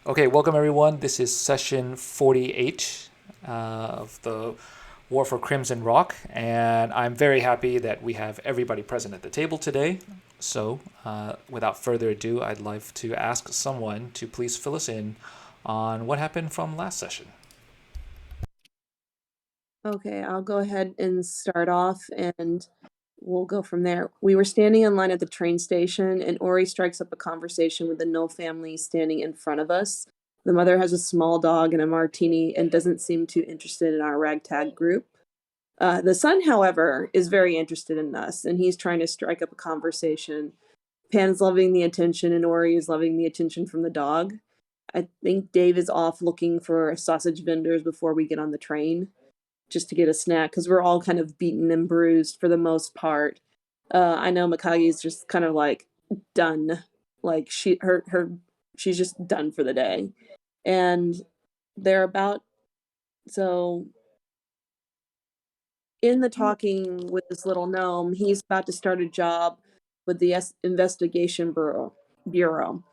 Okay, welcome everyone. This is session 48 of the War for Crimson Rock, and I'm very happy that we have everybody present at the table today. So, without further ado, I'd like to ask someone to please fill us in on what happened from last session. Okay, I'll go ahead and start off and we'll go from there. We were standing in line at the train station, and Ori strikes up a conversation with the No family standing in front of us. The mother has a small dog and a martini and doesn't seem too interested in our ragtag group. The son, however, is very interested in us, and he's trying to strike up a conversation. Pan's loving the attention, and Ori is loving the attention from the dog. I think Dave is off looking for sausage vendors before we get on the train just to get a snack because we're all kind of beaten and bruised for the most part. I know Mikage's just kind of like done, like she's just done for the day, and they're about so in the talking with this little gnome, he's about to start a job with the investigation bureau.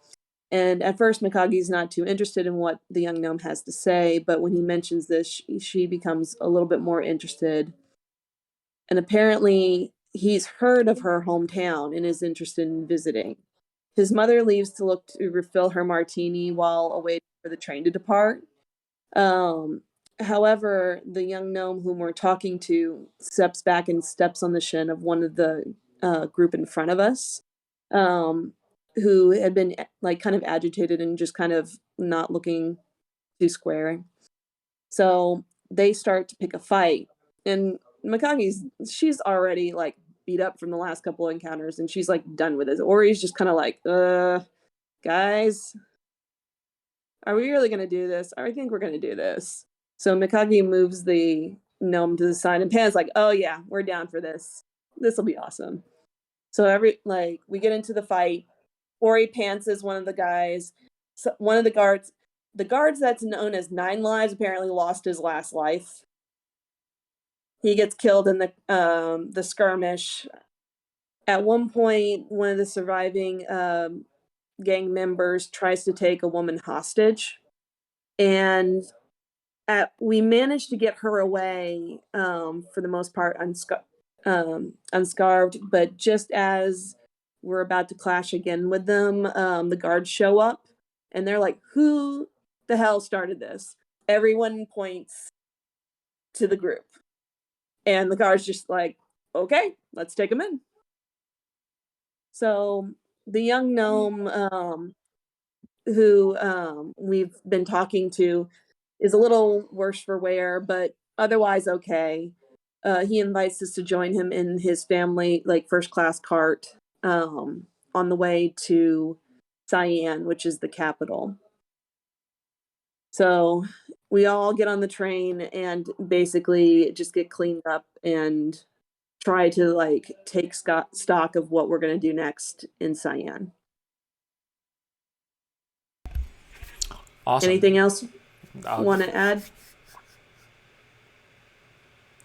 And at first, Mikage's not too interested in what the young gnome has to say, but when he mentions this, she becomes a little bit more interested. And apparently, he's heard of her hometown and is interested in visiting. His mother leaves to look to refill her martini while awaiting for the train to depart. Um, However, the young gnome whom we're talking to steps back and steps on the shin of one of the group in front of us, um, who had been like kind of agitated and just kind of not looking too square. So they start to pick a fight, and she's already like beat up from the last couple of encounters, and she's like done with it. Ori's just kind of like, guys, are we really gonna do this? I think we're gonna do this. So Mikage moves the gnome to the side, and Pan's like, oh yeah, we're down for this. This will be awesome. So we get into the fight. Ori pants is one of the guys. So one of the guards that's known as Nine Lives apparently lost his last life. He gets killed in the skirmish. At one point, one of the surviving gang members tries to take a woman hostage, and we managed to get her away for the most part unscarved. But just as we're about to clash again with them, the guards show up, and they're like, "Who the hell started this?" Everyone points to the group, and the guards just like, "Okay, let's take them in." So the young gnome who we've been talking to is a little worse for wear, but otherwise okay. He invites us to join him in his family, like first class cart, on the way to Cian, which is the capital. So we all get on the train and basically just get cleaned up and try to like take stock of what we're going to do next in Cyan. Awesome. Anything else Uh, want to add?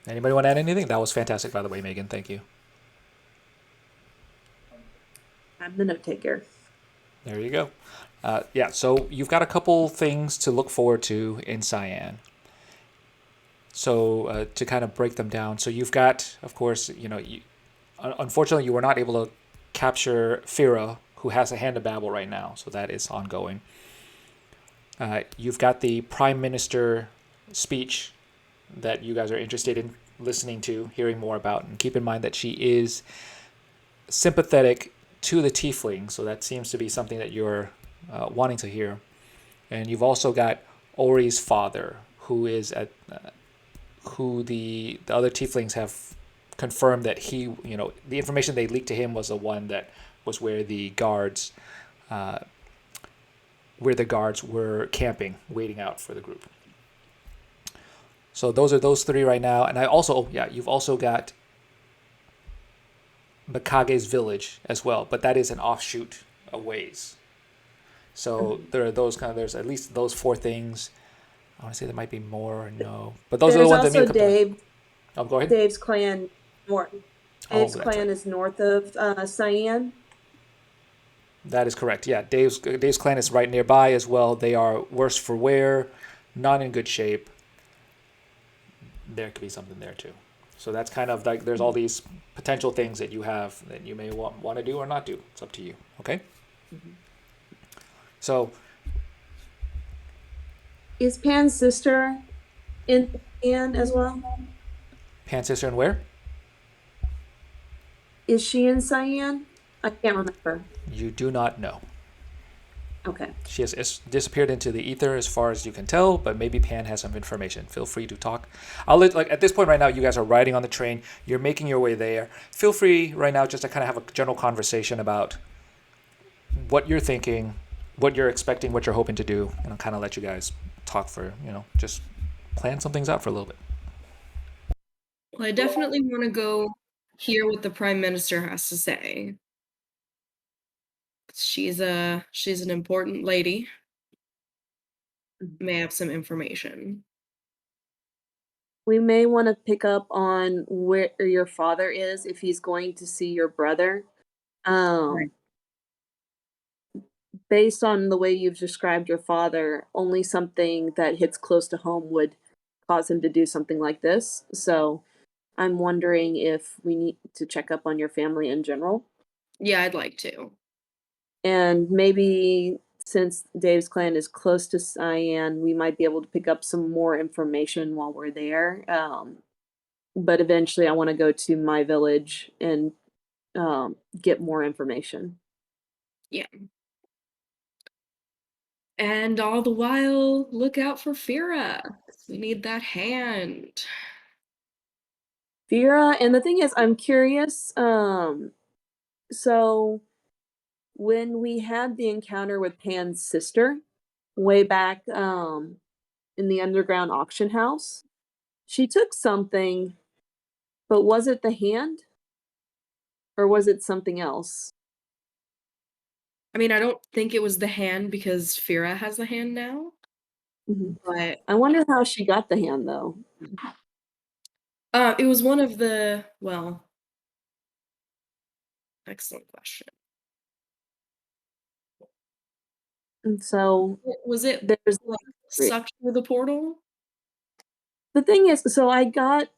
Anybody want to add anything? That was fantastic, by the way, Megan. Thank you. I'm the note taker. There you go. Yeah, so you've got a couple things to look forward to in Cyan. So to kind of break them down, so you've got, of course, unfortunately, you were not able to capture Fira, who has a hand of Babel right now, so that is ongoing. You've got the Prime Minister speech that you guys are interested in listening to, hearing more about, and keep in mind that she is sympathetic to the Tiefling, so that seems to be something that you're wanting to hear. And you've also got Ori's father, who is who the other Tieflings have confirmed that the information they leaked to him was the one that was where the guards were camping, waiting out for the group. So those are those three right now, and you've also got Mikage's village as well, but that is an offshoot a ways. So there are there's at least those four things. I want to say there might be more or no, but those are the There's ones that also mean. Dave. Oh, go ahead. Dave's clan north. Oh, Dave's that's right. clan is north of Cyan. That is correct. Yeah, Dave's clan is right nearby as well. They are worse for wear, not in good shape. There could be something there too. So that's kind of like there's all these potential things that you have that you may want to do or not do. It's up to you. Okay. Mhm. So Is Pan's sister in Cian as well? Pan's sister and where? Is she in Cyan? I can't remember. You do not know. Okay. She has disappeared into the ether as far as you can tell, but maybe Pan has some information. Feel free to talk. I'll let, like, at this point right now, you guys are riding on the train. You're making your way there. Feel free right now just to kind of have a general conversation about what you're thinking, what you're expecting, what you're hoping to do, and I'll kind of let you guys talk for, just plan some things out for a little bit. Well, I definitely want to go hear what the Prime Minister has to say. She's an important lady. May have some information. We may want to pick up on where your father is if he's going to see your brother. Right. Based on the way you've described your father, only something that hits close to home would cause him to do something like this. So I'm wondering if we need to check up on your family in general. Yeah, I'd like to. And maybe since Dave's clan is close to Cyan, we might be able to pick up some more information while we're there. But eventually, I want to go to my village and get more information. Yeah. And all the while, look out for Fira. We need that hand. Vera, and the thing is, I'm curious. So when we had the encounter with Pan's sister way back in the underground auction house, she took something, but was it the hand or was it something else? I mean, I don't think it was the hand because Fira has the hand now, Mhm. but I wonder how she got the hand though. it was one of the, well, excellent question. And so Was it there's like sucked through the portal? the thing is, so I got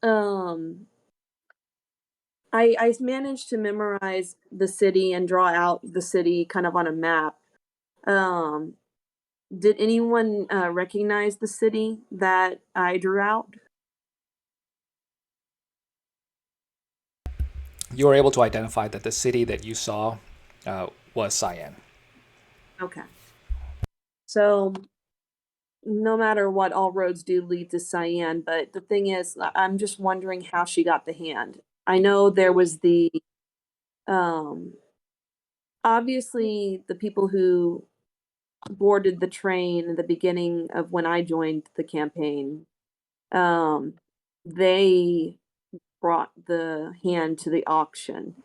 I managed to memorize the city and draw out the city kind of on a map. Um, did anyone recognize the city that I drew out? You were able to identify that the city that you saw was Cyan. Okay. So no matter what, all roads do lead to Cyan. But the thing is, I'm just wondering how she got the hand. I know there was the um, obviously the people who boarded the train at the beginning of when I joined the campaign. Um, they brought the hand to the auction.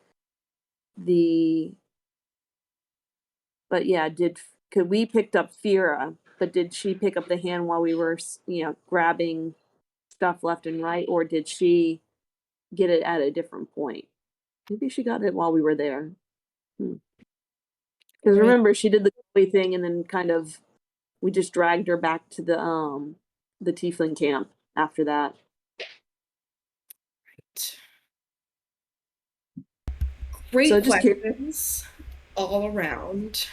The but yeah, could we picked up Fira, but did she pick up the hand while we were grabbing stuff left and right, or did she get it at a different point? Maybe she got it while we were there. Because Right. remember, she did the Chloe thing, and then kind of we just dragged her back to the Tiefling camp after that. Great So just curious. questions all around.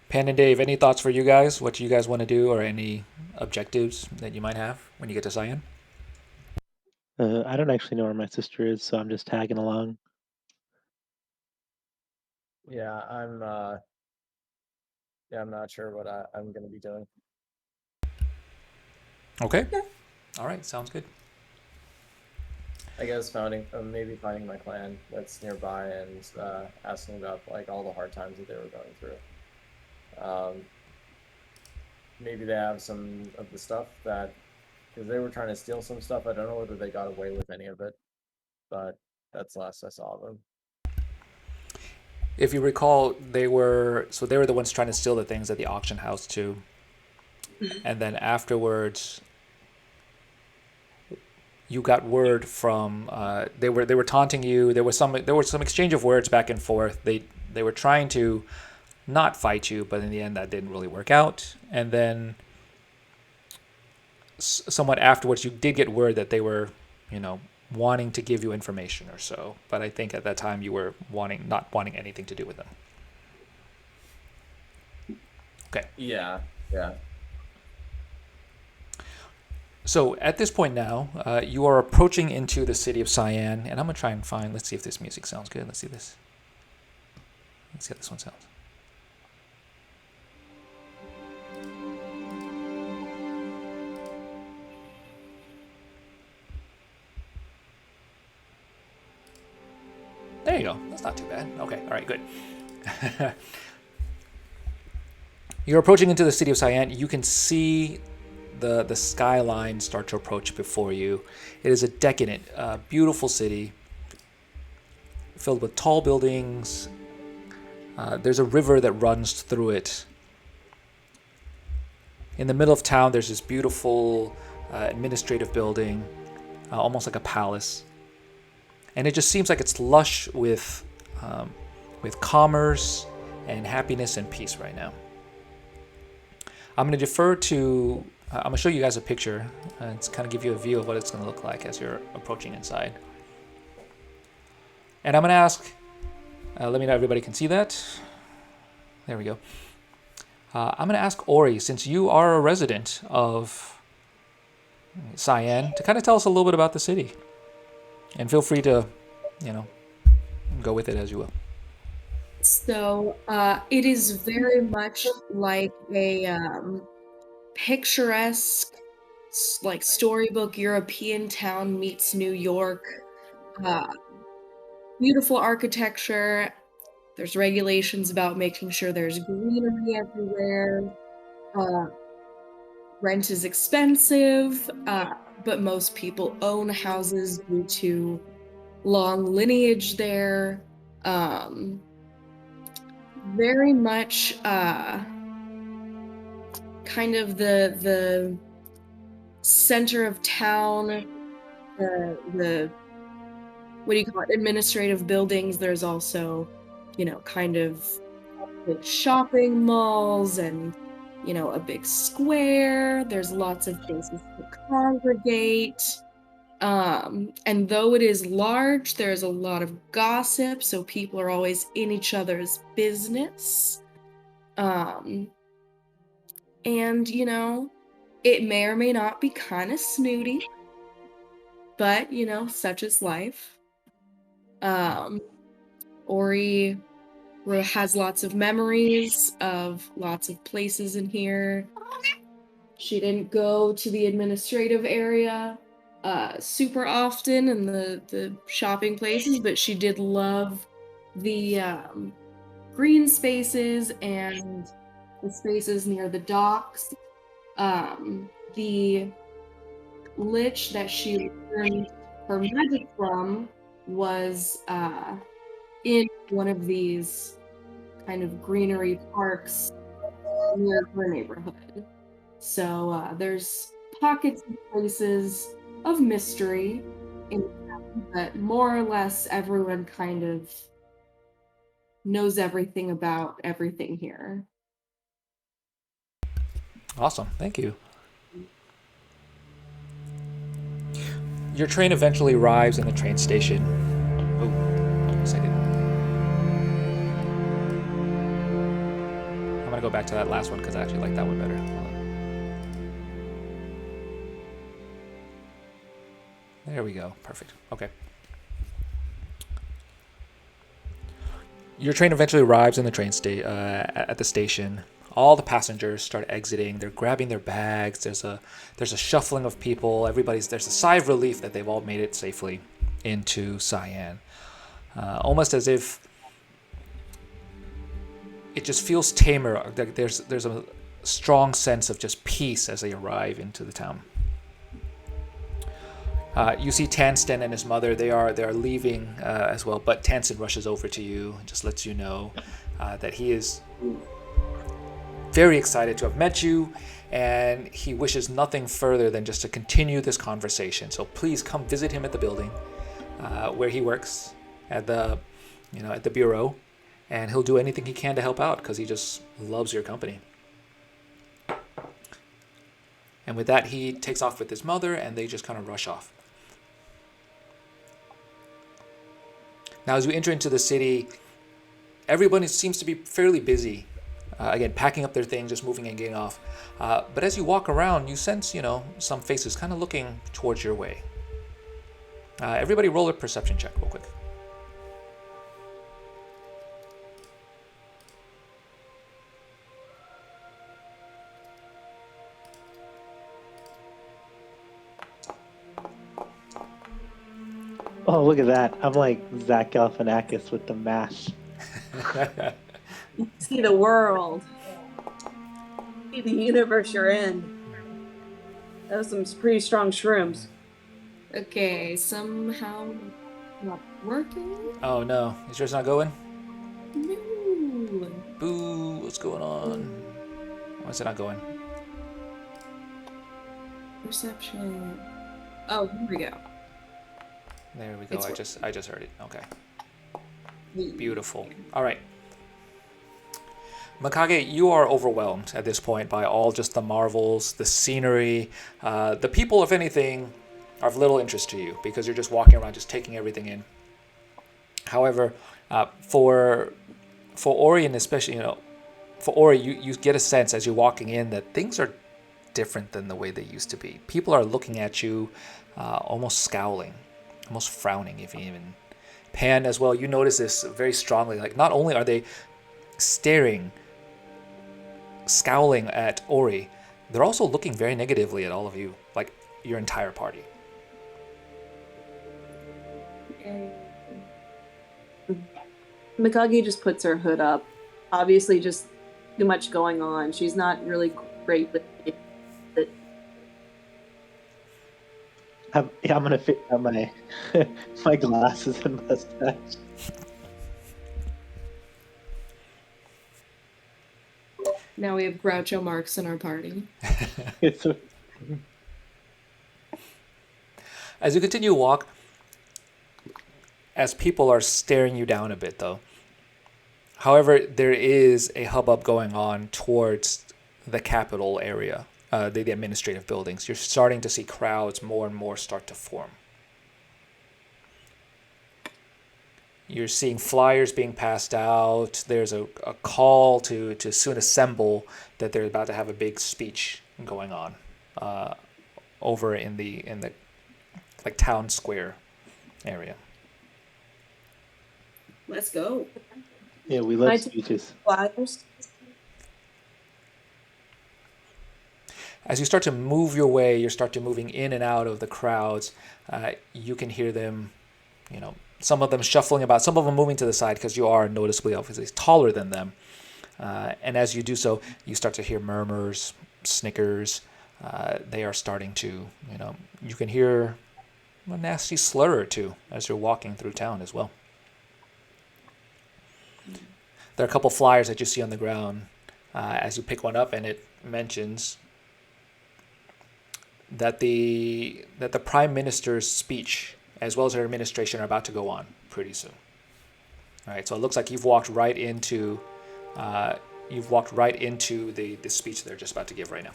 Pan and Dave, any thoughts for you guys? What you guys want to do, or any objectives that you might have when you get to Cyan? I don't actually know where my sister is, so I'm just tagging along. Yeah, I'm not sure what I'm gonna be doing. Okay. All right. Sounds good. I guess maybe finding my clan that's nearby and asking about like all the hard times that they were going through. Maybe they have some of the stuff because they were trying to steal some stuff. I don't know whether they got away with any of it, but that's the last I saw of them. If you recall, they were the ones trying to steal the things at the auction house too. And then afterwards, you got word from they were taunting you. There was some exchange of words back and forth. They were trying to not fight you, but in the end that didn't really work out. And then somewhat afterwards, you did get word that they were, wanting to give you information or so. But I think at that time you were not wanting anything to do with them. Okay. Yeah. So at this point now, you are approaching into the city of Cian, and I'm gonna try and find. Let's see if this music sounds good. Let's see this. Let's see how this one sounds. There you go. That's not too bad. Okay. All right. Good. You're approaching into the city of Cian. You can see the skyline start to approach before you. It is a decadent, beautiful city filled with tall buildings. There's a river that runs through it. In the middle of town, there's this beautiful administrative building, almost like a palace. And it just seems like it's lush with commerce and happiness and peace right now. I'm going to defer to... I'm going to show you guys a picture and kind of give you a view of what it's going to look like as you're approaching inside. And I'm going to ask... let me know everybody can see that. There we go. I'm going to ask Ori, since you are a resident of Cian, to kind of tell us a little bit about the city. And feel free to, go with it as you will. So it is very much like a picturesque, like storybook European town meets New York. Beautiful architecture. There's regulations about making sure there's greenery everywhere. Rent is expensive, but most people own houses due to long lineage there. Very much kind of the center of town, the what do you call it, administrative buildings. There's also, kind of big shopping malls and, a big square. There's lots of places to congregate. And though it is large, there's a lot of gossip, so people are always in each other's business. And, it may or may not be kind of snooty, but, such is life. Ori has lots of memories of lots of places in here. She didn't go to the administrative area super often in the shopping places, but she did love the green spaces and the spaces near the docks. The lich that she learned her magic from was in one of these kind of greenery parks near her neighborhood. So there's pockets of places of mystery in town, but more or less everyone kind of knows everything about everything here. Awesome. Thank you. Your train eventually arrives in the train station. Oh, a second. I'm going to go back to that last one because I actually like that one better. There we go. Perfect. Okay. Your train eventually arrives in the train at the station. All the passengers start exiting. They're grabbing their bags. There's a shuffling of people. There's a sigh of relief that they've all made it safely into Cian. Almost as if it just feels tamer. There's a strong sense of just peace as they arrive into the town. You see Tanston and his mother. They are leaving as well, but Tanston rushes over to you and just lets you know that he is very excited to have met you, and he wishes nothing further than just to continue this conversation. So please come visit him at the building where he works at the bureau, and he'll do anything he can to help out because he just loves your company. And with that, he takes off with his mother, and they just kind of rush off. Now, as we enter into the city, everybody seems to be fairly busy. Again, packing up their things, just moving and getting off. But as you walk around, you sense, some faces kind of looking towards your way. Everybody roll a perception check real quick. Oh, look at that. I'm like Zach Galifianakis with the mash. You see the world. See the universe you're in. Those are some pretty strong shrooms. Okay, somehow not working. Oh no, is yours not going? No. Boo, what's going on? Why is it not going? Perception. Oh, here we go. There we go. It's I just heard it. Okay. Beautiful. All right. Mikage, you are overwhelmed at this point by all just the marvels, the scenery. The people, if anything, are of little interest to you because you're just walking around, just taking everything in. However, for Orion especially, for Ori, you get a sense as you're walking in that things are different than the way they used to be. People are looking at you almost scowling, almost frowning, if even. Pan as well, you notice this very strongly. Like, not only are they staring, scowling at Ori, they're also looking very negatively at all of you, like your entire party. Mikage just puts her hood up. Obviously, just too much going on. She's not really great with it. I'm gonna figure out my my glasses and mustache. Now we have Groucho Marx in our party. As you continue to walk, as people are staring you down a bit, though. However, there is a hubbub going on towards the capital area, the administrative buildings. You're starting to see crowds more and more start to form. You're seeing flyers being passed out. There's a call to soon assemble, that they're about to have a big speech going on over in the like town square area. Let's go. Yeah, we love speeches. Flyers. As you start to move your way, you start to moving in and out of the crowds. You can hear them, some of them shuffling about, some of them moving to the side because you are noticeably, obviously, taller than them. And as you do so, you start to hear murmurs, snickers. They are starting to, you can hear a nasty slur or two as you're walking through town as well. There are a couple flyers that you see on the ground as you pick one up, and it mentions that the Prime Minister's speech, as well as her administration, are about to go on pretty soon. All right, so it looks like you've walked right into the speech they're just about to give right now.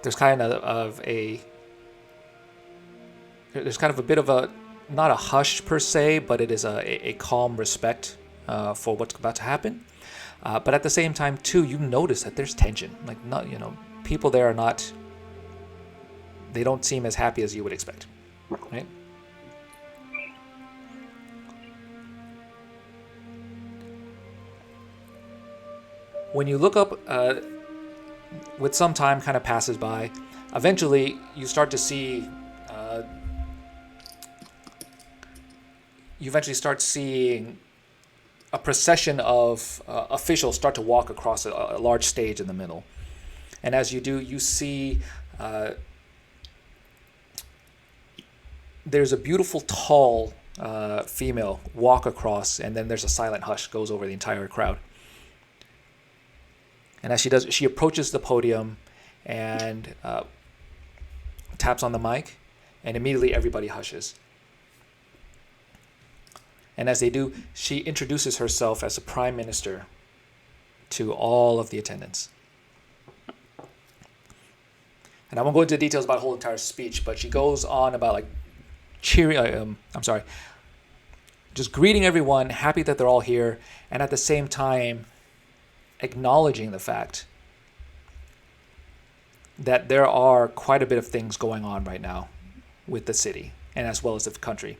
There's kind of a bit of a, not a hush per se, but it is a calm respect for what's about to happen. But at the same time, too, you notice that there's tension. Like, not, people there are not, they don't seem as happy as you would expect, right? When you look up, with some time kind of passes by, eventually you start to see, you eventually start seeing a procession of officials start to walk across a large stage in the middle. And as you do, you see there's a beautiful, tall female walk across, and then there's a silent hush goes over the entire crowd. And as she does, she approaches the podium and taps on the mic, and immediately everybody hushes. And as they do, she introduces herself as a prime minister to all of the attendants. And I won't go into details about her whole entire speech, but she goes on about like just greeting everyone, happy that they're all here, and at the same time acknowledging the fact that there are quite a bit of things going on right now with the city and as well as the country.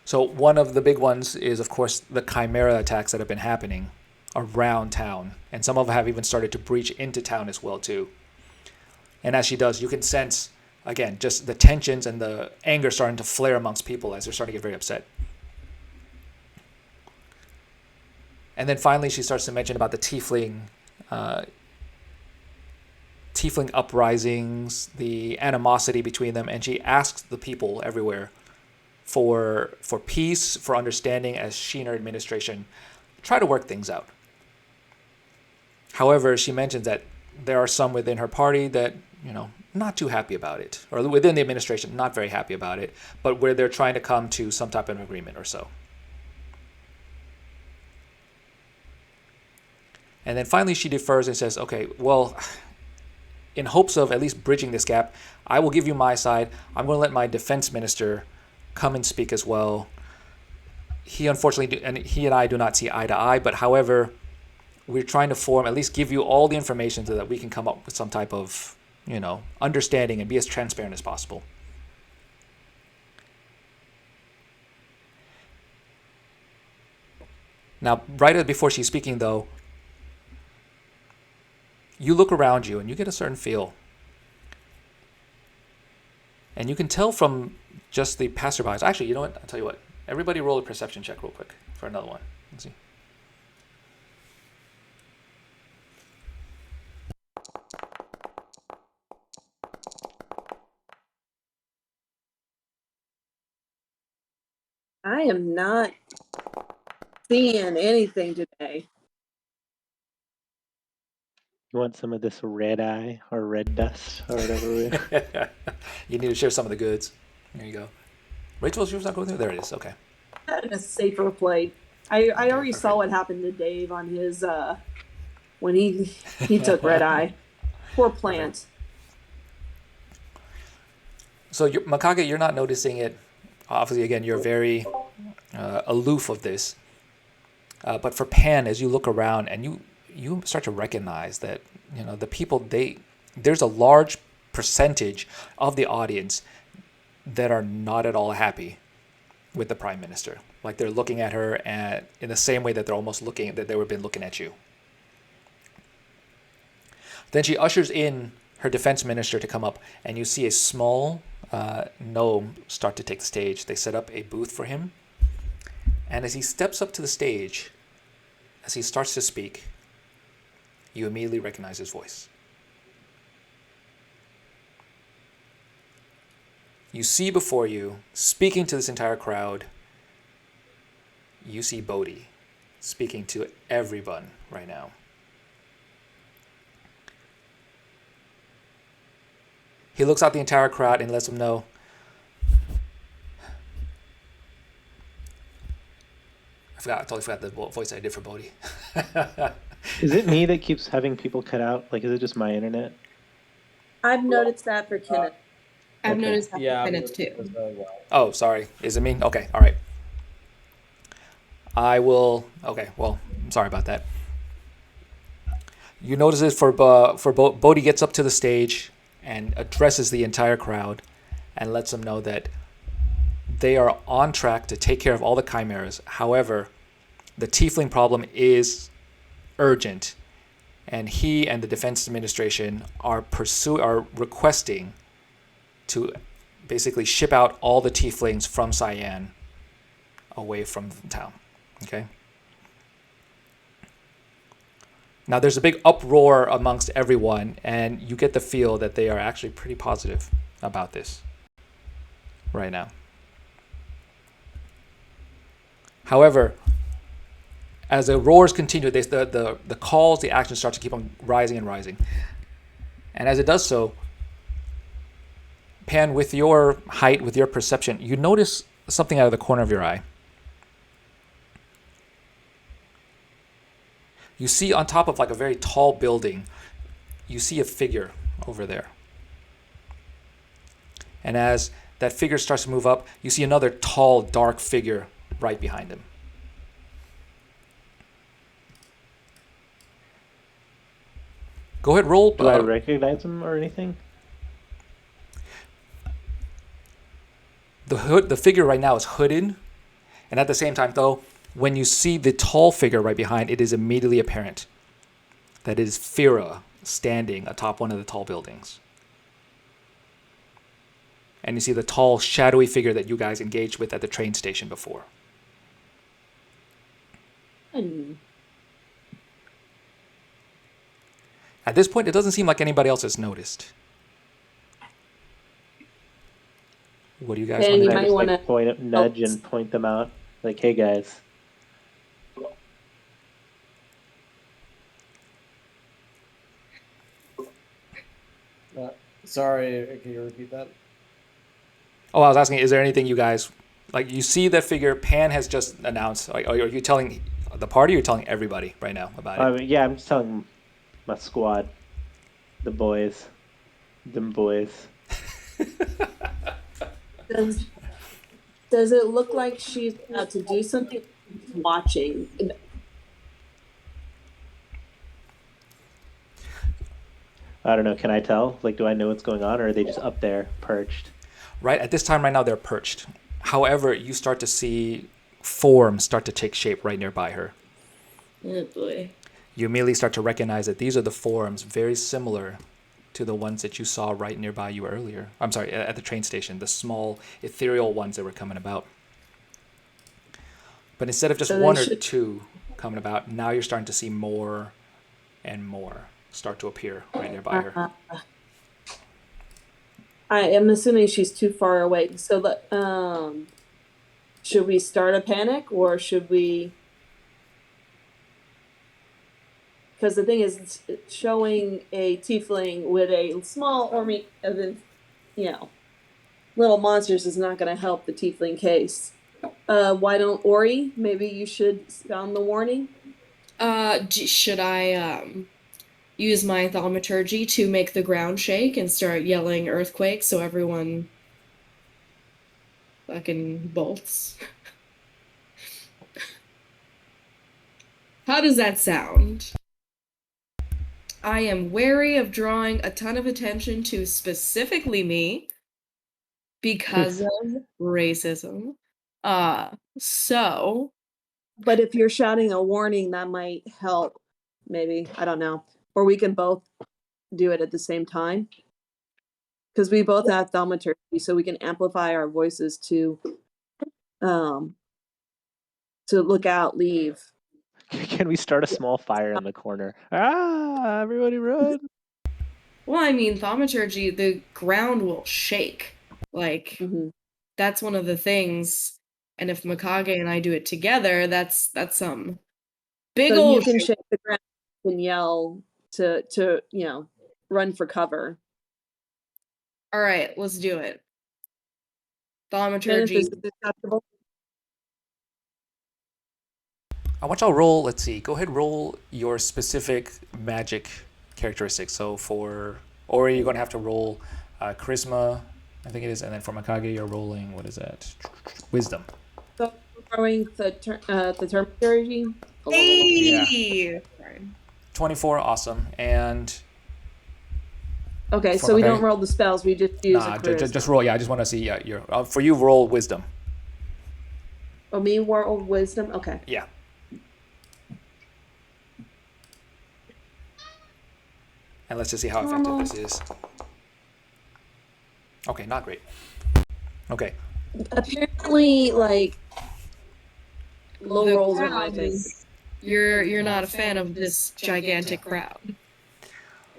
So one of the big ones is, of course, the chimera attacks that have been happening around town. And some of them have even started to breach into town as well, too. And as she does, you can sense, again, just the tensions and the anger starting to flare amongst people as they're starting to get very upset. And then finally, she starts to mention about the tiefling uprisings, the animosity between them, and she asks the people everywhere for peace, for understanding, as she and her administration try to work things out. However, she mentions that there are some within her party that, not too happy about it, or within the administration, not very happy about it, but where they're trying to come to some type of agreement or so. And then finally she defers and says, okay, well, in hopes of at least bridging this gap, I will give you my side. I'm going to let my defense minister come and speak as well. He unfortunately, and he and I do not see eye to eye, but however, we're trying to at least give you all the information so that we can come up with some type of, understanding and be as transparent as possible. Now, right before she's speaking, though, you look around you and you get a certain feel. And you can tell from just the passerbys. Actually, you know what? I'll tell you what. Everybody roll a perception check real quick for another one. Let's see. I am not seeing anything today. You want some of this red eye or red dust or whatever? You need to share some of the goods. There you go. Rachel's yours not going through? There it is. Okay. That is a safer play. I already perfect. saw what happened to Dave on his when he took red eye. Poor plant. So Mikage, you're not noticing it. Obviously, again, you're very aloof of this. But for Pan, as you look around and you start to recognize that, the people, there's a large percentage of the audience that are not at all happy with the Prime Minister. Like they're looking at her in the same way that they're almost that they would have been looking at you. Then she ushers in her defense minister to come up, and you see a small gnome start to take the stage. They set up a booth for him. And as he steps up to the stage, as he starts to speak, you immediately recognize his voice. You see before you, speaking to this entire crowd, you see Bodhi speaking to everyone right now. He looks out the entire crowd and lets them know, I totally forgot the voice I did for Bodhi. Is it me that keeps having people cut out? Like, is it just my internet? I've noticed that for Kenneth. I've Okay. noticed that Yeah, for minutes too. Oh, sorry. Is it me? Okay, all right. I will. Okay, well, I'm sorry about that. You notice it for Bodhi gets up to the stage and addresses the entire crowd and lets them know that they are on track to take care of all the chimeras. However, the tiefling problem is urgent, and he and the defense administration are requesting to basically ship out all the tieflings from Cian away from the town. Okay. Now there's a big uproar amongst everyone, and you get the feel that they are actually pretty positive about this right now. However, as the roars continue, the calls, the actions start to keep on rising and rising. And as it does so, Pan, with your height, with your perception, you notice something out of the corner of your eye. You see on top of like a very tall building, you see a figure over there. And as that figure starts to move up, you see another tall, dark figure right behind him. Go ahead, roll. Do I recognize him or anything? The figure right now is hooded, and at the same time, though, when you see the tall figure right behind, it is immediately apparent that it is Fira standing atop one of the tall buildings. And you see the tall, shadowy figure that you guys engaged with at the train station before. At this point, it doesn't seem like anybody else has noticed. What do you guys Hey, want you to might do? wanna- Nudge and point them out. Like, hey guys. Sorry, can you repeat that? Oh, I was asking, is there anything you guys, like, you see that figure, Pan has just announced, like, are you telling the party or you're telling everybody right now about it? Yeah, I'm just telling my squad. The boys. Them boys. Does it look like she's about to do something? Watching. I don't know, can I tell? Like, do I know what's going on, or are they just up there, perched? Right, at this time right now, they're perched. However, you start to see forms start to take shape right nearby her. Oh boy. You immediately start to recognize that these are the forms very similar to the ones that you saw right nearby you earlier. I'm sorry, at the train station, the small ethereal ones that were coming about. But instead of just So they one or should- two coming about, now you're starting to see more and more start to appear right nearby her. I am assuming she's too far away. So should we start a panic or should we? Because the thing is, it's showing a tiefling with a small army of, little monsters is not going to help the tiefling case. Why don't Ori? Maybe you should sound the warning. Should I use my thaumaturgy to make the ground shake and start yelling earthquake so everyone fucking bolts? How does that sound? I am wary of drawing a ton of attention to specifically me because of racism. So But if you're shouting a warning, that might help. Maybe, I don't know. Or we can both do it at the same time. Because we both have thaumaturgy, so we can amplify our voices to look out, leave. Can we start a small fire in the corner? Ah, everybody run! well, I mean, thaumaturgy, the ground will shake. Like, Mhm. that's one of the things. And if Mikage and I do it together, that's some big So you old can shake. shake the ground and yell to run for cover. All right, let's do it. Kenneth, Thaumaturgy. is this acceptable? I want y'all roll, let's see, go ahead roll your specific magic characteristics. So for Ori, you're going to have to roll charisma, I think it is, and then for Mikage, you're rolling, what is that? Wisdom. So throwing the thaumaturgy. Hey! Sorry. 24, awesome. And Okay, so we Okay. don't roll the spells. We just use a charisma. just roll. Yeah, I just want to see your. For you, roll wisdom. Oh, me roll wisdom. Okay. Yeah. And let's just see how effective this is. Okay, not great. Okay. Apparently, like low The rolls are my crowd thing. is- You're not a fan of this gigantic crowd.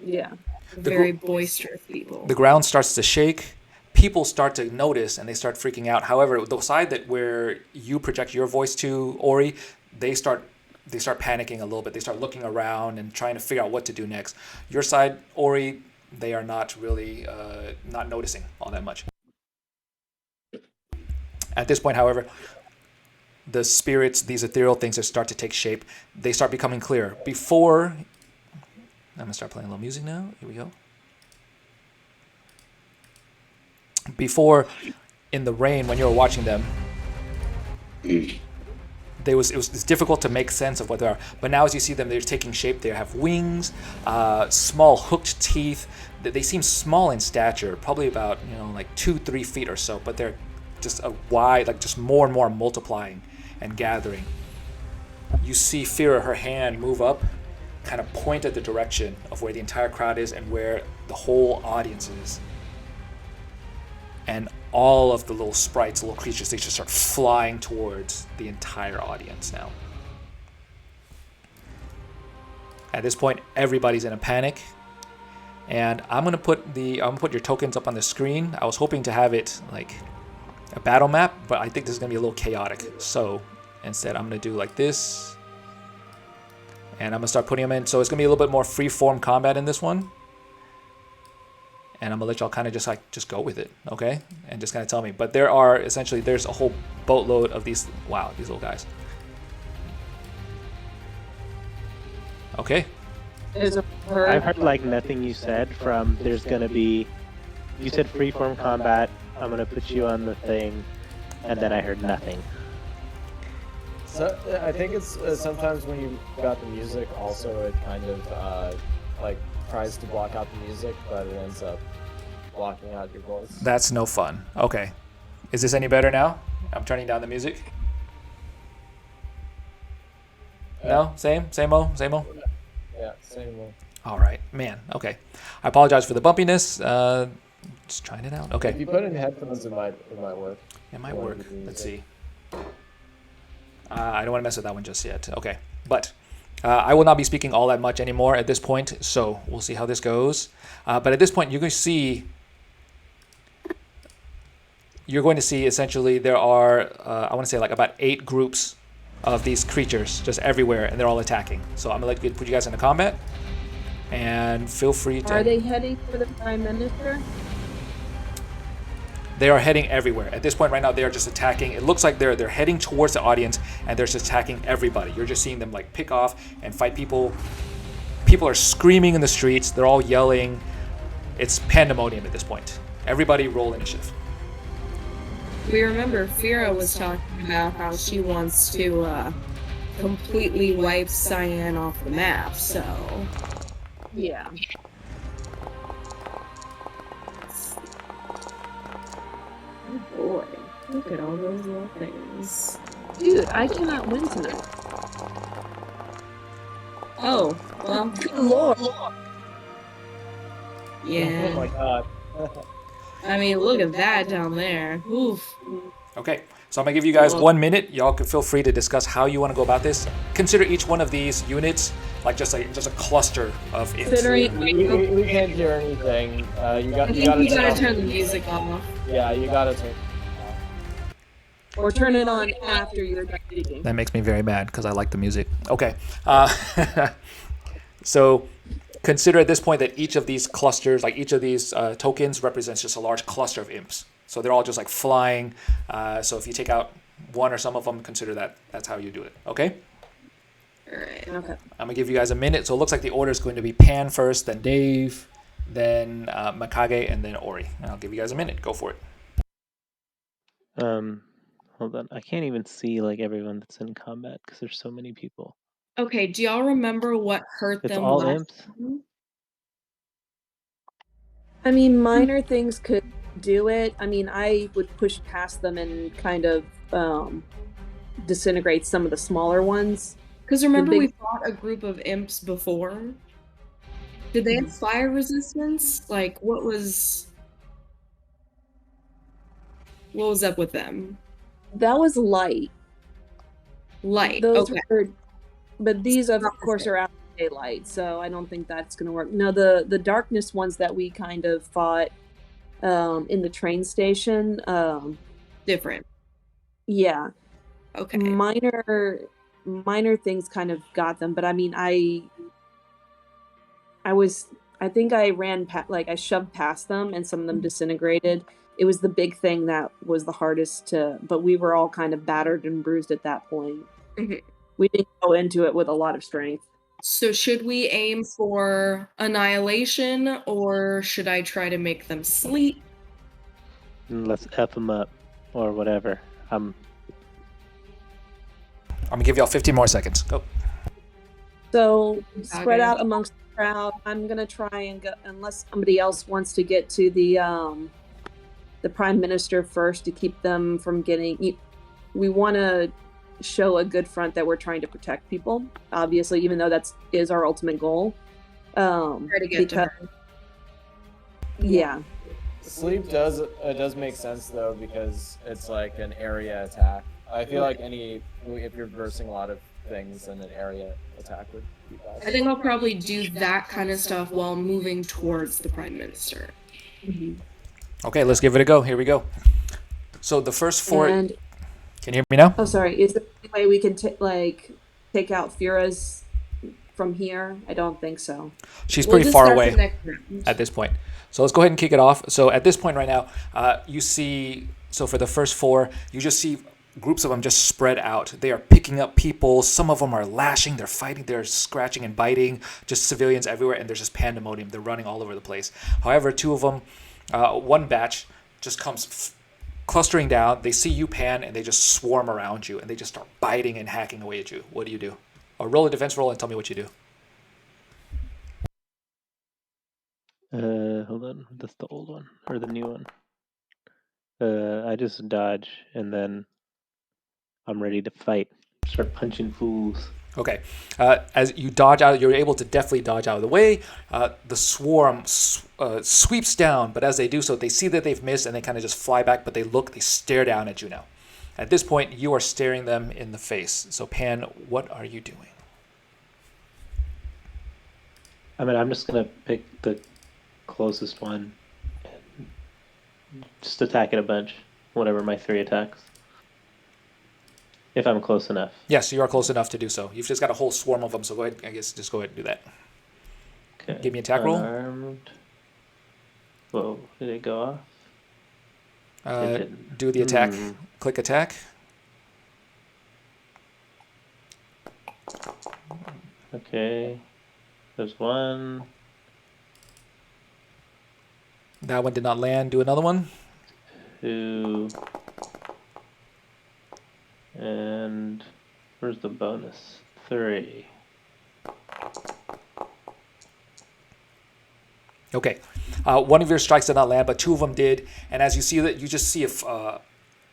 Yeah. Very boisterous people. The ground starts to shake. People start to notice and they start freaking out. However, the side that where you project your voice to, Ori, they start panicking a little bit. They start looking around and trying to figure out what to do next. Your side, Ori, they are not really not noticing all that much. At this point, however, the spirits, these ethereal things that start to take shape, they start becoming clear. Before, I'm going to start playing a little music now. Here we go. Before, in the rain, when you were watching them, it was difficult to make sense of what they are. But now as you see them, they're taking shape. They have wings, small hooked teeth. They seem small in stature, probably about, like 2-3 feet or so, but they're just a wide, like just more and more multiplying and gathering. You see Fira, her hand move up, kind of point at the direction of where the entire crowd is and where the whole audience is. And all of the little sprites, little creatures, they just start flying towards the entire audience now. At this point, everybody's in a panic. And I'm gonna put your tokens up on the screen. I was hoping to have it like a battle map, but I think this is gonna be a little chaotic. So instead, I'm gonna do like this, and I'm gonna start putting them in. So it's gonna be a little bit more free-form combat in this one. And I'm gonna let y'all kind of just go with it, okay? And just kind of tell me. But there's a whole boatload of these. Wow, these little guys. Okay. I've heard like nothing you said from there's gonna be. You said freeform combat. I'm gonna put you on the thing, and then I heard nothing. So I think it's sometimes when you got the music, also it kind of like tries to block out the music, but it ends up blocking out your voice. That's no fun. Okay. Is this any better now? I'm turning down the music. No? Same old? Yeah, same one. All right. Man, okay. I apologize for the bumpiness. Just trying it out. Okay. If you put in headphones, it might work. It might work. Let's see. I don't want to mess with that one just yet. Okay. But I will not be speaking all that much anymore at this point, so we'll see how this goes. But at this point, you're going to see essentially there are, I want to say like about 8 groups of these creatures just everywhere, and they're all attacking. So I'm going to put you guys into combat, and feel free to... Are they heading for the Prime Minister? They are heading everywhere. At this point right now, they are just attacking. It looks like they're heading towards the audience, and they're just attacking everybody. You're just seeing them like pick off and fight people. People are screaming in the streets. They're all yelling. It's pandemonium at this point. Everybody roll initiative. We remember Fira was talking about how she wants to completely wipe Cian off the map, so... Yeah. Oh boy, look at all those little things. Dude, I cannot win tonight. Oh, well, Good lord. yeah. Oh my god. I mean, look at that down there. Oof. Okay, so I'm gonna give you guys 1 minute. Y'all can feel free to discuss how you want to go about this. Consider each one of these units like just a cluster of imps. Considering We can't hear anything. You gotta turn the music off. Yeah, you gotta turn. or turn it on after you're done speaking. That makes me very mad because I like the music. Okay, so consider at this point that each of these clusters, like each of these tokens, represents just a large cluster of imps. So they're all just like flying. So if you take out one or some of them, consider that's how you do it. Okay? Alright. Okay. I'm gonna give you guys a minute. So it looks like the order is going to be Pan first, then Dave, then Mikage, and then Ori. And I'll give you guys a minute. Go for it. Hold on. I can't even see like everyone that's in combat because there's so many people. Okay, do y'all remember what hurt It's them all last imps. time? I mean, minor things could do it. I mean, I would push past them and kind of disintegrate some of the smaller ones. Because remember big- we fought a group of imps before? Did they have fire resistance? Like, what was up with them? That was light. Light. Those okay. were, but these of Not the course same. are out of daylight, so I don't think that's going to work. No, the darkness ones that we kind of fought in the train station. Different. Yeah, Okay. minor things kind of got them, but I mean, I I think I I shoved past them, and some of them disintegrated. It was the big thing that was the hardest to, but we were all kind of battered and bruised at that point. Okay. We didn't go into it with a lot of strength. So should we aim for annihilation, or should I try to make them sleep? And let's F them up, or whatever. I'm gonna give y'all 15 more seconds. Go. So spread Okay. out amongst the crowd. I'm gonna try and go, unless somebody else wants to get to the prime minister first to keep them from getting. We want to show a good front that we're trying to protect people. Obviously, even though is our ultimate goal. Try to get to her. Yeah. Sleep does make sense though, because it's like an area attack. I feel like if you're versing a lot of things, then an area attack would be best. I think I'll probably do that kind of stuff while moving towards the prime minister. Mm-hmm. Okay, let's give it a go. Here we go. So the first 4. And Can you hear me now? oh, sorry. Is there any way we can take out Fira's from here? I don't think so. She's We'll pretty just far start away the next round. at this point. So let's go ahead and kick it off. So at this point right now, you see, so for the first 4, you just see groups of them just spread out. They are picking up people. Some of them are lashing. They're fighting. They're scratching and biting. Just civilians everywhere, and there's just pandemonium. They're running all over the place. However, 2 of them, one batch just comes clustering down. They see you, Pan, and they just swarm around you, and they just start biting and hacking away at you. What do you do? Roll a defense roll and tell me what you do. Hold on. That's the old one or the new one. I just dodge, and then I'm ready to fight. Start punching fools. Okay. As you dodge out, you're able to deftly dodge out of the way. The swarm sweeps down, but as they do so, they see that they've missed, and they kind of just fly back, but they stare down at you now. At this point, you are staring them in the face. So, Pan, what are you doing? I mean, I'm just gonna pick the closest one and just attack it a bunch. Whatever my 3 attacks. If I'm close enough. Yes, you are close enough to do so. You've just got a whole swarm of them, so go ahead. I guess just go ahead and do that. Okay. Give me an attack roll. Unarmed. Whoa, did it go off? It didn't. Do the attack. Click attack. Okay. There's one. That one did not land. Do another one. 2. And where's the bonus? 3. Okay. One of your strikes did not land, but 2 of them did. And as you see that, you just see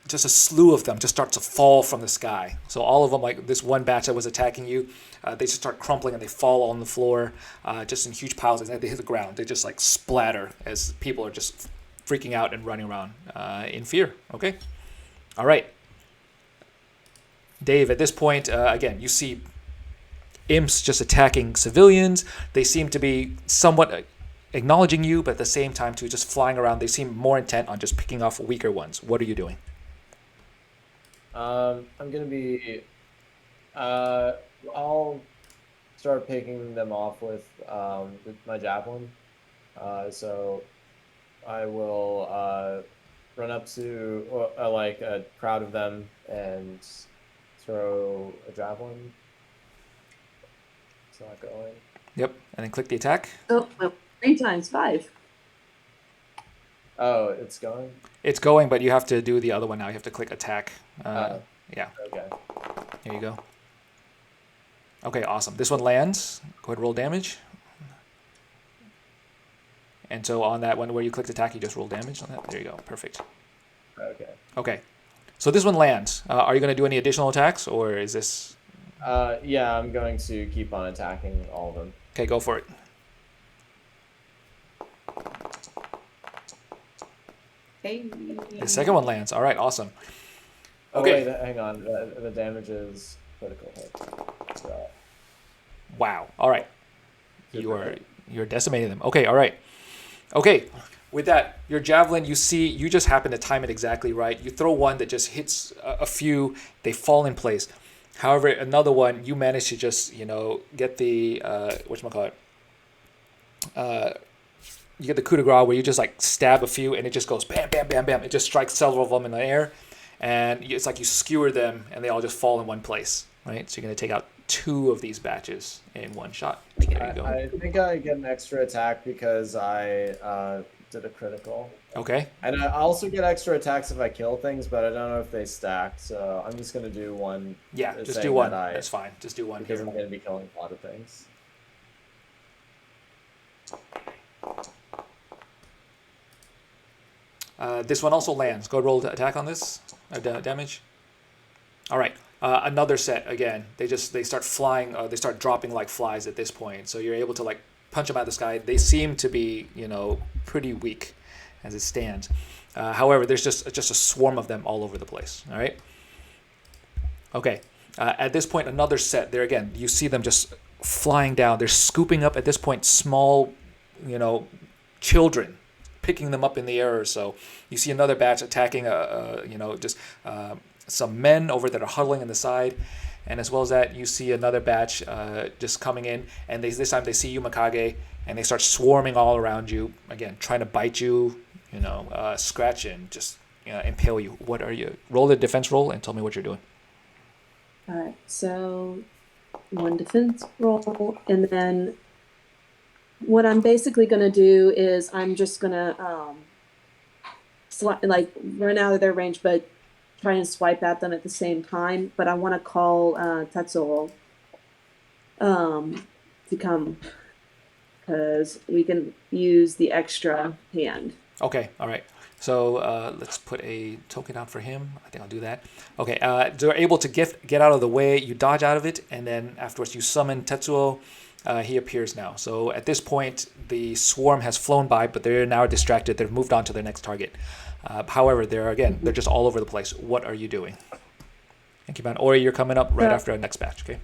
just a slew of them just start to fall from the sky. So all of them, like this one batch that was attacking you, they just start crumpling and they fall on the floor, just in huge piles. As they hit the ground, they just like splatter as people are just freaking out and running around in fear. Okay. All right. Dave, at this point, again, you see imps just attacking civilians. They seem to be somewhat acknowledging you, but at the same time, too, just flying around. They seem more intent on just picking off weaker ones. What are you doing? I'm gonna be. I'll start picking them off with my javelin. So I will run up to like a crowd of them and throw a javelin. It's not going. Yep, and then click the attack. Oh, well, 3 times 5. Oh, it's going? It's going, but you have to do the other one now. You have to click attack. Yeah, Okay. here you go. Okay, awesome. This one lands. Go ahead and roll damage. And so on that one where you clicked attack, you just roll damage on that. There you go. Perfect. Okay. Okay. So this one lands. Are you going to do any additional attacks, or is this... Yeah, I'm going to keep on attacking all of them. Okay, go for it. Okay. The second one lands. All right, awesome. Oh, Okay. wait, hang on. The damage is critical hit. So, Wow. All right. You're decimating them. Okay, all right. Okay. With that, your javelin, you just happen to time it exactly right. You throw one that just hits a few, they fall in place. However, another one, you manage to just, get the, you get the coup de grace where you just like stab a few and it just goes bam, bam, bam, bam. It just strikes several of them in the air, and it's like you skewer them and they all just fall in one place, right? So you're going to take out 2 of these batches in one shot. There you go. I think I get an extra attack because I did a critical. Okay. And I also get extra attacks if I kill things, but I don't know if they stack, so I'm just going to do one. Yeah, just saying do one. that That's fine. Just do one because here. I'm going to be killing a lot of things. This one also lands. Go roll the attack on this. Damage. All right. Another set again. They start flying. They start dropping like flies at this point. So you're able to like punch them out of the sky. They seem to be pretty weak as it stands. However, there's just a swarm of them all over the place. All right. Okay. At this point, another set. There again, you see them just flying down. They're scooping up at this point small, children, picking them up in the air or so. You see another batch attacking, some men over that are huddling in the side. And as well as that, you see another batch just coming in. And this time they see you, Mikage, and they start swarming all around you. Again, trying to bite you, scratch and just impale you. What are you? Roll the defense roll and tell me what you're doing. All right, so 1 defense roll, and then what I'm basically going to do is I'm just going to run out of their range, but try and swipe at them at the same time. But I want to call Tetsuo to come because we can use the extra hand. Okay, all right. So let's put a token out for him. I think I'll do that. Okay, they're able to get out of the way. You dodge out of it, and then afterwards you summon Tetsuo. He appears now. So at this point, the swarm has flown by, but they're now distracted. They've moved on to their next target. However, they're just all over the place. What are you doing? Thank you, man. Ori, you're coming up right after our next batch, okay?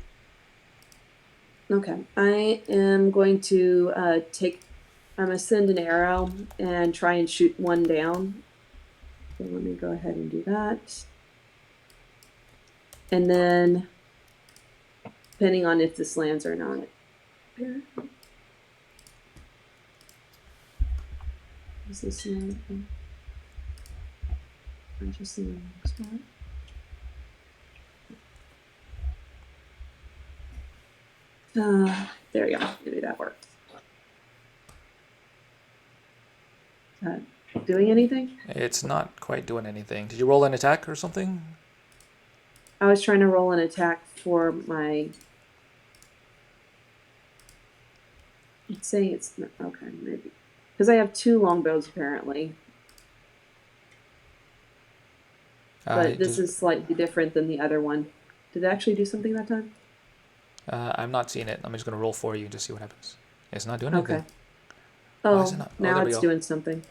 Okay, I am going to I'm going to send an arrow and try and shoot one down. So let me go ahead and do that. And then, depending on if this lands or not. Is this land? I'm just seeing the spot. There we go. Maybe that works. Doing anything? It's not quite doing anything. Did you roll an attack or something? I was trying to roll an attack for my. It's saying it's not, okay, maybe because I have 2 longbows apparently. But this is slightly different than the other one. Did it actually do something that time? I'm not seeing it. I'm just going to roll for you to see what happens. It's not doing anything. Okay. Oh, now there we it's go. doing something.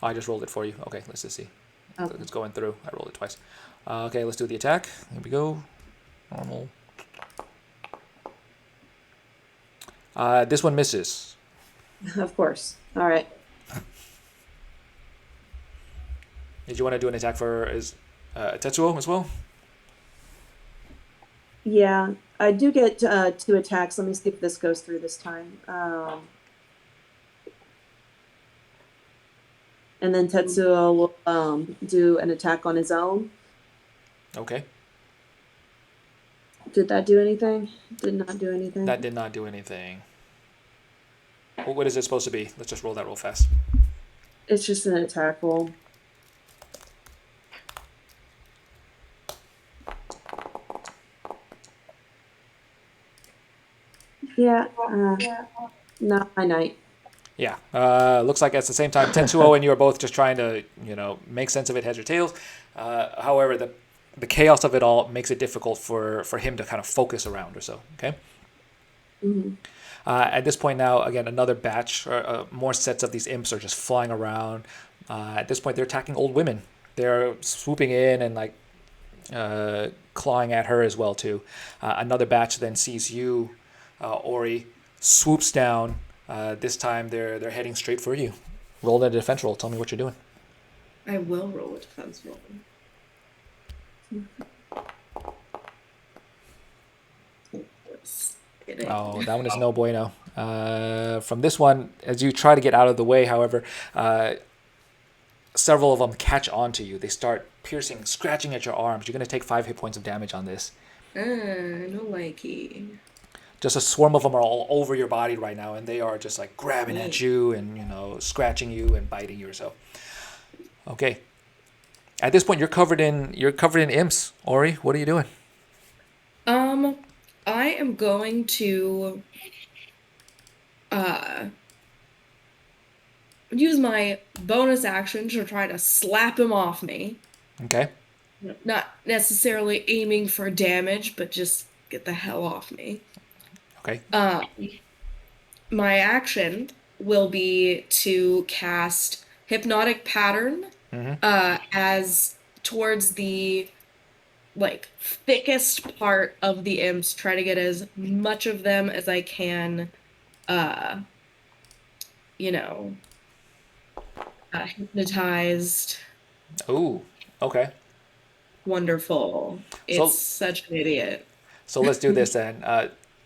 I just rolled it for you. Okay, let's just see. Okay. It's going through. I rolled it twice. Okay, let's do the attack. Here we go. Normal. This one misses. Of course. All right. Did you want to do an attack for Tetsuo as well? Yeah, I do get 2 attacks. Let me see if this goes through this time. And then Tetsuo will do an attack on his own. Okay. Did that do anything? Did not do anything. That did not do anything. Well, what is it supposed to be? Let's just roll that real fast. It's just an attack roll. Yeah. Not my night. Yeah. Looks like at the same time, Tetsuo and you are both just trying to, make sense of it, heads or tails. However, the chaos of it all makes it difficult for him to kind of focus around or so. Okay. Mm-hmm. At this point now, again, another batch or more sets of these imps are just flying around. At this point, they're attacking old women. They're swooping in and like clawing at her as well too. Another batch then sees you, Ori, swoops down. This time they're heading straight for you. Roll a defense roll. Tell me what you're doing. I will roll a defense roll. Oh, that one is no bueno. From this one, as you try to get out of the way, however, several of them catch onto you. They start piercing, scratching at your arms. You're going to take 5 hit points of damage on this. No likey. Just a swarm of them are all over your body right now, and they are just like grabbing at you and, scratching you and biting you or so. Okay. At this point, you're covered in imps. Ori, what are you doing? I am going to use my bonus action to try to slap him off me. Okay. Not necessarily aiming for damage, but just get the hell off me. Okay. My action will be to cast Hypnotic Pattern as towards the thickest part of the imps, try to get as much of them as I can, hypnotized. Ooh, okay. Wonderful. It's such an idiot. So let's do this then.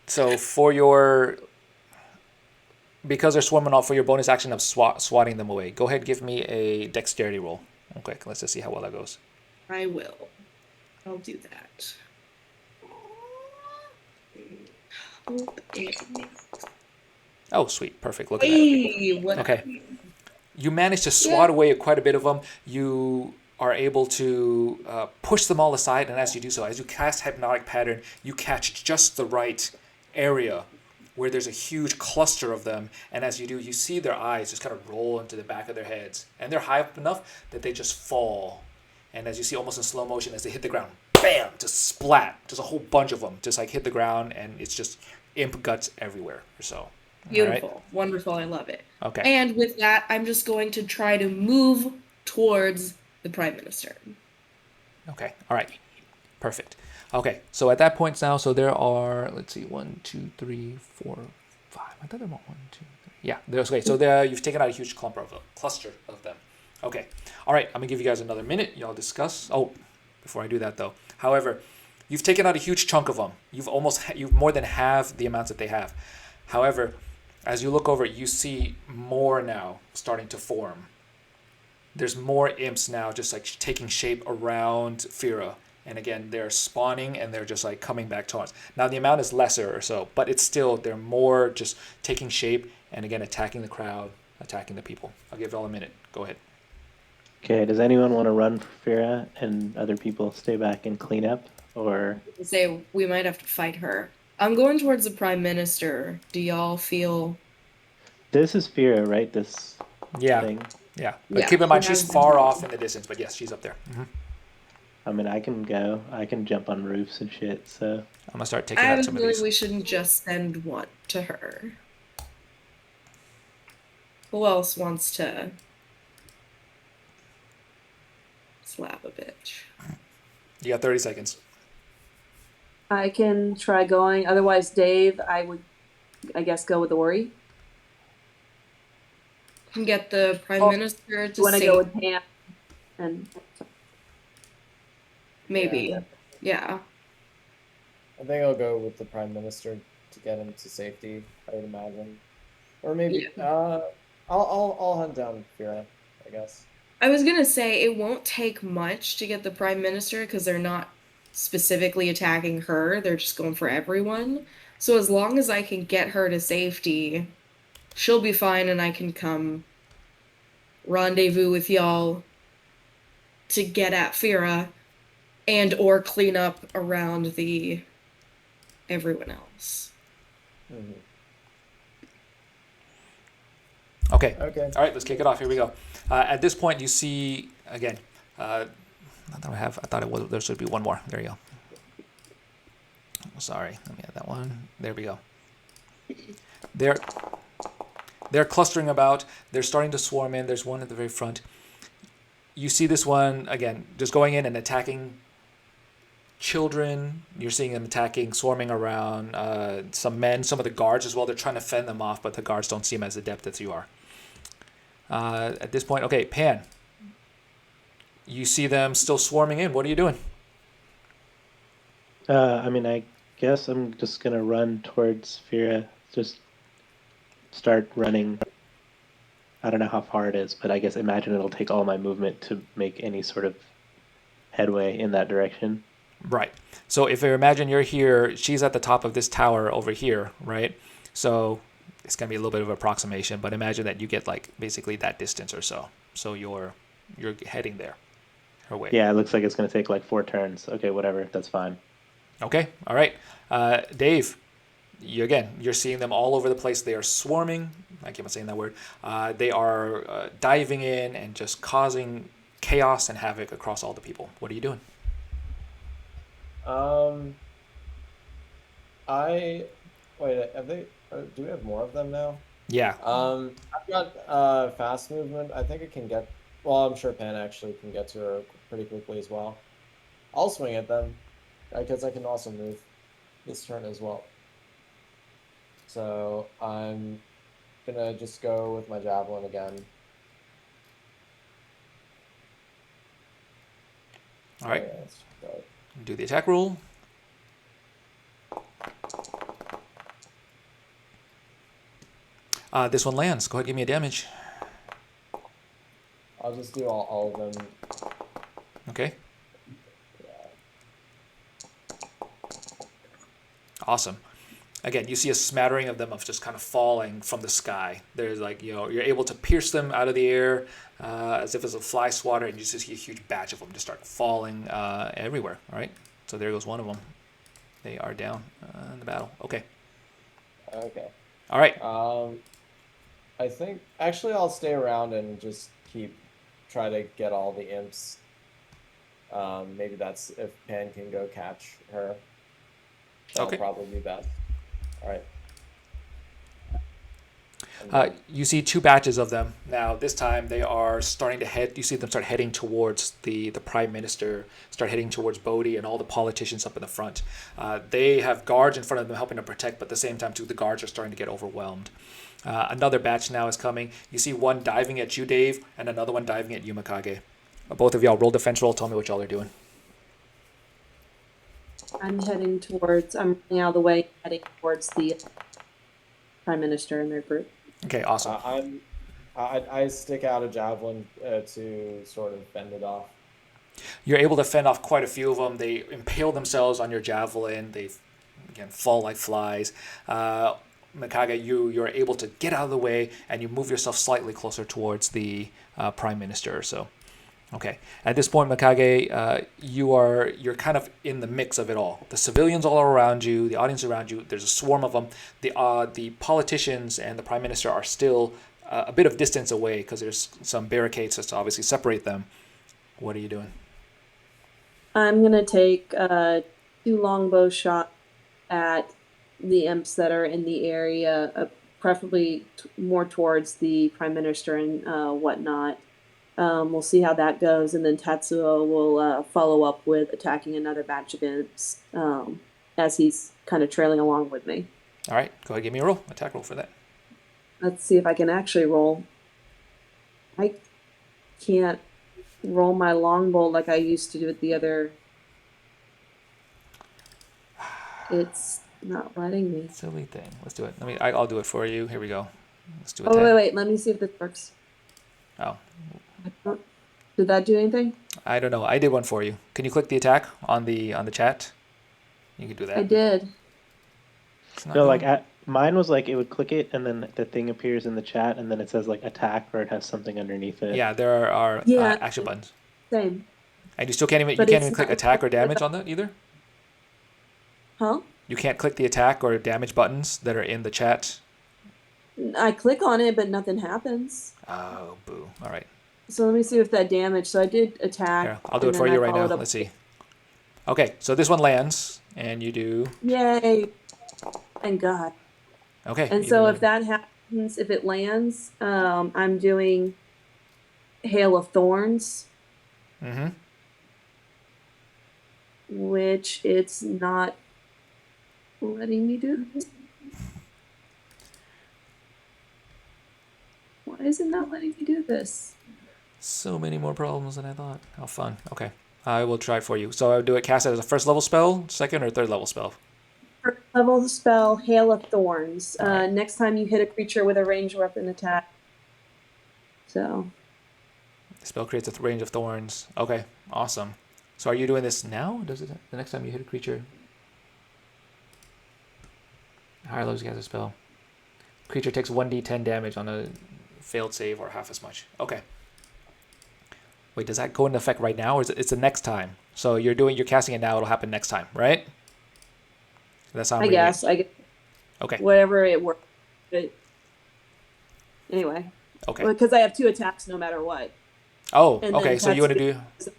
So because they're swarming off, for your bonus action of swatting them away, go ahead, give me a dexterity roll. Okay, let's just see how well that goes. I will. I'll do that. Oh, sweet. Perfect. Look at that. Okay. You managed to swat away quite a bit of them. You are able to push them all aside, and as you do so, as you cast Hypnotic Pattern, you catch just the right area where there's a huge cluster of them, and as you do, you see their eyes just kind of roll into the back of their heads, and they're high up enough that they just fall. And as you see, almost in slow motion, as they hit the ground, bam, just splat, just a whole bunch of them just hit the ground, and it's just imp guts everywhere or so. Beautiful. Right? Wonderful. I love it. Okay. And with that, I'm just going to try to move towards the Prime Minister. Okay. All right. Perfect. Okay. So at that point now, so there are, let's see, 1, 2, 3, 4, 5. I thought there were 1, 2, 3. Yeah. There's okay. So there you've taken out a huge cluster of them. Okay. All right. I'm gonna give you guys another minute. Y'all discuss. Oh, before I do that though. However, you've taken out a huge chunk of them. You've more than halved the amounts that they have. However, as you look over, you see more now starting to form. There's more imps now just taking shape around Fira. And again, they're spawning and they're just coming back towards. Now the amount is lesser or so, but it's still, they're more just taking shape and again attacking the crowd, attacking the people. I'll give y'all a minute. Go ahead. Okay, does anyone want to run for Fira and other people stay back and clean up? Or say we might have to fight her. I'm going towards the Prime Minister. Do y'all feel... This is Fira, right? This thing? Yeah. But keep in mind, she's far off in the distance, but yes, she's up there. Mm-hmm. I mean, I can go. I can jump on roofs and shit, so... I'm going to start taking out some of these. We shouldn't just send one to her. Who else wants to slap a bitch? You got 30 seconds. I can try going. Otherwise, Dave, I would, I guess, go with Ori. Can get the Prime Minister to want to go with Pam and maybe, yeah. I think I'll go with the Prime Minister to get him to safety. I would imagine, or maybe I'll hunt down Fira, I guess. I was gonna say it won't take much to get the Prime Minister because they're not specifically attacking her; they're just going for everyone. So as long as I can get her to safety, she'll be fine, and I can come rendezvous with y'all to get at Fira and or clean up around the everyone else. Mm-hmm. Okay. Okay. All right, let's kick it off. Here we go. At this point, you see again. I thought there should be one more. There you go. Sorry, let me add that one. There we go. They're clustering about. They're starting to swarm in. There's one at the very front. You see this one again, just going in and attacking children. You're seeing them swarming around some men, some of the guards as well. They're trying to fend them off, but the guards don't seem as adept as you are. At this point, okay, Pan. You see them still swarming in. What are you doing? I mean, I guess I'm just gonna run towards Fira. Just start running. I don't know how far it is, but I guess imagine it'll take all my movement to make any sort of headway in that direction. Right. So if you imagine you're here, she's at the top of this tower over here, right? So it's going to be a little bit of approximation, but imagine that you get like basically that distance or so. So you're heading there, her way. Yeah, it looks like it's gonna take like 4 turns. Okay, whatever, that's fine. Okay. All right. Dave, you're seeing them all over the place. They are swarming. I keep on saying that word. They are diving in and just causing chaos and havoc across all the people. What are you doing? Have they? Do we have more of them now? Yeah. I've got fast movement. I think it can get. Well, I'm sure Pan actually can get to her pretty quickly as well. I'll swing at them because I can also move this turn as well. So I'm gonna just go with my javelin again. All right. Yeah, let's go. Do the attack roll. This one lands. Go ahead, give me a damage. I'll just do all of them. Okay. Yeah. Awesome. Again, you see a smattering of them of just kind of falling from the sky. There's like, you're able to pierce them out of the air as if it's a fly swatter, and you just see a huge batch of them just start falling everywhere. All right. So there goes one of them. They are down in the battle. Okay. Okay. All right. I think actually I'll stay around and just try to get all the imps. Maybe that's if Pan can go catch her. That'll Okay. probably be best. All right. You see 2 batches of them. Now, this time they are starting to head. You see them start heading towards the Prime Minister, start heading towards Bodhi and all the politicians up in the front. They have guards in front of them helping to protect, but at the same time, too, the guards are starting to get overwhelmed. Another batch now is coming. You see one diving at you, Dave, and another one diving at you, Mikage. Both of y'all roll defense roll. Tell me what y'all are doing. I'm running out of the way, heading towards the Prime Minister and their group. Okay, awesome. I stick out a javelin to sort of fend it off. You're able to fend off quite a few of them. They impale themselves on your javelin. They, again, fall like flies. Mikage, you're able to get out of the way, and you move yourself slightly closer towards the Prime Minister. So, okay. At this point, Mikage, you're kind of in the mix of it all. The civilians all around you, the audience around you. There's a swarm of them. The politicians and the Prime Minister are still a bit of distance away because there's some barricades to obviously separate them. What are you doing? I'm gonna take 2 longbow shots at the imps that are in the area, preferably more towards the Prime Minister and whatnot. We'll see how that goes, and then Tatsuo will follow up with attacking another batch of imps as he's kind of trailing along with me. All right, go ahead, give me a roll, attack roll for that. Let's see if I can actually roll. I can't roll my longbow like I used to do with the other. It's not letting me. Silly thing. Let's do it. I'll do it for you. Here we go. Let's do it. Oh, wait. Let me see if this works. Oh. Did that do anything? I don't know. I did one for you. Can you click the attack on the chat? You can do that. I did. No, like mine was like it would click it and then the thing appears in the chat and then it says like attack or it has something underneath it. Yeah, there are Yeah. action buttons. Same. And you still can't even But you can't it's even click not- attack or damage on that either? Huh? You can't click the attack or damage buttons that are in the chat. I click on it, but nothing happens. Oh, boo. All right. So let me see if that damage. So I did attack. Here, I'll do and it for then you I right now. followed up- Let's see. Okay, so this one lands and you do Yay! Thank God. okay. And so if that happens, if it lands, I'm doing Hail of Thorns, Mm-hmm. which it's not letting me do. Why is it not letting me do this? So many more problems than I thought. How fun. Okay. I will try it for you. So I would do it cast it as a first level spell, second or third level spell? level spell, Hail of Thorns. All right. Next time you hit a creature with a ranged weapon attack. So. The spell creates a range of thorns. Okay, awesome. So are you doing this now? Does it the next time you hit a creature? Higher levels has a spell. Creature takes 1d10 damage on a failed save or half as much. Okay. Wait, does that go into effect right now, or is it's the next time? So you're casting it now. It'll happen next time, right? That's how I'm I reading it. guess. Okay. Whatever it works. But anyway. Okay. Because I have 2 attacks no matter what. Oh, And okay. then So you want to Tetsuo- do?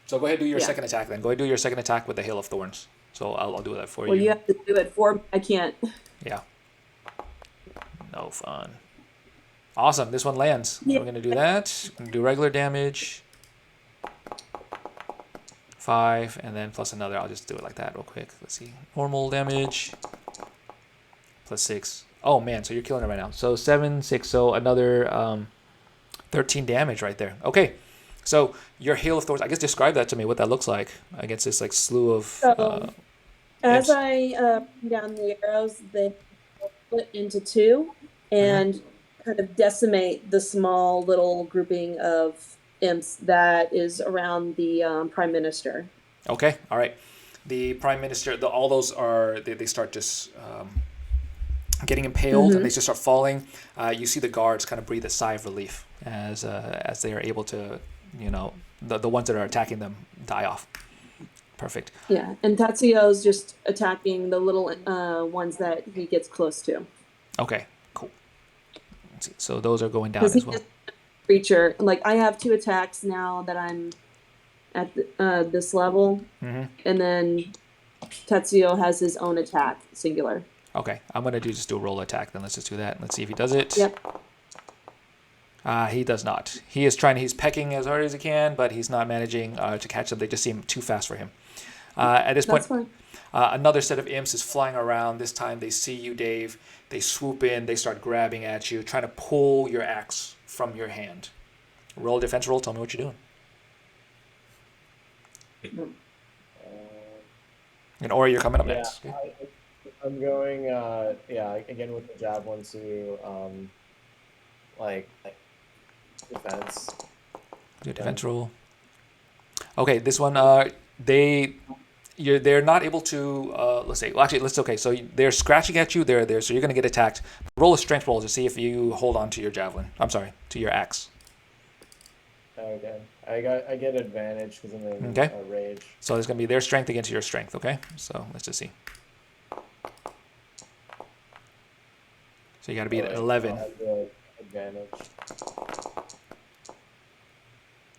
So go ahead and do your Yeah. second attack then. Go ahead and do your second attack with the Hail of Thorns. So I'll do that for Well, you. you have to do it for me. I can't. Yeah. No fun. Awesome. This one lands. Yeah. We're going to do that. We're going to do regular damage. 5, and then plus another. I'll just do it like that real quick. Let's see. Normal damage. Plus 6. Oh, man. So you're killing it right now. So 7, 6. So another 13 damage right there. Okay. So your Hail of Thorns. I guess describe that to me, what that looks like against this like slew of... So, as imps. I bring down the arrows, they split into 2 and kind of decimate the small little grouping of imps that is around the prime minister. Okay, all right. The prime minister, all those are they start just getting impaled, and they just start falling. You see the guards kind of breathe a sigh of relief as they are able to, the ones that are attacking them die off. Perfect. Yeah, and Tatsuyo's just attacking the little ones that he gets close to. Okay, cool. Let's see. So those are going down Because as he well. is a creature. Like, I have 2 attacks now that I'm at this level, Mm-hmm. and then Tetsuyo has his own attack, singular. Okay, I'm gonna just do a roll attack. Then let's just do that. Let's see if he does it. Yep. He does not. He's pecking as hard as he can, but he's not managing to catch them. They just seem too fast for him. At this That's point, fine. another set of imps is flying around. This time they see you, Dave. They swoop in. They start grabbing at you, trying to pull your axe from your hand. Roll a defense roll. Tell me what you're doing. And Ori, you're coming up next. Okay. I'm going, again with the javelin to, defense. Do a defense roll. Okay, this one, they're not able to. Okay. So they're scratching at you. They're there. So you're going to get attacked. Roll a strength roll to see if you hold on to your javelin. I'm sorry, to your axe. Okay. I get advantage because I'm in Okay. a rage. So it's going to be their strength against your strength. Okay. So let's just see. So you got to be at 11. I'll have the advantage.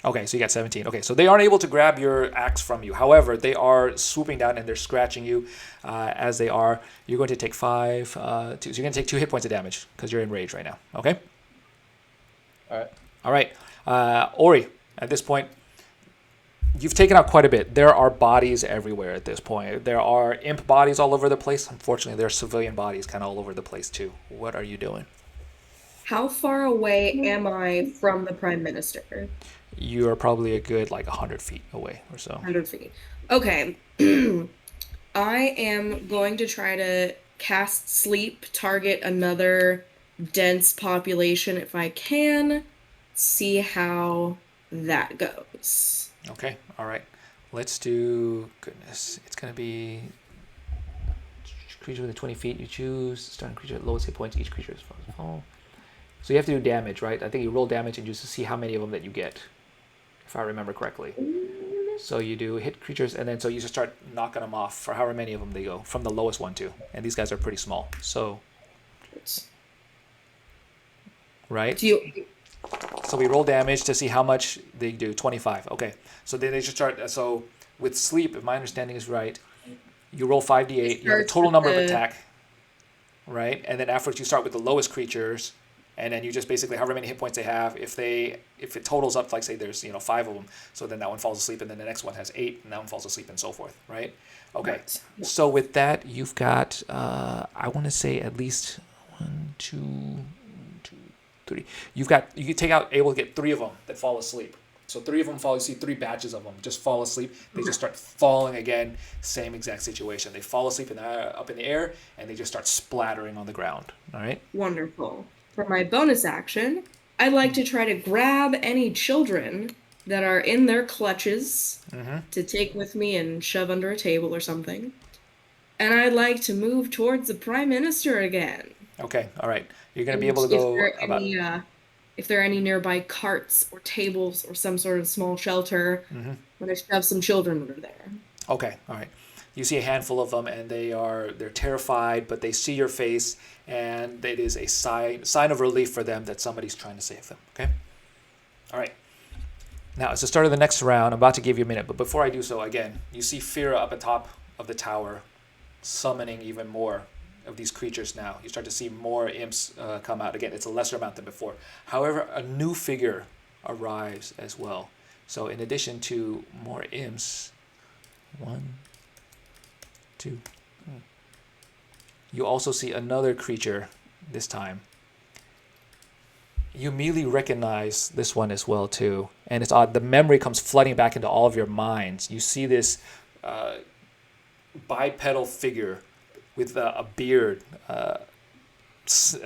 Okay, so you got 17. Okay, so they aren't able to grab your axe from you. However, they are swooping down and they're scratching you. As they are, you're going to take 5. So you're going to take 2 hit points of damage because you're in rage right now. Okay. All right. Ori, at this point, you've taken out quite a bit. There are bodies everywhere at this point. There are imp bodies all over the place. Unfortunately, there are civilian bodies kind of all over the place too. What are you doing? How far away am I from the prime minister? You are probably a good 100 feet away or so. 100 feet. Okay. I am going to try to cast sleep, target another dense population if I can. See how that goes. Okay, all right. Let's do, goodness, it's going to be creature within 20 feet. You choose starting creature at lowest hit points. Each creature is fall. So you have to do damage, right? I think you roll damage and just to see how many of them that you get, if I remember correctly. So you do hit creatures, and then so you just start knocking them off for however many of them they go, from the lowest one too. And these guys are pretty small. So, right? So we roll damage to see how much they do. 25. Okay. So then they just start. So with sleep, if my understanding is right, you roll 5d8. You have a total number of attack, right? And then afterwards you start with the lowest creatures, and then you just basically however many hit points they have. If it totals up, like say there's 5 of them, so then that one falls asleep, and then the next one has 8, and that one falls asleep, and so forth, right? Okay. Right. So with that, you've got I want to say at least 1, 2, 3. You can take out able to get 3 of them that fall asleep. So 3 of them fall. You see 3 batches of them just fall asleep. They just start falling again. Same exact situation. They fall asleep up in the air, and they just start splattering on the ground. All right. Wonderful. For my bonus action, I'd like to try to grab any children that are in their clutches to take with me and shove under a table or something. And I'd like to move towards the Prime Minister again. Okay. All right. You're gonna be able to go about. If there are any nearby carts or tables or some sort of small shelter, I'm gonna shove some children under there. Okay. All right. You see a handful of them, and they're terrified, but they see your face, and it is a sign of relief for them that somebody's trying to save them. Okay. All right. Now, it's the start of the next round. I'm about to give you a minute, but before I do so, again, you see Fira up atop of the tower, summoning even more of these creatures now. You start to see more imps come out. Again, it's a lesser amount than before. However, a new figure arrives as well. So in addition to more imps, 1, 2, you also see another creature this time. You immediately recognize this one as well too, and it's odd. The memory comes flooding back into all of your minds. You see this bipedal figure with a beard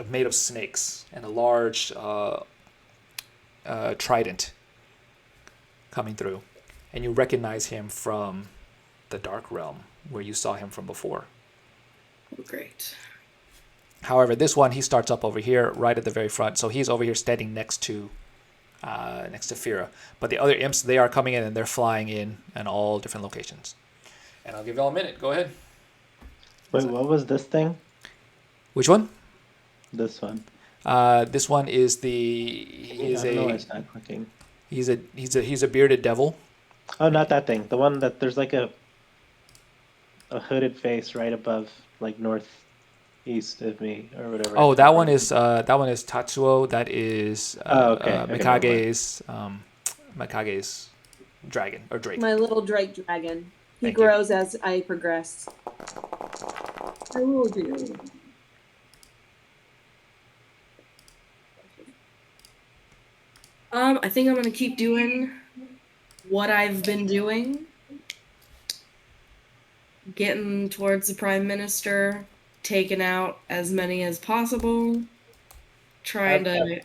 made of snakes and a large trident coming through, and you recognize him from the Dark Realm where you saw him from before. Oh, great. However, this one, he starts up over here, right at the very front. So he's over here standing next to Fira. But the other imps, they are coming in and they're flying in all different locations. And I'll give you all a minute. Go ahead. Wait, what was this thing? Which one? This one. This one is he's a bearded devil. Oh, not that thing. The one that there's like a hooded face right above, like northeast of me or whatever. Oh, that one is Tatsuo. That is Okay, Mikage's dragon or drake. My little drake dragon. He Thank you. grows as I progress. I will do. I think I'm gonna keep doing what I've been doing. Getting towards the Prime Minister, taking out as many as possible, trying to...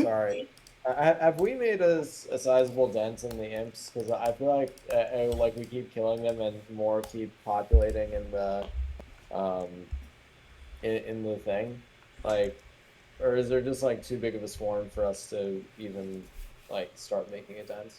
Sorry. Have we made a sizable dent in the imps? Because I feel like we keep killing them and more keep populating in the in the thing, like, or is there just like too big of a swarm for us to even like start making a dent?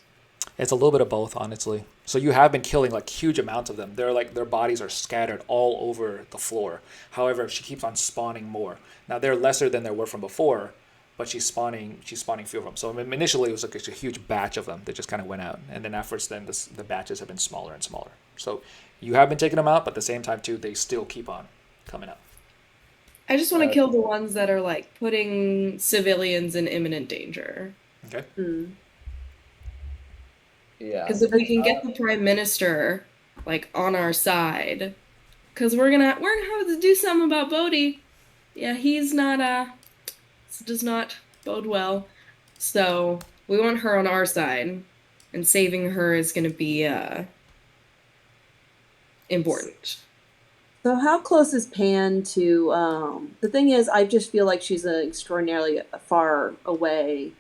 It's a little bit of both, honestly. So you have been killing like huge amounts of them. They're like their bodies are scattered all over the floor. However, she keeps on spawning more. Now they're lesser than there were from before, but she's spawning few of them. So initially it was like a huge batch of them that just kind of went out, and then afterwards, then the batches have been smaller and smaller. So you have been taking them out, but at the same time too, they still keep on coming out. I just want to kill the ones that are like putting civilians in imminent danger. Okay. Yeah. Because if we can get the Prime Minister like on our side, because we're gonna have to do something about Bodhi. Yeah, he's not does not bode well. So we want her on our side, and saving her is gonna be important. So how close is Pan to, the thing is, I just feel like she's extraordinarily far away,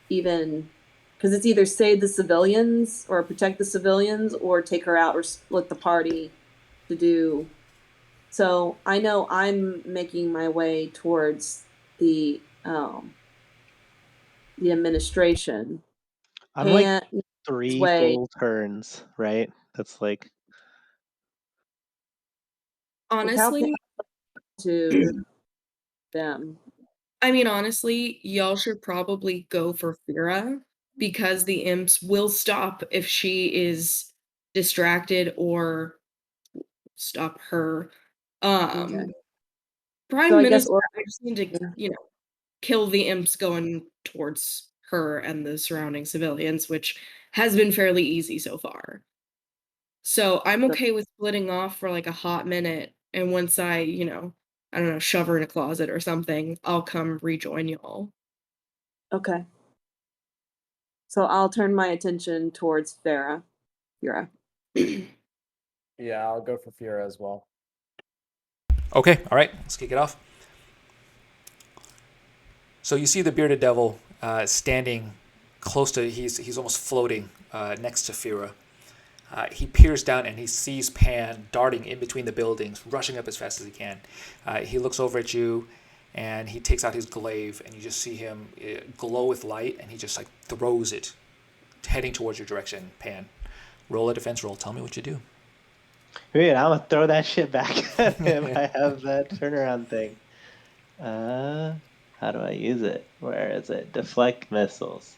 even, because it's either save the civilians or protect the civilians or take her out or split the party to do. So I know I'm making my way towards the administration. I'm like 3 full turns, right? That's like... Honestly, to them. I mean, honestly, y'all should probably go for Fira, because the imps will stop if she is distracted or stop her. Okay. Prime So I guess Minister, I just need to, kill the imps going towards her and the surrounding civilians, which has been fairly easy so far. So I'm okay with splitting off for like a hot minute, and once I, I don't know, shove her in a closet or something, I'll come rejoin y'all. Okay. So I'll turn my attention towards Fira. Yeah, I'll go for Fira as well. Okay, all right, let's kick it off. So you see the bearded devil standing close to, he's almost floating next to Fira. He peers down and he sees Pan darting in between the buildings, rushing up as fast as he can. He looks over at you and he takes out his glaive and you just see him glow with light and he just like throws it, heading towards your direction, Pan. Roll a defense roll. Tell me what you do. Wait, I'm gonna throw that shit back at him. I have that turnaround thing. How do I use it? Where is it? Deflect missiles.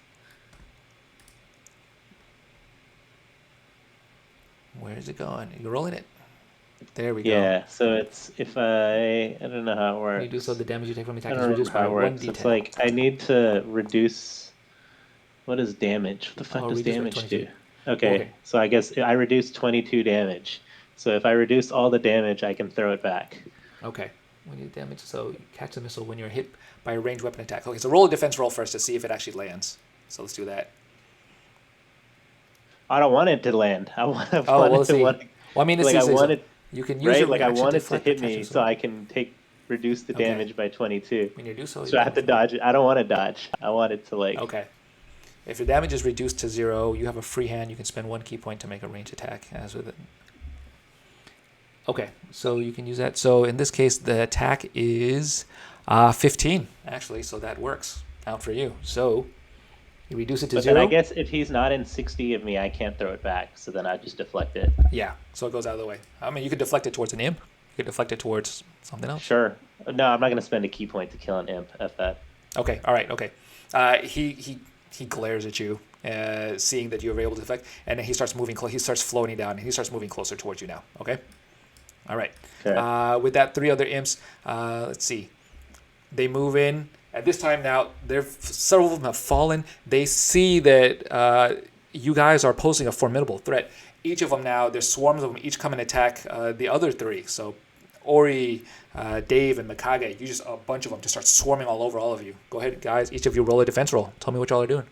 Where is it going? You're rolling it. There we go. Yeah, so it's if I don't know how it works. When you do so, the damage you take from the I attack don't is reduced remember by how it works. 1d10. It's like I need to reduce. What is damage? What the fuck does reduce by damage 22. do? Okay, Okay. so I guess I reduce 22 damage. So if I reduce all the damage, I can throw it back. Okay. When you damage, so you catch the missile when you're hit by a ranged weapon attack. Okay, so roll a defense roll first to see if it actually lands. So let's do that. I don't want it to land. I want Oh, well, let's see. Well, I mean, it's like I easy. want it, You can use right? it when Like you I actually want it to deflect or hit catch me, a so missile. I can reduce the Okay. damage by 22. When you do so, So I have to dodge it. I don't want to dodge. I want it to like. Okay. If your damage is reduced to 0, you have a free hand. You can spend 1 key point to make a range attack. As with it. Okay, so you can use that. So in this case, the attack is 15, actually, so that works out for you. So you reduce it to But 0. then I guess if he's not in 60 of me, I can't throw it back. So then I just deflect it. Yeah, so it goes out of the way. I mean, you could deflect it towards an imp. You could deflect it towards something else. Sure. No, I'm not going to spend a key point to kill an imp. F that. Okay, all right, okay. He glares at you, seeing that you were able to deflect, and then he starts moving. He starts floating down, and he starts moving closer towards you now. Okay. All right. Okay. With that, 3 other imps. Let's see. They move in. At this time now, several of them have fallen. They see that you guys are posing a formidable threat. Each of them now, there's swarms of them. Each come and attack the other 3. So, Ori, Dave, and Mikage. You just a bunch of them just start swarming all over all of you. Go ahead, guys. Each of you roll a defense roll. Tell me what y'all are doing.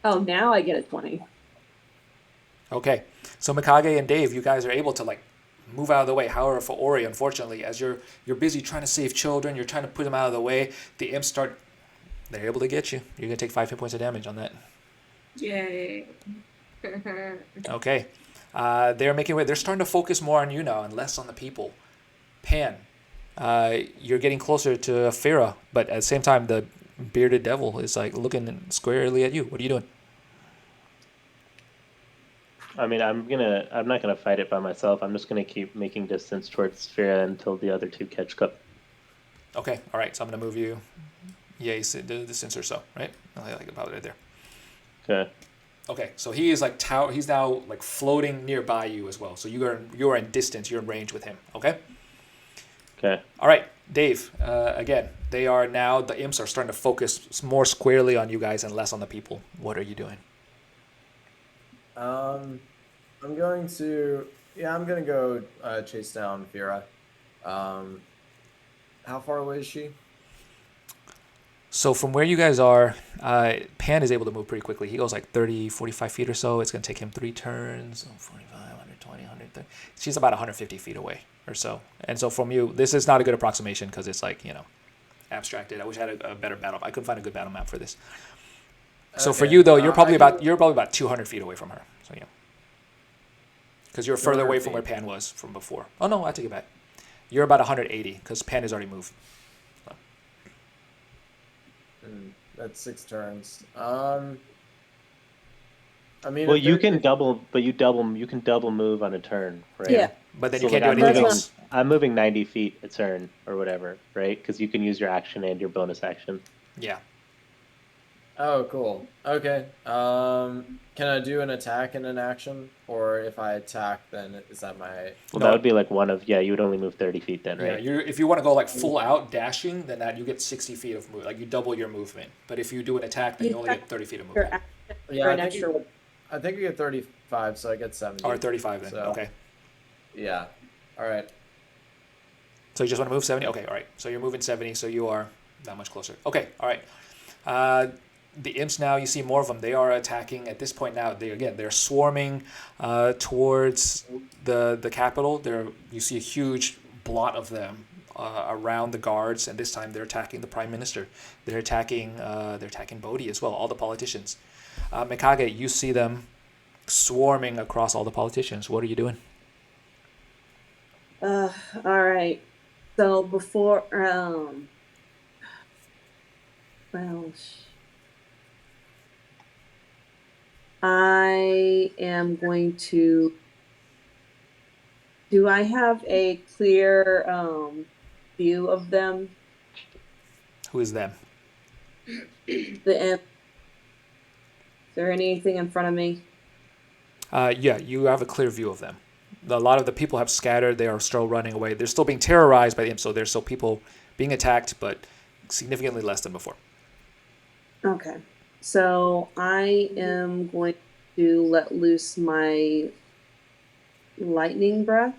Oh, now I get a 20. Okay, so Mikage and Dave, you guys are able to like move out of the way. However, for Ori, unfortunately, as you're busy trying to save children, you're trying to put them out of the way. The imps they're able to get you. You're gonna take 5 hit points of damage on that. Yay. Okay, they're making way. They're starting to focus more on you now and less on the people. Pan, you're getting closer to Fira, but at the same time, the bearded devil is like looking squarely at you. What are you doing? I mean, I'm not gonna fight it by myself. I'm just gonna keep making distance towards Sphera until the other 2 catch up. Okay, all right. So I'm gonna move you. Yeah, you said the distance or so, right? I like about right there. Okay. Okay, so he is like he's now like floating nearby you as well. So you're in distance. You're in range with him. Okay. Okay. All right, Dave. Again, the imps are starting to focus more squarely on you guys and less on the people. What are you doing? I'm going to go chase down Fira. How far away is she? So from where you guys are, Pan is able to move pretty quickly. He goes like 30, 45 feet or so. It's going to take him 3 turns. 45, 120, 130. She's about 150 feet away or so. And so from you, this is not a good approximation because it's like, abstracted. I wish I had a better battle. I couldn't find a good battle map for this. So Okay. for you though, you're probably about 200 feet away from her. So yeah, because you're further 200 away from where Pan was from before. Oh no, I take it back. You're about 180 because Pan has already moved. So. That's 6 turns. I mean, Well, if you there- can if- double, but you can double move on a turn, right? Yeah. But then So, you can't like, do anything moving- else. I'm moving 90 feet a turn or whatever, right? Because you can use your action and your bonus action. Yeah. Oh, cool. Okay. Can I do an attack and an action, or if I attack, then is that my? Well, No. that would be like you would only move 30 feet then, Yeah, right? if you want to go like full out dashing, then you get 60 feet of move. Like you double your movement. But if you do an attack, then you only get 30 feet of Your movement. action Yeah, for I an think extra. I think we get 35, so I get 70. Or 35 then. So- Okay. Yeah. All right. So you just want to move 70? Okay, all right. So you're moving 70, so you are that much closer. Okay, all right. The imps now, you see more of them. They are attacking at this point now. They're swarming towards the capital. You see a huge blot of them around the guards, and this time they're attacking the prime minister. They're attacking Bodhi as well, all the politicians. Mikage, you see them swarming across all the politicians. What are you doing? All right. So before, well, I am going to. Do I have a clear view of them? Who is them? The imp. Is there anything in front of me? Yeah, you have a clear view of them. A lot of the people have scattered. They are still running away. They're still being terrorized by the imps, so there's still people being attacked, but significantly less than before. Okay. So I am going to let loose my lightning breath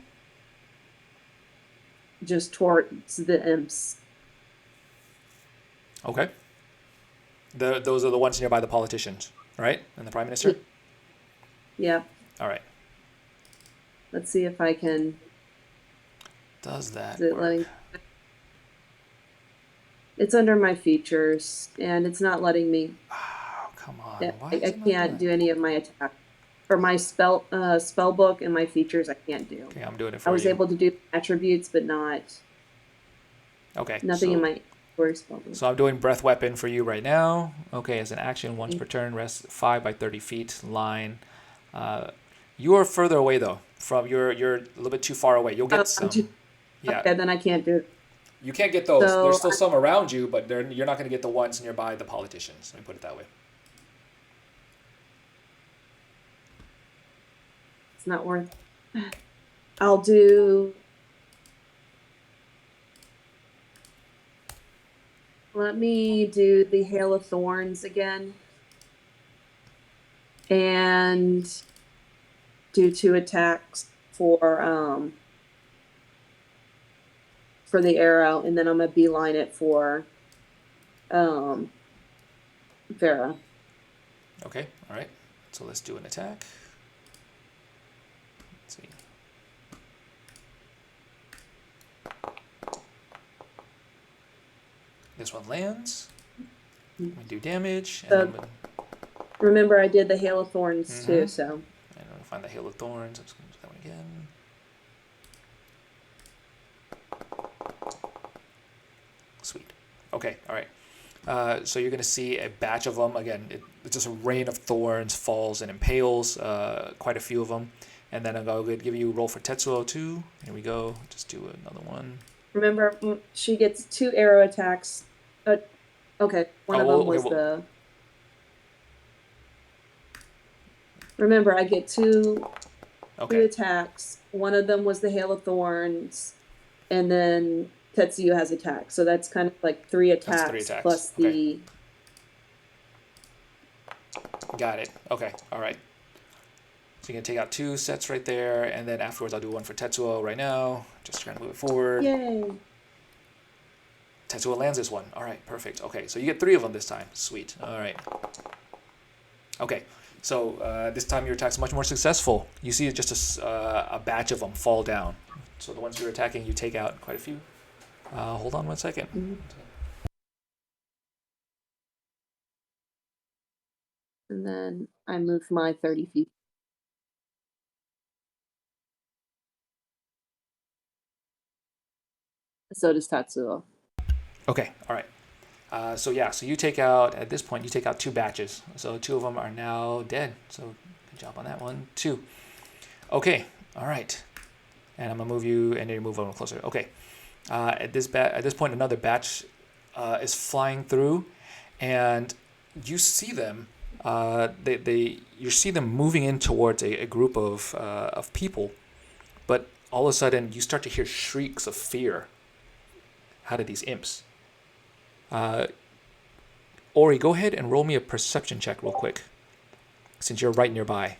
just towards the imps. Okay. Those are the ones nearby the politicians, right? And the prime minister? Yeah. All right. Let's see if I can. Does that Is it work? letting? It's under my features, and it's not letting me. Oh, come on. Yeah, Why I is it not can't doing do any of my attack. For my spell book and my features, I can't do. Okay, I'm doing it for I was you. able to do attributes, but Okay. nothing so, in my spell book. So I'm doing breath weapon for you right now. Okay, as an action, once per turn, rest 5 by 30 feet line. You are further away though. You're a little bit too far away. You'll get some. Yeah. Okay, then I can't do it. You can't get those. So There's still some around you, but you're not going to get the ones nearby the politicians. Let me put it that way. It's not worth. I'll do. Let me do the Hail of Thorns again. And do 2 attacks for the arrow, and then I'm gonna beeline it for Vera. Okay, all right. So let's do an attack. Let's see. This one lands. We do damage. And then Remember, I did the Hail of Thorns too, so. I'm going to find the Hail of Thorns. I'm just going to do that one again. Sweet. Okay, all right. So you're going to see a batch of them. Again, it's just a rain of thorns falls and impales quite a few of them. And then I'm going to give you a roll for Tetsuo too. Here we go. Just do another one. Remember, she gets 2 arrow attacks. Okay, one of them was the. Remember, I get 2 attacks. One of them was the Hail of Thorns, and then Tetsuya has attacks. So that's kind of like 3 attacks, That's 3 attacks. plus the. Got it. Okay. All right. So you're going to take out 2 sets right there, and then afterwards I'll do one for Tetsuo right now. Just trying to move it forward. Yay! Tetsuo lands this one. All right, perfect. Okay, so you get 3 of them this time. Sweet. All right. Okay, so this time your attack's much more successful. You see just a batch of them fall down. So the ones you're attacking, you take out quite a few. Hold on one second. Mm-hmm. And then I move my 30 feet. So does Tatsuo. Okay, all right. So you take out, at this point, you take out 2 batches. So 2 of them are now dead. So good job on that one, 2. Okay, all right. And I'm going to move you, and then you move a little closer. Okay. At this point, another batch is flying through, and you see them. You see them moving in towards a group of people, but all of a sudden you start to hear shrieks of fear out of these imps. Ori, go ahead and roll me a perception check real quick, since you're right nearby.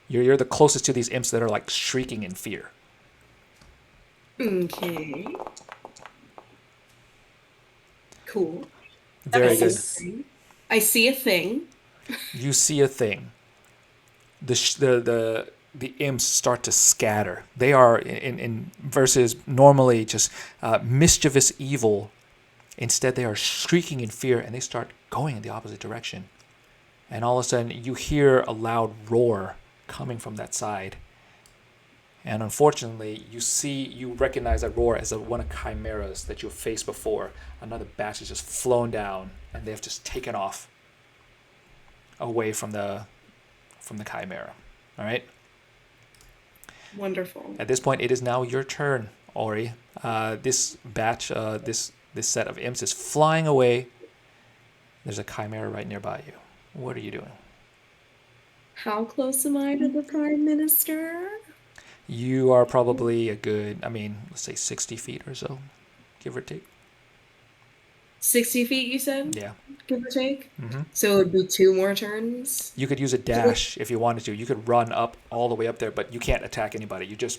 You're the closest to these imps that are like shrieking in fear. Okay. Cool. Very good. I see a thing. You see a thing. The imps start to scatter. They are in versus normally just mischievous evil. Instead, they are shrieking in fear, and they start going in the opposite direction. And all of a sudden, you hear a loud roar coming from that side. And unfortunately, you recognize that roar as one of chimeras that you've faced before. Another batch has just flown down, and they have just taken off away from the chimera. All right. Wonderful. At this point, it is now your turn, Ori. This batch, this set of imps is flying away. There's a chimera right nearby you. What are you doing? How close am I to the Prime Minister? You are probably a good, let's say 60 feet or so, give or take. 60 feet, you said? Yeah. Give or take? Mm-hmm. So it would be 2 more turns? You could use a dash if you wanted to. You could run up all the way up there, but you can't attack anybody. You just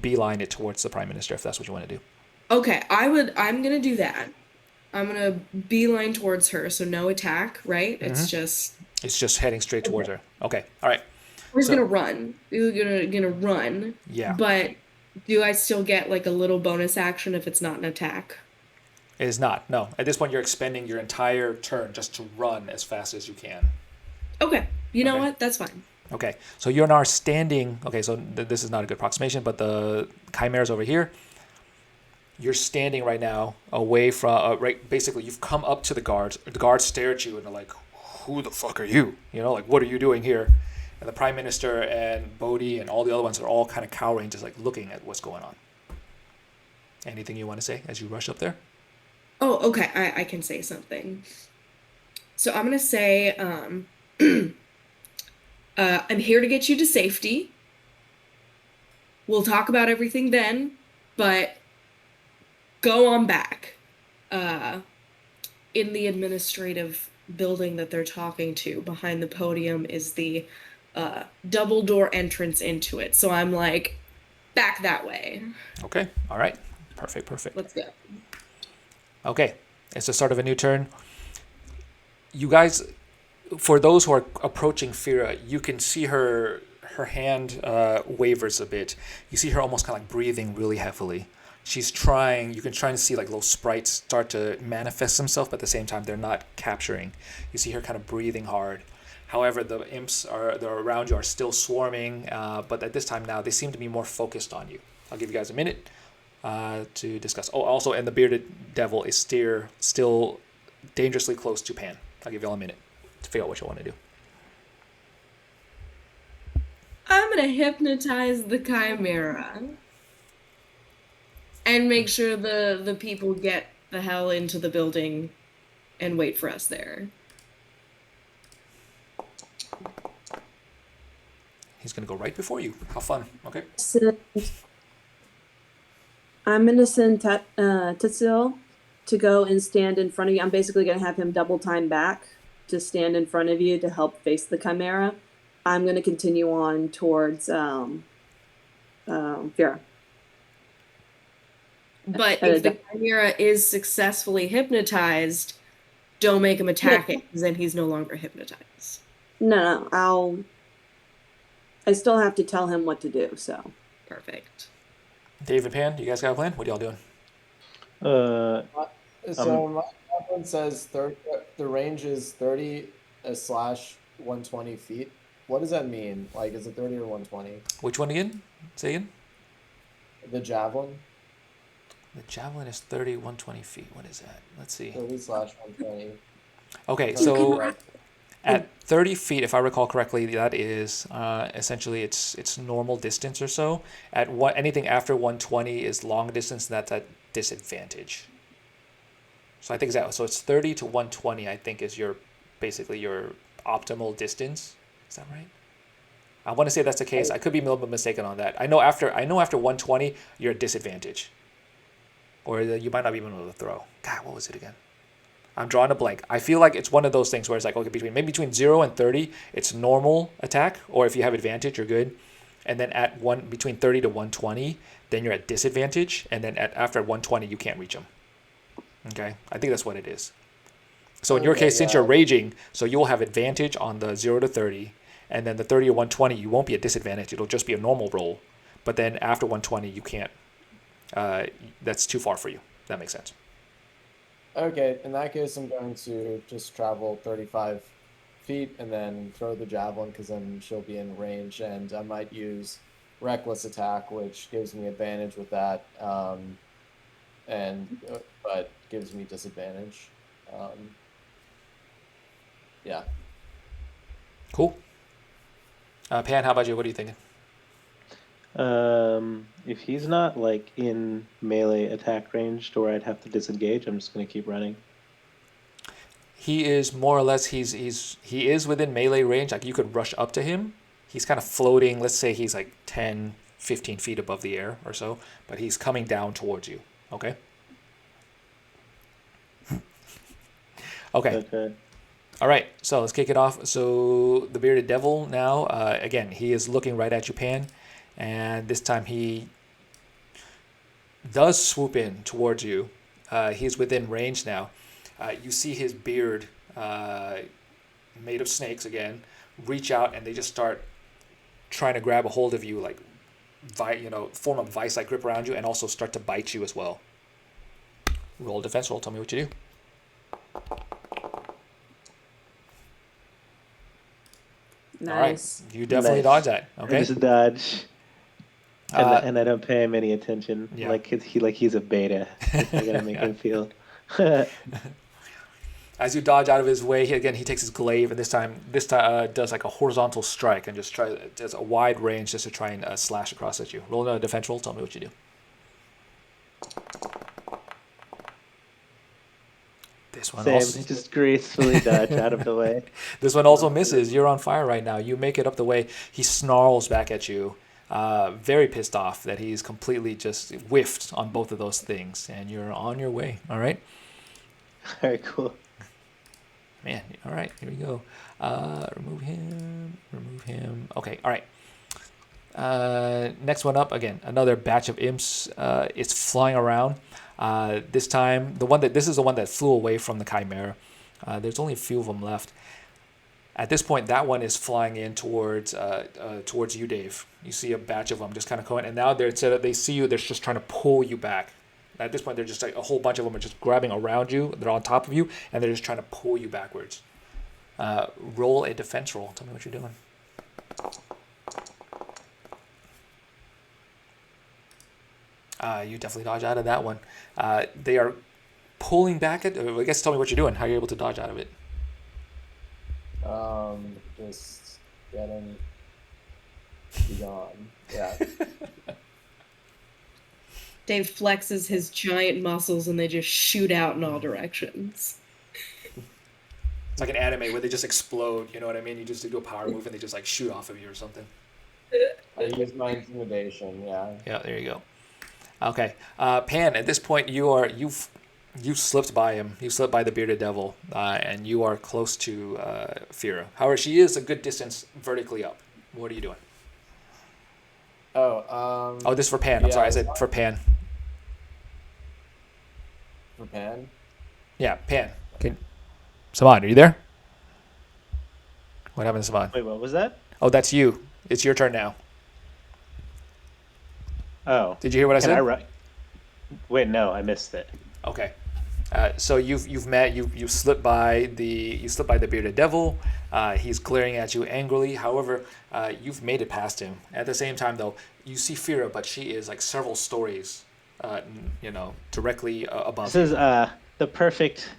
beeline it towards the Prime Minister if that's what you want to do. Okay, I'm going to do that. I'm going to beeline towards her, so no attack, right? Mm-hmm. It's just heading straight towards her. Okay, all right. We're just gonna run. We're gonna run. Yeah. But do I still get like a little bonus action if it's not an attack? It is not. No. At this point, you're expending your entire turn just to run as fast as you can. Okay. You know Okay. what? That's fine. Okay. So you're now standing. Okay. So this is not a good approximation, but the chimera's over here. You're standing right now away from. Basically, you've come up to the guards. The guards stare at you and they're like, "Who the fuck are you? What are you doing here?" And the Prime Minister and Bodhi and all the other ones are all kind of cowering, just like looking at what's going on. Anything you want to say as you rush up there? Oh, okay. I can say something. So I'm gonna say, I'm here to get you to safety. We'll talk about everything then, but go on back. In the administrative building that they're talking to, behind the podium is the double door entrance into it. So I'm like, back that way. Okay. All right. Perfect. Let's go. Okay. It's the start of a new turn. You guys, for those who are approaching Fira, you can see her hand wavers a bit. You see her almost kind of like breathing really heavily. She's trying, you can try to see like little sprites start to manifest themselves, but at the same time, they're not capturing. You see her kind of breathing hard. However, the imps that are around you are still swarming, but at this time now, they seem to be more focused on you. I'll give you guys a minute to discuss. Oh, also, and the bearded devil is still dangerously close to Pan. I'll give you all a minute to figure out what you want to do. I'm gonna hypnotize the chimera and make sure the people get the hell into the building and wait for us there. He's going to go right before you. How fun. Okay. I'm going to send Tetsil to go and stand in front of you. I'm basically going to have him double time back to stand in front of you to help face the chimera. I'm going to continue on towards Fira. But if the chimera is successfully hypnotized, don't make him attack it, because then he's no longer hypnotized. No, I still have to tell him what to do, so. Perfect. Dave and Pan, you guys got a plan? What are y'all doing? So my one says the range is 30/120 feet. What does that mean? Like, is it 30 or 120? Which one again? Say again? The javelin? The javelin is 30, 120 feet. What is that? Let's see. 30/120. Okay, so at 30 feet, if I recall correctly, that is essentially it's normal distance or so. Anything after 120 is long distance, and that's at disadvantage. So I think so it's 30 to 120, I think, is basically your optimal distance. Is that right? I want to say that's the case. I could be a little bit mistaken on that. I know after 120, you're at disadvantage. Or you might not be able to throw. God, what was it again? I'm drawing a blank. I feel like it's one of those things where it's like, okay, between 0 and 30, it's normal attack, or if you have advantage, you're good. And then between 30 to 120, then you're at disadvantage, and then after 120 you can't reach him. Okay, I think that's what it is. So in your Okay, case, since yeah. you're raging, so you'll have advantage on the 0 to 30, and then the 30 or 120 you won't be at disadvantage. It'll just be a normal roll. But then after 120 you can't. That's too far for you. That makes sense. Okay, in that case, I'm going to just travel 35 feet and then throw the javelin because then she'll be in range, and I might use reckless attack, which gives me advantage with that, but gives me disadvantage. Yeah. Cool. Pan, how about you? What are you thinking? If he's not like in melee attack range to where I'd have to disengage, I'm just gonna keep running. He is more or less he is within melee range. Like you could rush up to him. He's kind of floating. Let's say he's like 10, 15 feet above the air or so, but he's coming down towards you. Okay. Okay. Okay. All right. So let's kick it off. So the bearded devil now. Again, he is looking right at you, Pan, and this time he does swoop in towards you. He's within range now. You see his beard, made of snakes again, reach out, and they just start trying to grab a hold of you, like, form a vice-like grip around you, and also start to bite you as well. Roll a defense roll. Tell me what you do. Nice. All right, you definitely Nice. dodge that. I Okay. just dodge, and I don't pay him any attention. Yeah. He's a beta. I gotta make him feel. As you dodge out of his way, he takes his glaive, and this time does like a horizontal strike and just does a wide range just to try and slash across at you. Roll another defense roll. Tell me what you do. This one Same. also, Just gracefully dodge out of the way. this one also misses. You're on fire right now. You make it up the way. He snarls back at you, very pissed off that he's completely just whiffed on both of those things, and you're on your way. All right. All right, cool. Man, all right, here we go. Remove him. Okay, all right. Next one up, again, another batch of imps. It's flying around. This time, this is the one that flew away from the chimera. There's only a few of them left. At this point, that one is flying in towards you, Dave. You see a batch of them just kind of going, and now they see you. They're just trying to pull you back. At this point, they're just like a whole bunch of them are just grabbing around you. They're on top of you, and they're just trying to pull you backwards. Roll a defense roll. Tell me what you're doing. You definitely dodge out of that one. They are pulling back at. I guess tell me what you're doing. How you're able to dodge out of it. Just getting gone. Yeah. Dave flexes his giant muscles and they just shoot out in all directions. It's like an anime where they just explode. You know what I mean? You just do a power move and they just like shoot off of you or something. I use my intimidation. Yeah. Yeah, there you go. Okay, Pan. At this point, you've slipped by him. You slipped by the bearded devil, and you are close to Fira. However, she is a good distance vertically up. What are you doing? Oh. Oh, this is for Pan. I'm yeah, sorry, I said for Pan. For Pan. Yeah, Pan. Saman, are you there? What happened to Saman? Wait, what was that? Oh, that's you. It's your turn now. Oh. Did you hear what I said? Wait, no, I missed it. Okay. So you slipped by the bearded devil. He's glaring at you angrily. However, you've made it past him. At the same time, though, you see Fira, but she is like several stories, directly above. This is the perfect.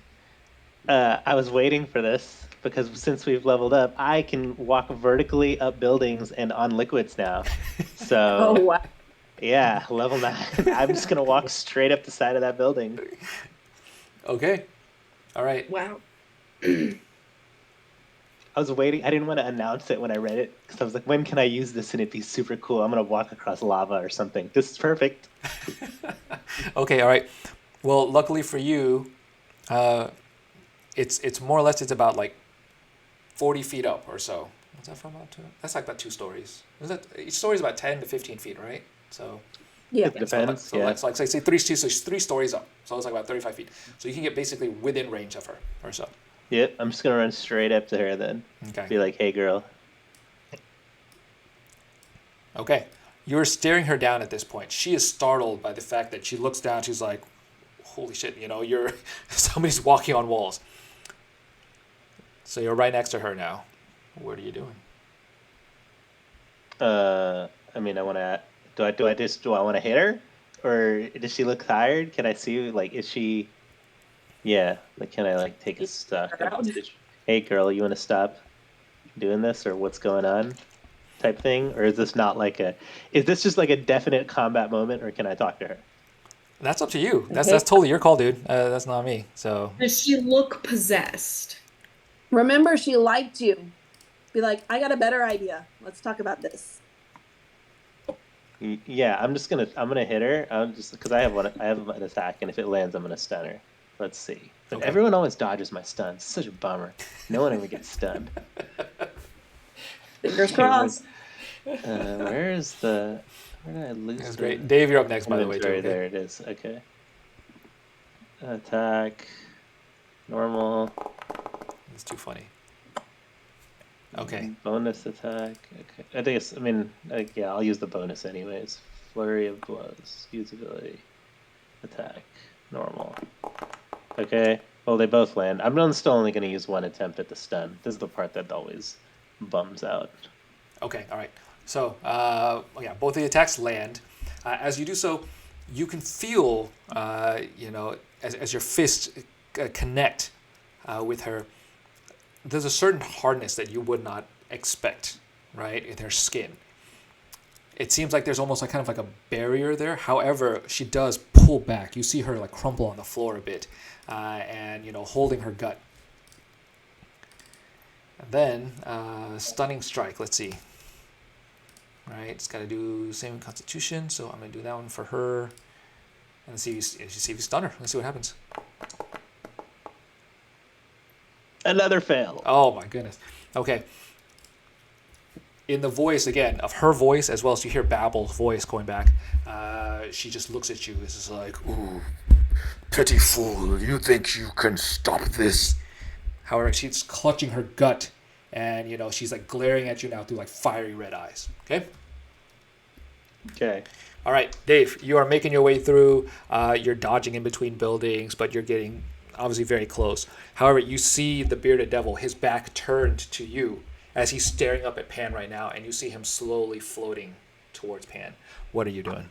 I was waiting for this because since we've leveled up, I can walk vertically up buildings and on liquids now. So. Oh wow. Yeah, level 9. I'm just gonna walk straight up the side of that building. Okay. All right. Wow. I was waiting. I didn't want to announce it when I read it because I was like, when can I use this and it'd be super cool? I'm gonna walk across lava or something. This is perfect. Okay. All right. Well, luckily for you, it's more or less it's about like 40 feet up or so. What's that from? That's like about 2 stories. Each story is about 10 to 15 feet, right? So Yeah. It depends. So, yeah. like say three, so she's 3 stories up. So it's like about 35 feet. So you can get basically within range of her or so. Yeah, I'm just gonna run straight up to her then. Okay. Be like, hey girl. Okay. You're staring her down at this point. She is startled by the fact that she looks down. She's like, holy shit, you're somebody's walking on walls. So you're right next to her now. What are you doing? I mean, I want to. Do I want to hit her, or does she look tired? Can I see? Like, is she? Yeah. Like, can I like take a stock? Hey, girl, you want to stop doing this, or what's going on? Type thing, or is this not like a? Is this just like a definite combat moment, or can I talk to her? That's up to you. Okay. That's totally your call, dude. That's not me. So Does she look possessed? Remember, she liked you. Be like, I got a better idea. Let's talk about this. Yeah, I'm gonna hit her. I'm just because I have an attack, and if it lands, I'm gonna stun her. Let's see. But Okay. everyone always dodges my stuns. It's such a bummer. No one ever gets stunned. Fingers crossed. Where did I lose? that's the great. Dave, you're up next, by the way. Too, inventory? okay? There it is. Okay. Attack. Normal. It's too funny. Okay. Bonus attack. Okay. Yeah, I'll use the bonus anyways. Flurry of blows. Usability. Attack. Normal. Okay. Well, they both land. I'm still only going to use one attempt at the stun. This is the part that always bums out. Okay. All right. So, both of the attacks land. As you do so, you can feel, as your fists connect with her, there's a certain hardness that you would not expect, right, in her skin. It seems like there's almost like kind of like a barrier there. However, she does pull back. You see her like crumple on the floor a bit, and holding her gut. And then stunning strike. Let's see. All right, it's got to do same Constitution, so I'm gonna do that one for her, and see if you stun her. Let's see what happens. Another fail. Oh my goodness. Okay. In the voice again of her voice, as well as you hear Babble's voice going back, she just looks at you. It's just like, Ooh, petty fool, you think you can stop this? however, she's clutching her gut, and she's like glaring at you now through like fiery red eyes. Okay. Okay. All right, Dave, you are making your way through. You're dodging in between buildings, but you're getting obviously very close. However, you see the bearded devil, his back turned to you as he's staring up at Pan right now, and you see him slowly floating towards Pan. What are you doing?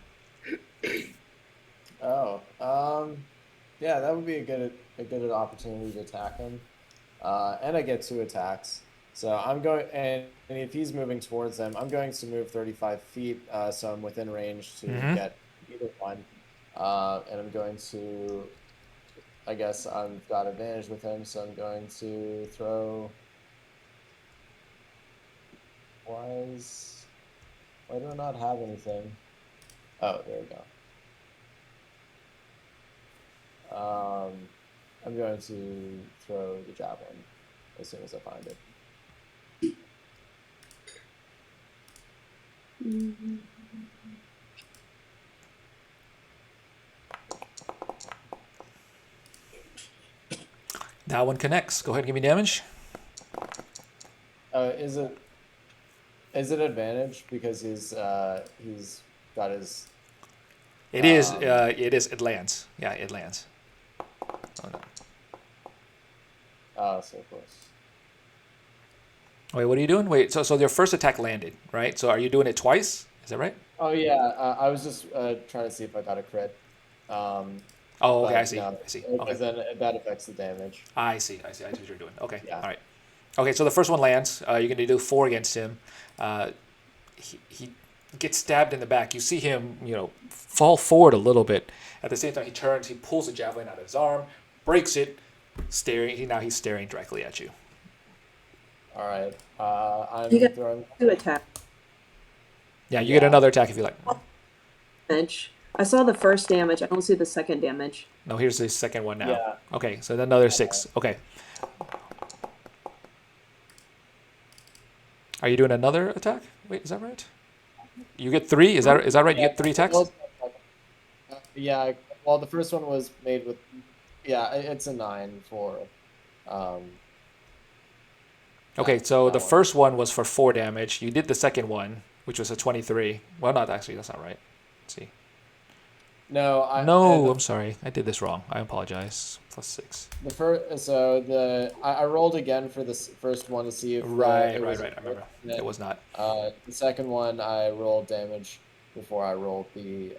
Yeah, that would be a good opportunity to attack him. And I get 2 attacks. So I'm going, and if he's moving towards them, I'm going to move 35 feet, so I'm within range to get either one. And I'm going to, I guess I've got advantage with him, so I'm going to throw. Why do I not have anything? Oh, there we go. I'm going to throw the javelin as soon as I find it. That one connects. Go ahead and give me damage. Is it advantage because he's got his? It is. It lands. Yeah, it lands. Oh no. Oh, so close. Wait, what are you doing? Wait, so your first attack landed, right? So are you doing it twice? Is that right? Oh yeah, I was just trying to see if I got a crit. Oh, okay, But I see. no, I see. Because Okay. then that affects the damage. I see. I see what you're doing. Okay. Yeah. All right. Okay, so the first one lands. You're going to do 4 against him. He gets stabbed in the back. You see him, fall forward a little bit. At the same time, he turns. He pulls the javelin out of his arm, breaks it, staring. Now he's staring directly at you. All right. I'm You get throwing. 2 attack Yeah, you get another attack if you like. damage. I saw the first damage. I don't see the second damage. No, here's the second one now. Yeah. Okay, so then another 6. Okay. Are you doing another attack? Wait, is that right? You get 3? Is that right? You get 3 attacks? What was my Yeah, well, the first one was made with, yeah, it's a 9 for, um, Okay, that, so that the one. first one was for 4 damage. You did the second one, which was a 23. Well, not actually, that's not right. Let's see. No, No, I'm sorry. I did this wrong. I apologize. +6. the first, so I rolled again for this first one to see if Right. it was I remember. and then, It was not. the second one I rolled damage before I rolled the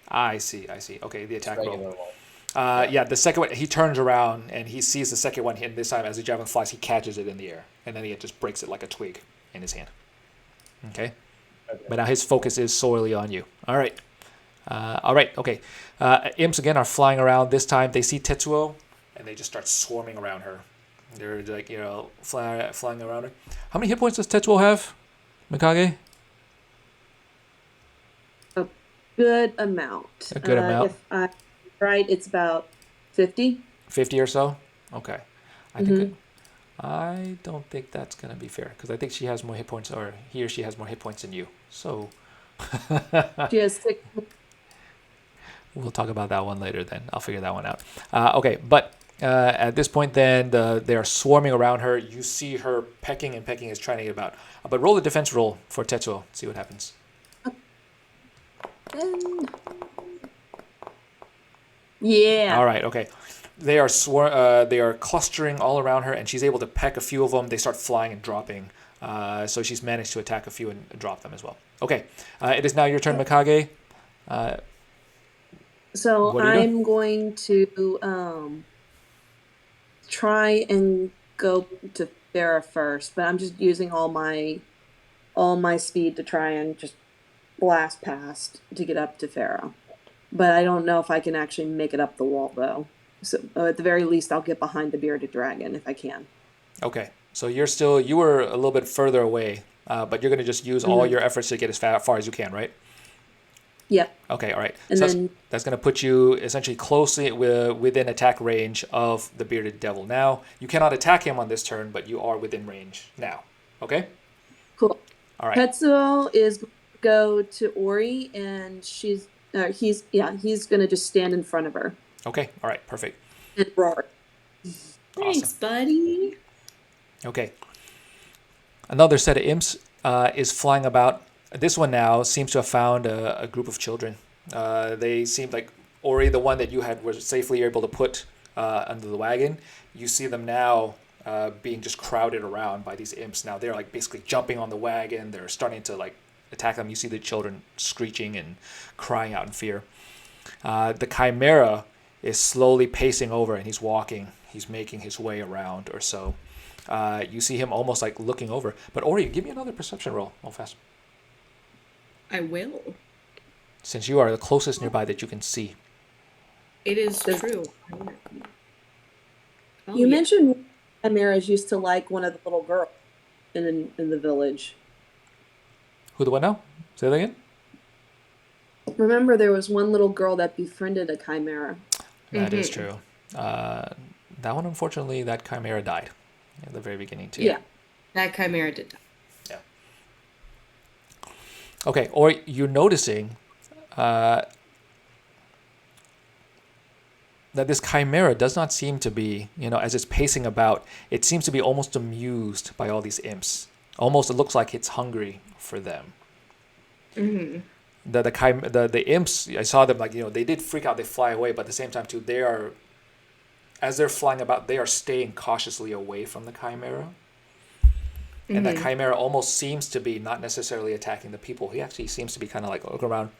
I see. Okay, the just attack regular roll. roll. Yeah, the second one, he turns around and he sees the second one hit, and this time as the javelin flies, he catches it in the air, and then he just breaks it like a twig in his hand. Okay? Okay. But now his focus is solely on you. All right. Okay. Imps again are flying around. This time they see Tetsuo, and they just start swarming around her. They're like, flying around her. How many hit points does Tetsuo have, Mikage? A good amount. A good amount. If I'm right, it's about 50. 50 or so? Okay. I don't think that's going to be fair, because I think she has more hit points, or he or she has more hit points than you. So She has 6. we'll talk about that one later then. I'll figure that one out. Okay, but at this point then, they are swarming around her. You see her pecking, and pecking is trying to get about. But roll the defense roll for Tetsuo. See what happens. Yeah. All right, okay. They are they are clustering all around her, and she's able to peck a few of them. They start flying and dropping. So she's managed to attack a few and drop them as well. Okay, it is now your turn, Mikage. So What are you I'm going to try and go to Farah first, but I'm just using all my speed to try and just blast past to get up to Farah. But I don't know if I can actually make it up the wall though. So at the very least, I'll get behind the bearded dragon if I can. Okay, so you were a little bit further away, but you're going to just use all your efforts to get as far as you can, right? Yep. Okay, all right. And So then that's going to put you essentially closely within attack range of the bearded devil. Now, you cannot attack him on this turn, but you are within range now. Okay? cool. All right. Tetsuo is going to go to Ori, and he's going to just stand in front of her Okay, all right, perfect. and roar. Thanks, buddy. Okay. Another set of imps is flying about. This one now seems to have found a group of children. They seem like Ori, the one that you had was safely able to put under the wagon. You see them now being just crowded around by these imps. Now they're like basically jumping on the wagon. They're starting to like attack them. You see the children screeching and crying out in fear. The Chimera is slowly pacing over, and he's walking. He's making his way around or so. You see him almost like looking over. But Ori, give me another perception roll. Oh, fast. I will. Since you are the closest nearby that you can see. It is true. Oh, You yeah. mentioned Chimeras used to like one of the little girls in the village. Who the one now? Say that again? Remember, there was one little girl that befriended a chimera. That is true. That one, unfortunately, that Chimera died at the very beginning, too. Yeah. That chimera did that. Yeah. Okay, or you're noticing that this Chimera does not seem to be, as it's pacing about, it seems to be almost amused by all these imps. Almost, it looks like it's hungry for them. Mm-hmm. The imps, I saw them they did freak out, they fly away, but at the same time too, as they're flying about, they are staying cautiously away from the Chimera. And that Chimera almost seems to be not necessarily attacking the people. He actually seems to be kind of like looking around,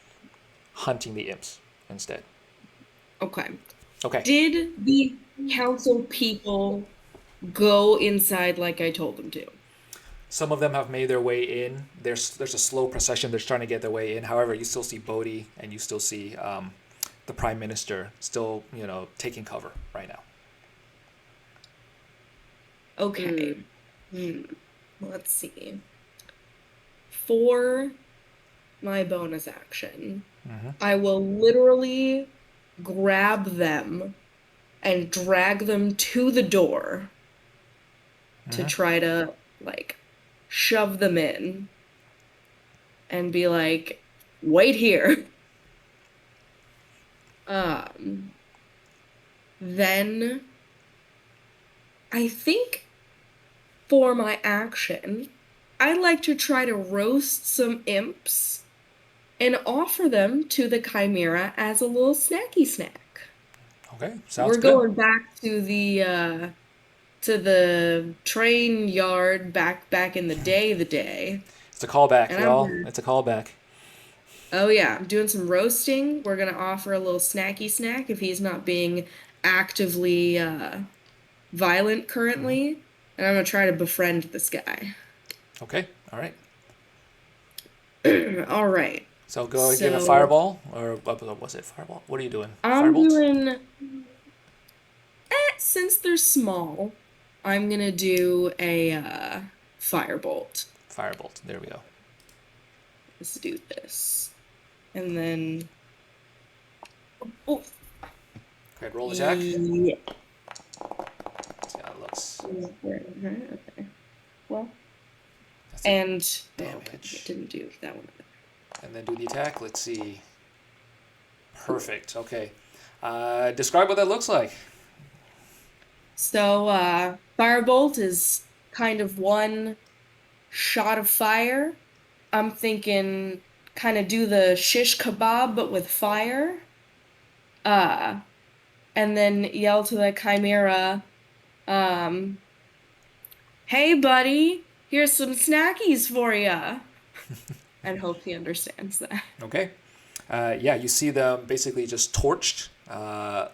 hunting the imps instead. Okay. Okay. Did the council people go inside like I told them to? Some of them have made their way in. There's a slow procession. They're trying to get their way in. However, you still see Bodhi and you still see the Prime Minister still, taking cover right now. Okay. Let's see. For my bonus action, I will literally grab them and drag them to the door to try to, shove them in and be like, wait here. Then I think for my action, I'd like to try to roast some imps and offer them to the Chimera as a little snacky snack. Okay, sounds We're good. going back to the train yard back in the day. It's a callback, And y'all. It's a callback. oh yeah, I'm doing some roasting. We're gonna offer a little snacky snack if he's not being actively violent currently. And I'm gonna try to befriend this guy. Okay, all right. All right. So go and give a So- fireball, or what was it? Fireball? What are you doing? I'm Firebolt? doing. Since they're small, I'm gonna do a firebolt. Firebolt. There we go. Let's do this, and then. Oh. Okay, roll the jack. Yeah. Let's see how it looks. Okay. Well. That's And damage. it didn't do that one. And then do the attack. Let's see. Perfect. Okay. Describe what that looks like. So firebolt is kind of one shot of fire. I'm thinking kind of do the shish kebab but with fire. And then yell to the Chimera, hey buddy, here's some snackies for ya. And hope he understands that. Okay. Yeah, you see them basically just torched,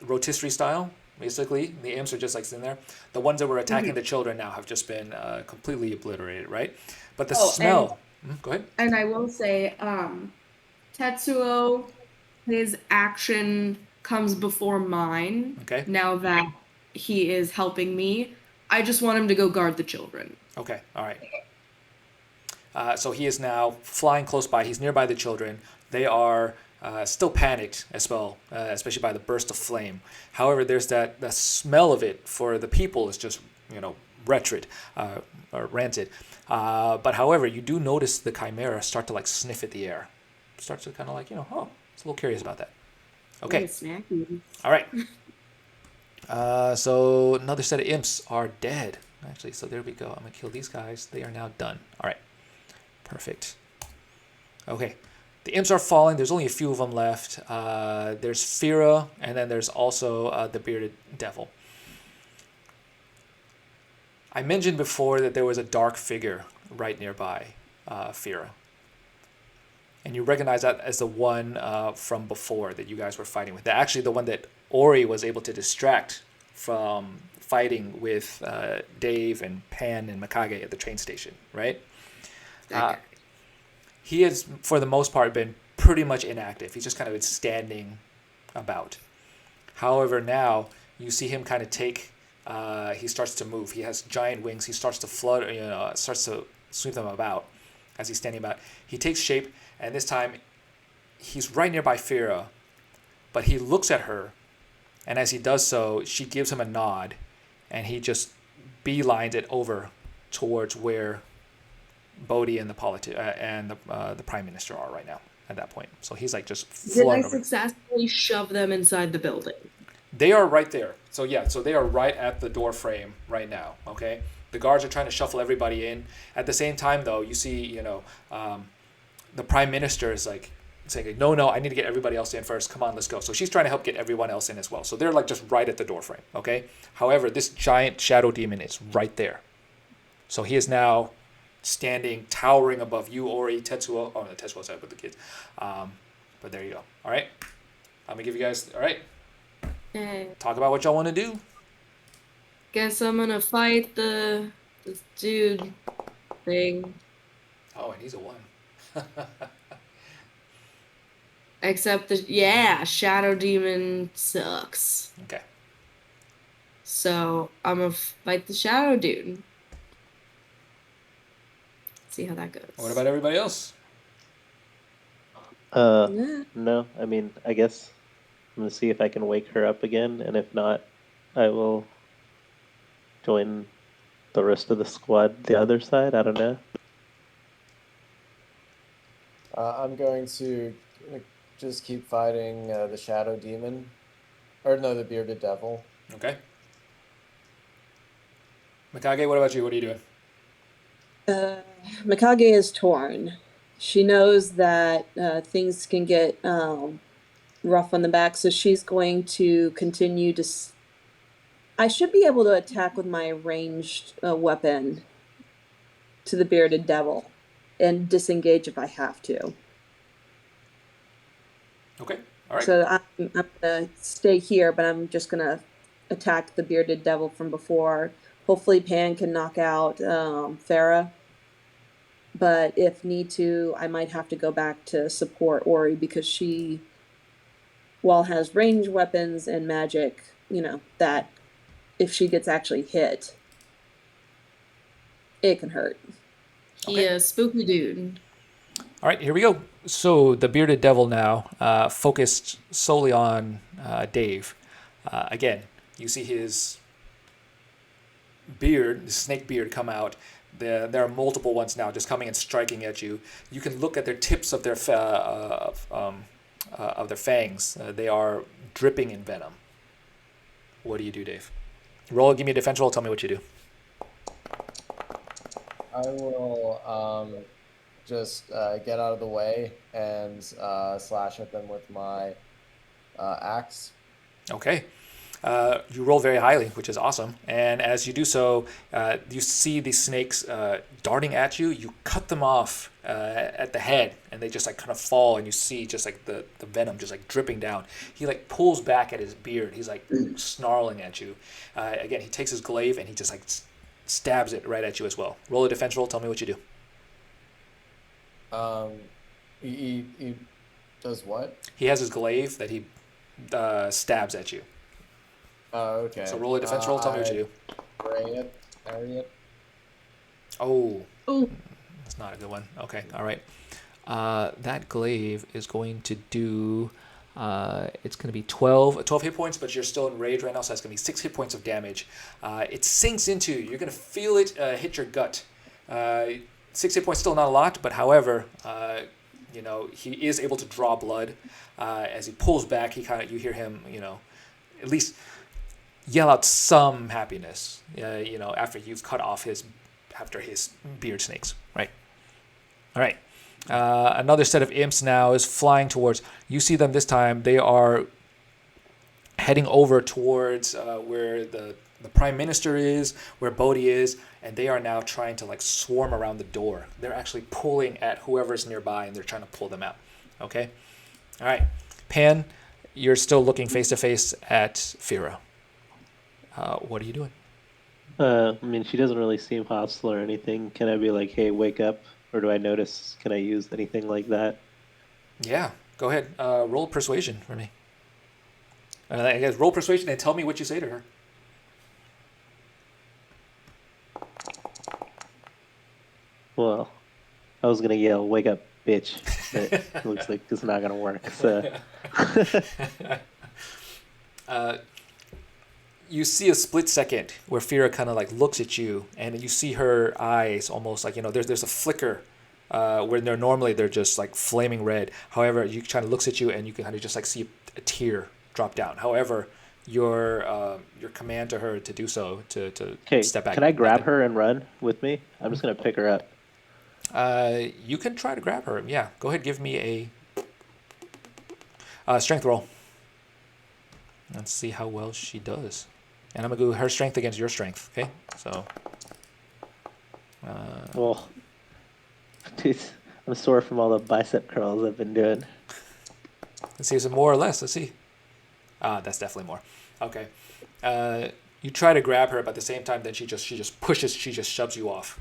rotisserie style. Basically, the imps are just like sitting there. The ones that were attacking the children now have just been completely obliterated, right? But the smell. Go ahead. And I will say, Tetsuo, his action comes before mine. Okay. Now that he is helping me, I just want him to go guard the children. Okay. All right. So he is now flying close by. He's nearby the children. They are still panicked as well, especially by the burst of flame. However, there's the smell of it for the people is just wretched or rancid. But however, you do notice the Chimera start to like sniff at the air, starts to kind of like it's a little curious about that. Okay. Snacky. All right. So another set of imps are dead. Actually, so there we go. I'm gonna kill these guys. They are now done. All right. Perfect. Okay. The imps are falling. There's only a few of them left. There's Fira, and then there's also the bearded devil. I mentioned before that there was a dark figure right nearby Fira. And you recognize that as the one from before that you guys were fighting with. Actually, the one that Ori was able to distract from fighting with Dave and Pan and Mikage at the train station, right? He has, for the most part, been pretty much inactive. He's just kind of been standing about. However, now you see him kind of he starts to move. He has giant wings. He starts to flutter, starts to sweep them about as he's standing about. He takes shape, and this time he's right nearby Fira, but he looks at her, and as he does so, she gives him a nod, and he just beelines it over towards where Bodhi and the Prime Minister are right now at that point. So he's like just Did I flung over. successfully shove them inside the building? They are right there. So yeah, so they are right at the door frame right now. Okay, the guards are trying to shuffle everybody in. At the same time, though, you see, the Prime Minister is like saying, "No, I need to get everybody else in first. Come on, let's go." So she's trying to help get everyone else in as well. So they're like just right at the door frame. Okay. However, this giant shadow demon is right there. So he is now standing, towering above you, Ori, Tetsuo. Oh, no, Tetsuo's side with the kids. But there you go. All right. I'm gonna give you guys. All right. Talk about what y'all want to do. Guess I'm gonna fight this dude thing. Oh, and he's a 1. Except Shadow Demon sucks. Okay. So I'm gonna fight the Shadow Dude. See how that goes. What about everybody else? No, I mean, I guess I'm gonna see if I can wake her up again, and if not, I will join the rest of the squad the other side. I don't know. I'm going to just keep fighting the shadow demon, or no, the bearded devil. Okay. Mikage, what about you? What are you doing? Mikage is torn. She knows that things can get rough on the back, so she's going to continue to. I should be able to attack with my ranged weapon to the bearded devil and disengage if I have to. Okay. All right. So I'm gonna stay here, but I'm just gonna attack the bearded devil from before. Hopefully Pan can knock out Farah. But if need to, I might have to go back to support Ori because she, while has ranged weapons and magic, that if she gets actually hit, it can hurt. He a spooky dude. All right, here we go. So the bearded devil now, focused solely on Dave. Again, you see his beard, the snake beard, come out. There are multiple ones now just coming and striking at you. You can look at their tips of their fangs. They are dripping in venom. What do you do, Dave? Roll, give me a defense roll. Tell me what you do. I will just get out of the way and slash at them with my axe. Okay. You roll very highly, which is awesome. And as you do so, you see these snakes darting at you. You cut them off at the head, and they just like kind of fall, and you see just like the venom just like dripping down. He like pulls back at his beard. He's like snarling at you. Again, he takes his glaive and he just like stabs it right at you as well. Roll a defense roll. Tell me what you do. He does what? He has his glaive that he stabs at you. Oh, okay. So roll a defense roll. Tell me what you do. Parry it. Oh. Oh. That's not a good one. Okay. All right. That glaive is going to do. It's going to be 12 hit points, but you're still in rage right now, so that's going to be 6 hit points of damage. It sinks into you. You're going to feel it hit your gut. 6 hit points, still not a lot, but however, he is able to draw blood. As he pulls back, you hear him, at least yell out some happiness, after you've cut off his beard snakes, right? All right. Another set of imps now is flying towards. You see them this time. They are heading over towards where the prime minister is, where Bodhi is, and they are now trying to like swarm around the door. They're actually pulling at whoever's nearby, and they're trying to pull them out. Okay. All right. Pan, you're still looking face to face at Fira. What are you doing? She doesn't really seem hostile or anything. Can I be like, hey, wake up? Or do I notice, can I use anything like that? Yeah, go ahead. Roll persuasion for me. I guess roll persuasion and tell me what you say to her. Well, I was going to yell, wake up, bitch. But it looks like it's not going to work. So. You see a split second where Fira kind of like looks at you, and you see her eyes almost like, there's a flicker where they're just like flaming red. However, you kind of looks at you and you can kind of just like see a tear drop down. However, your command to her to do so, to step back. Can I grab her and run with me? I'm just going to pick her up. You can try to grab her. Yeah, go ahead. Give me a strength roll. Let's see how well she does. And I'm going to go her strength against your strength, okay? So. Well, dude, I'm sore from all the bicep curls I've been doing. Let's see, is it more or less? Let's see. That's definitely more. Okay. You try to grab her, but at the same time, then she just shoves you off.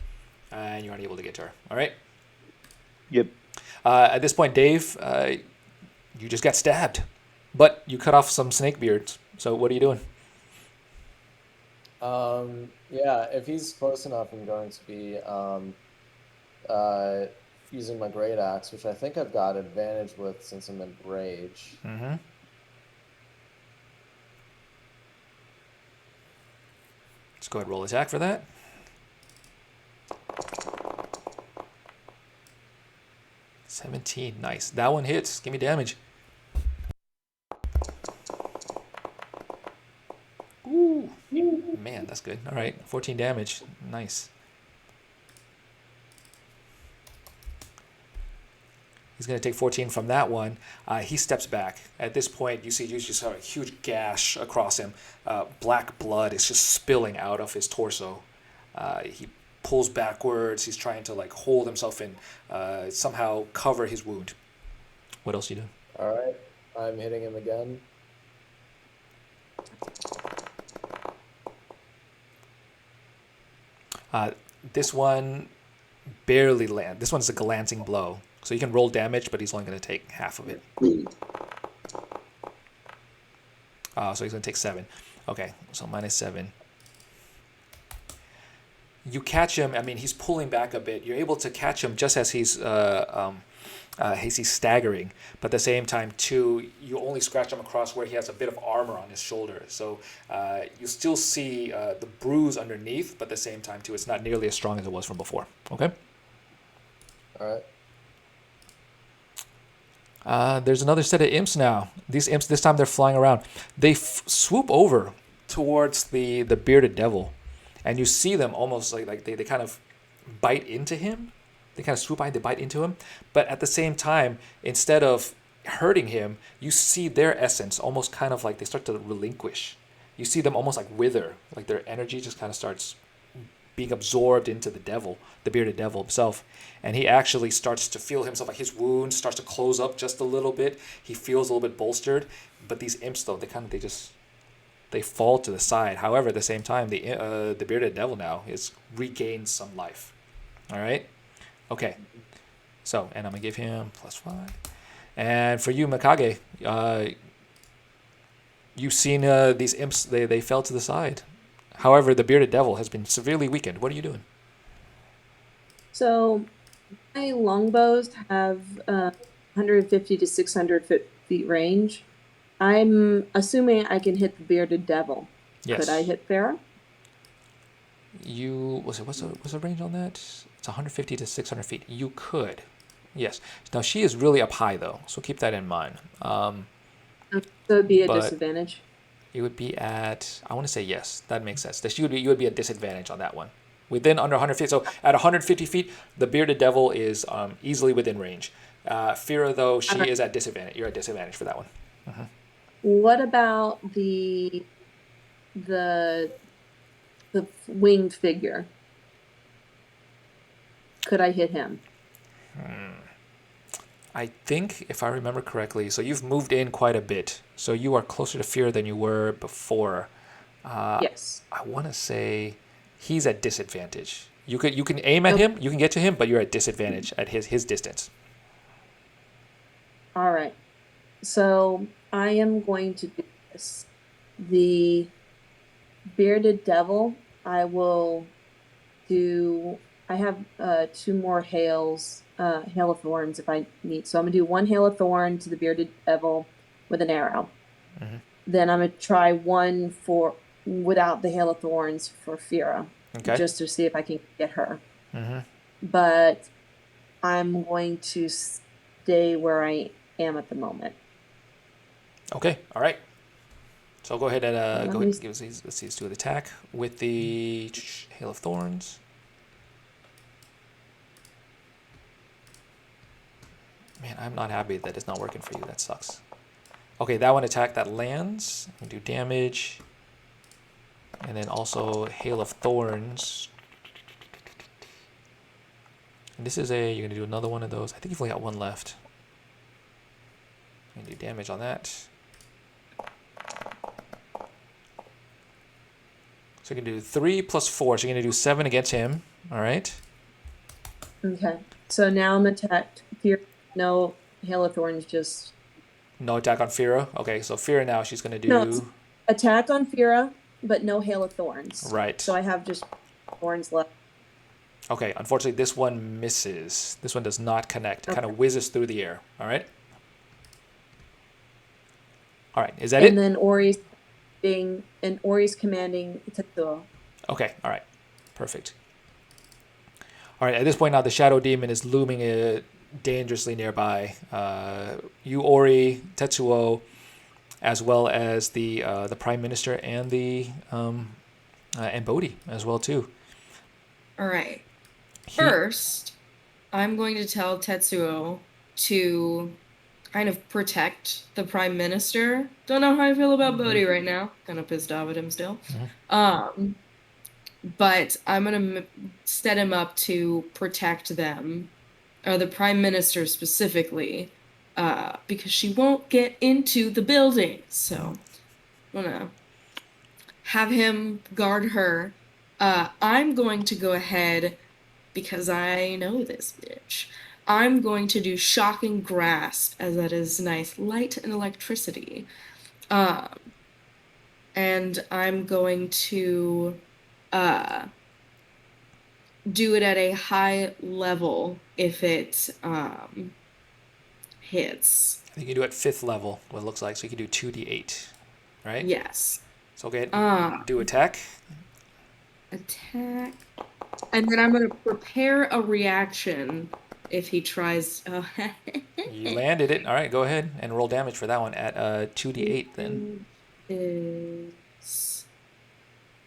And you're unable to get to her. All right? Yep. At this point, Dave, you just got stabbed. But you cut off some snake beards. So what are you doing? Yeah, if he's close enough, I'm going to be using my great axe, which I think I've got advantage with since I'm in rage. Mm-hmm. Let's go ahead and roll attack for that. 17, nice. That one hits. Give me damage. That's good. All right, 14 damage. Nice. He's going to take 14 from that one. He steps back. At this point, you just have a huge gash across him. Black blood is just spilling out of his torso. He pulls backwards. He's trying to like hold himself in, somehow cover his wound. What else you do? All right, I'm hitting him again. This one barely lands. This one's a glancing blow. So you can roll damage, but he's only going to take half of it. So he's going to take 7. Okay, so -7. You catch him. I mean, he's pulling back a bit. You're able to catch him just as he's staggering. But at the same time, too, you only scratch him across where he has a bit of armor on his shoulder. So you still see the bruise underneath, but at the same time, too, it's not nearly as strong as it was from before. Okay? All right. There's another set of imps now. These imps, this time they're flying around. They swoop over towards the bearded devil. And you see them almost like they kind of bite into him. They kind of swoop by, they bite into him. But at the same time, instead of hurting him, you see their essence almost kind of like they start to relinquish. You see them almost like wither. Like their energy just kind of starts being absorbed into the devil, the bearded devil himself. And he actually starts to feel himself, like his wound starts to close up just a little bit. He feels a little bit bolstered. But these imps, though, they fall to the side. However, at the same time, the bearded devil now is regained some life. All right? Okay. So, and I'm going to give him +5. And for you, Mikage, you've seen these imps, they fell to the side. However, the bearded devil has been severely weakened. What are you doing? So my longbows have 150 to 600 feet range. I'm assuming I can hit the bearded devil. Yes. Could I hit Farah? What's the range on that? It's 150 to 600 feet. You could. Yes. Now, she is really up high, though, so keep that in mind. So it'd be a but- disadvantage. You would be at, I want to say yes, that makes sense. You would be at disadvantage on that one. Within under 150, so at 150 feet, the bearded devil is easily within range. Fira, though, she is at disadvantage. You're at disadvantage for that one. Mm-hmm. What about the winged figure? Could I hit him? I think, if I remember correctly, so you've moved in quite a bit. So you are closer to Fira than you were before. Yes. I want to say he's at disadvantage. You can aim at him, you can get to him, but you're at disadvantage at his distance. All right. So I am going to do this. The bearded devil, I will do. I have 2 more hail of thorns if I need. So I'm gonna do 1 hail of thorn to the bearded devil with an arrow. Mm-hmm. Then I'm gonna try 1 without the hail of thorns for Fira, Okay. just to see if I can get her. Mm-hmm. But I'm going to stay where I am at the moment. Okay. All right. So go ahead and Let go me ahead and give us these. Let's do the attack with the hail of thorns. Man, I'm not happy that it's not working for you. That sucks. Okay, that one attack that lands. We do damage. And then also hail of thorns. And this is you're going to do another one of those. I think you've only got 1 left. You're going to do damage on that. So you can do 3 plus 4. So you're going to do 7 against him. All right. Okay. So now I'm attacked. Fear, no hail of thorns, just No attack on Fira. Okay, so Fira now she's going to do... No, it's attack on Fira, but no hail of thorns. Right. So I have just thorns left. Okay, unfortunately this one misses. This one does not connect. It Okay. kind of whizzes through the air. All right? All right, is that And it? then Ori's commanding Tetsuo. Okay, all right. Perfect. All right, at this point now the Shadow Demon is looming dangerously nearby. You, Ori, Tetsuo, as well as the Prime Minister and the and Bodhi as well too. All right. He- First, I'm going to tell Tetsuo to kind of protect the Prime Minister. Don't know how I feel about Bodhi right now. Kind of pissed off at him still. But I'm gonna set him up to protect them, or the Prime Minister specifically, because she won't get into the building. So I'm gonna have him guard her. I'm going to go ahead, because I know this bitch. I'm going to do Shocking Grasp, as that is nice light and electricity. And I'm going to do it at a high level if it hits. You can do it 5th level, what it looks like. So you can do 2d8, right? Yes. So go ahead, do attack. Attack. And then I'm going to prepare a reaction if he tries. You landed it. All right, go ahead and roll damage for that one at 2d8 then. Is...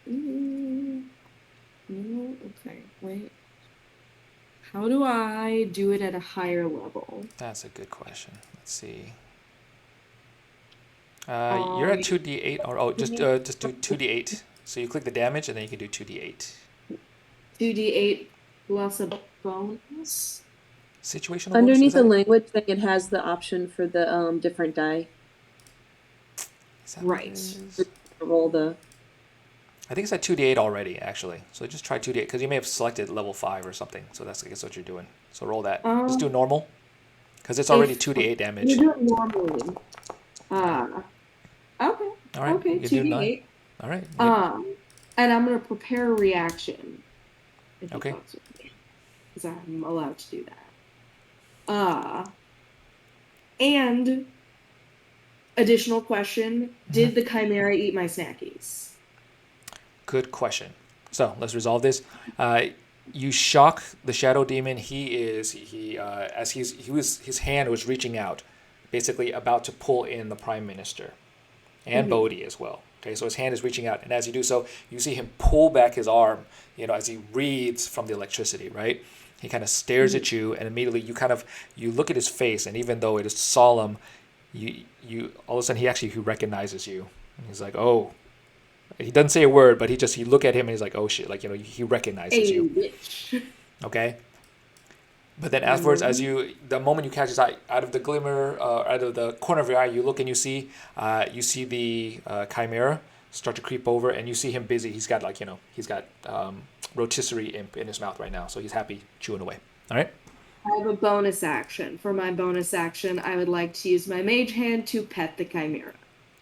No, okay, wait. How do I do it at a higher level? That's a good question. Let's see. You're at 2d8, or just do 2d8. So you click the damage, and then you can do 2d8. 2d8 plus a bonus? Situational Underneath the bonus, language thing, it has the option for the different die. is that what it Right. is? Roll the. I think it's at 2d8 already, actually. So just try 2d8, because you may have selected level 5 or something. So that's, I guess, what you're doing. So roll that. Just do normal, because it's already 2d8 damage. You do it normally. Okay. All right, Okay, you do 2d8. All right. And I'm going to prepare a reaction. If Okay. Because I'm allowed to do that. And additional question, did the Chimera eat my snackies? Good question. So let's resolve this. You shock the shadow demon. His hand was reaching out, basically about to pull in the prime minister, and Bodhi as well. Okay, so his hand is reaching out, and as you do so, you see him pull back his arm. As he reads from the electricity, right? He kind of stares at you, and immediately you look at his face, and even though it is solemn, you all of a sudden he recognizes you. And he's like, oh. He doesn't say a word, but he look at him and he's like, oh shit, he recognizes you. Bitch. Okay. But then afterwards, the moment you catch his eye, out of the glimmer, out of the corner of your eye, you look and you see the chimera start to creep over, and you see him busy. He's got rotisserie imp in his mouth right now, so he's happy chewing away. All right. I have a bonus action. For my bonus action, I would like to use my mage hand to pet the chimera.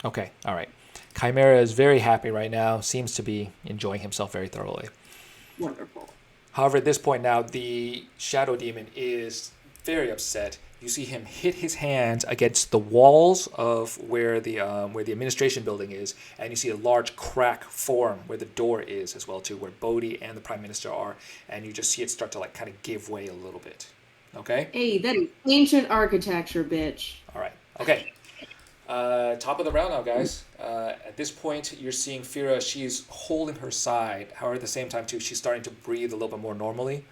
Okay. All right. Chimera is very happy right now, seems to be enjoying himself very thoroughly. Wonderful. However, at this point now, the shadow demon is very upset. You see him hit his hands against the walls of where the administration building is, and you see a large crack form where the door is as well too, where Bodhi and the prime minister are, and you just see it start to kind of give way a little bit. Okay? Hey, that is ancient architecture, bitch. All right. Okay. Top of the round now, guys. At this point, you're seeing Fira. She's holding her side. However, at the same time, too, she's starting to breathe a little bit more normally.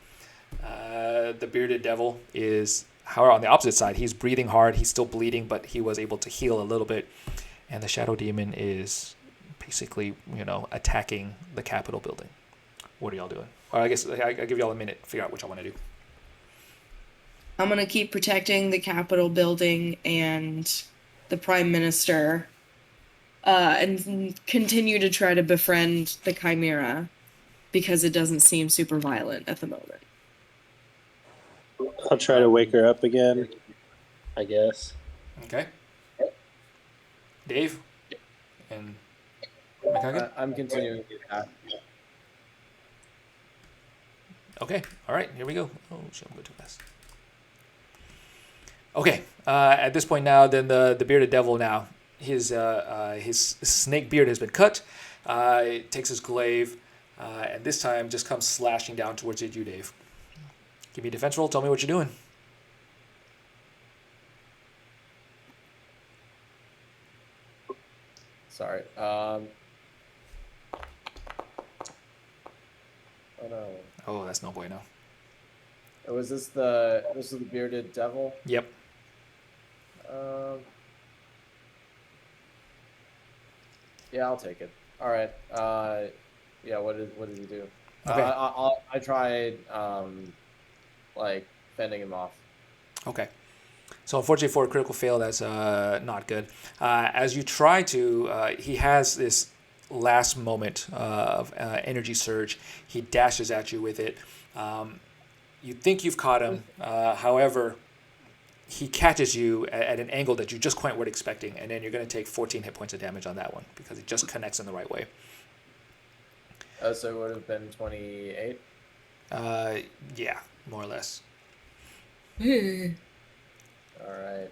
The bearded devil is, however, on the opposite side. He's breathing hard. He's still bleeding, but he was able to heal a little bit. And the shadow demon is basically, attacking the Capitol building. What are y'all doing? Or I guess I give y'all a minute to figure out what y'all want to do. I'm going to keep protecting the Capitol building and the Prime Minister, and continue to try to befriend the Chimera, because it doesn't seem super violent at the moment. I'll try to wake her up again, I guess. Okay. Dave? And Mikage? I'm continuing to attack. Okay. All right. Here we go. Oh, shit. I'm going too fast. Okay. At this point now, then the bearded devil now, his snake beard has been cut. It takes his glaive, and this time just comes slashing down towards you, Dave. Give me a defense roll. Tell me what you're doing. Sorry. Oh no. Oh, that's no bueno. Was this the bearded devil? Yep. Yeah, I'll take it. All right. Yeah. What did he do? Okay. I tried like fending him off. Okay. So unfortunately for a critical fail, that's not good. As you try to, he has this last moment of energy surge. He dashes at you with it. You think you've caught him. However, he catches you at an angle that you just quite weren't expecting, and then you're going to take 14 hit points of damage on that one because it just connects in the right way. So it would have been 28. Yeah, more or less. All right.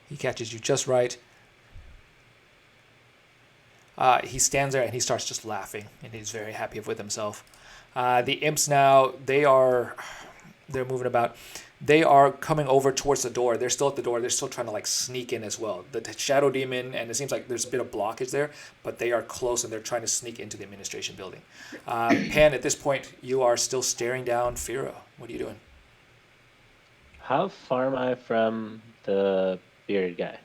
He catches you just right. He stands there and he starts just laughing, and he's very happy with himself. The imps now, they're moving about. They are coming over towards the door. They're still at the door. They're still trying to like sneak in as well. The shadow demon, and it seems like there's a bit of blockage there, but they are close and they're trying to sneak into the administration building. Pan, at this point, you are still staring down Fira. What are you doing? How far am I from the bearded guy?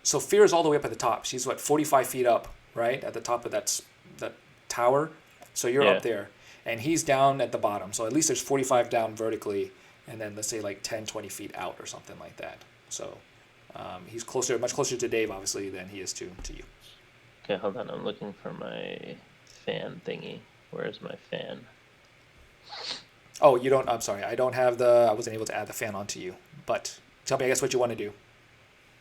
So Fira's all the way up at the top. She's 45 feet up, right? At the top of that tower. So you're up there. And he's down at the bottom. So at least there's 45 down vertically, and then let's say like 10, 20 feet out or something like that. So he's much closer to Dave, obviously, than he is to you. Okay, hold on. I'm looking for my fan thingy. Where's my fan? Oh, you don't. I'm sorry. I wasn't able to add the fan onto you. But tell me, I guess, what you want to do.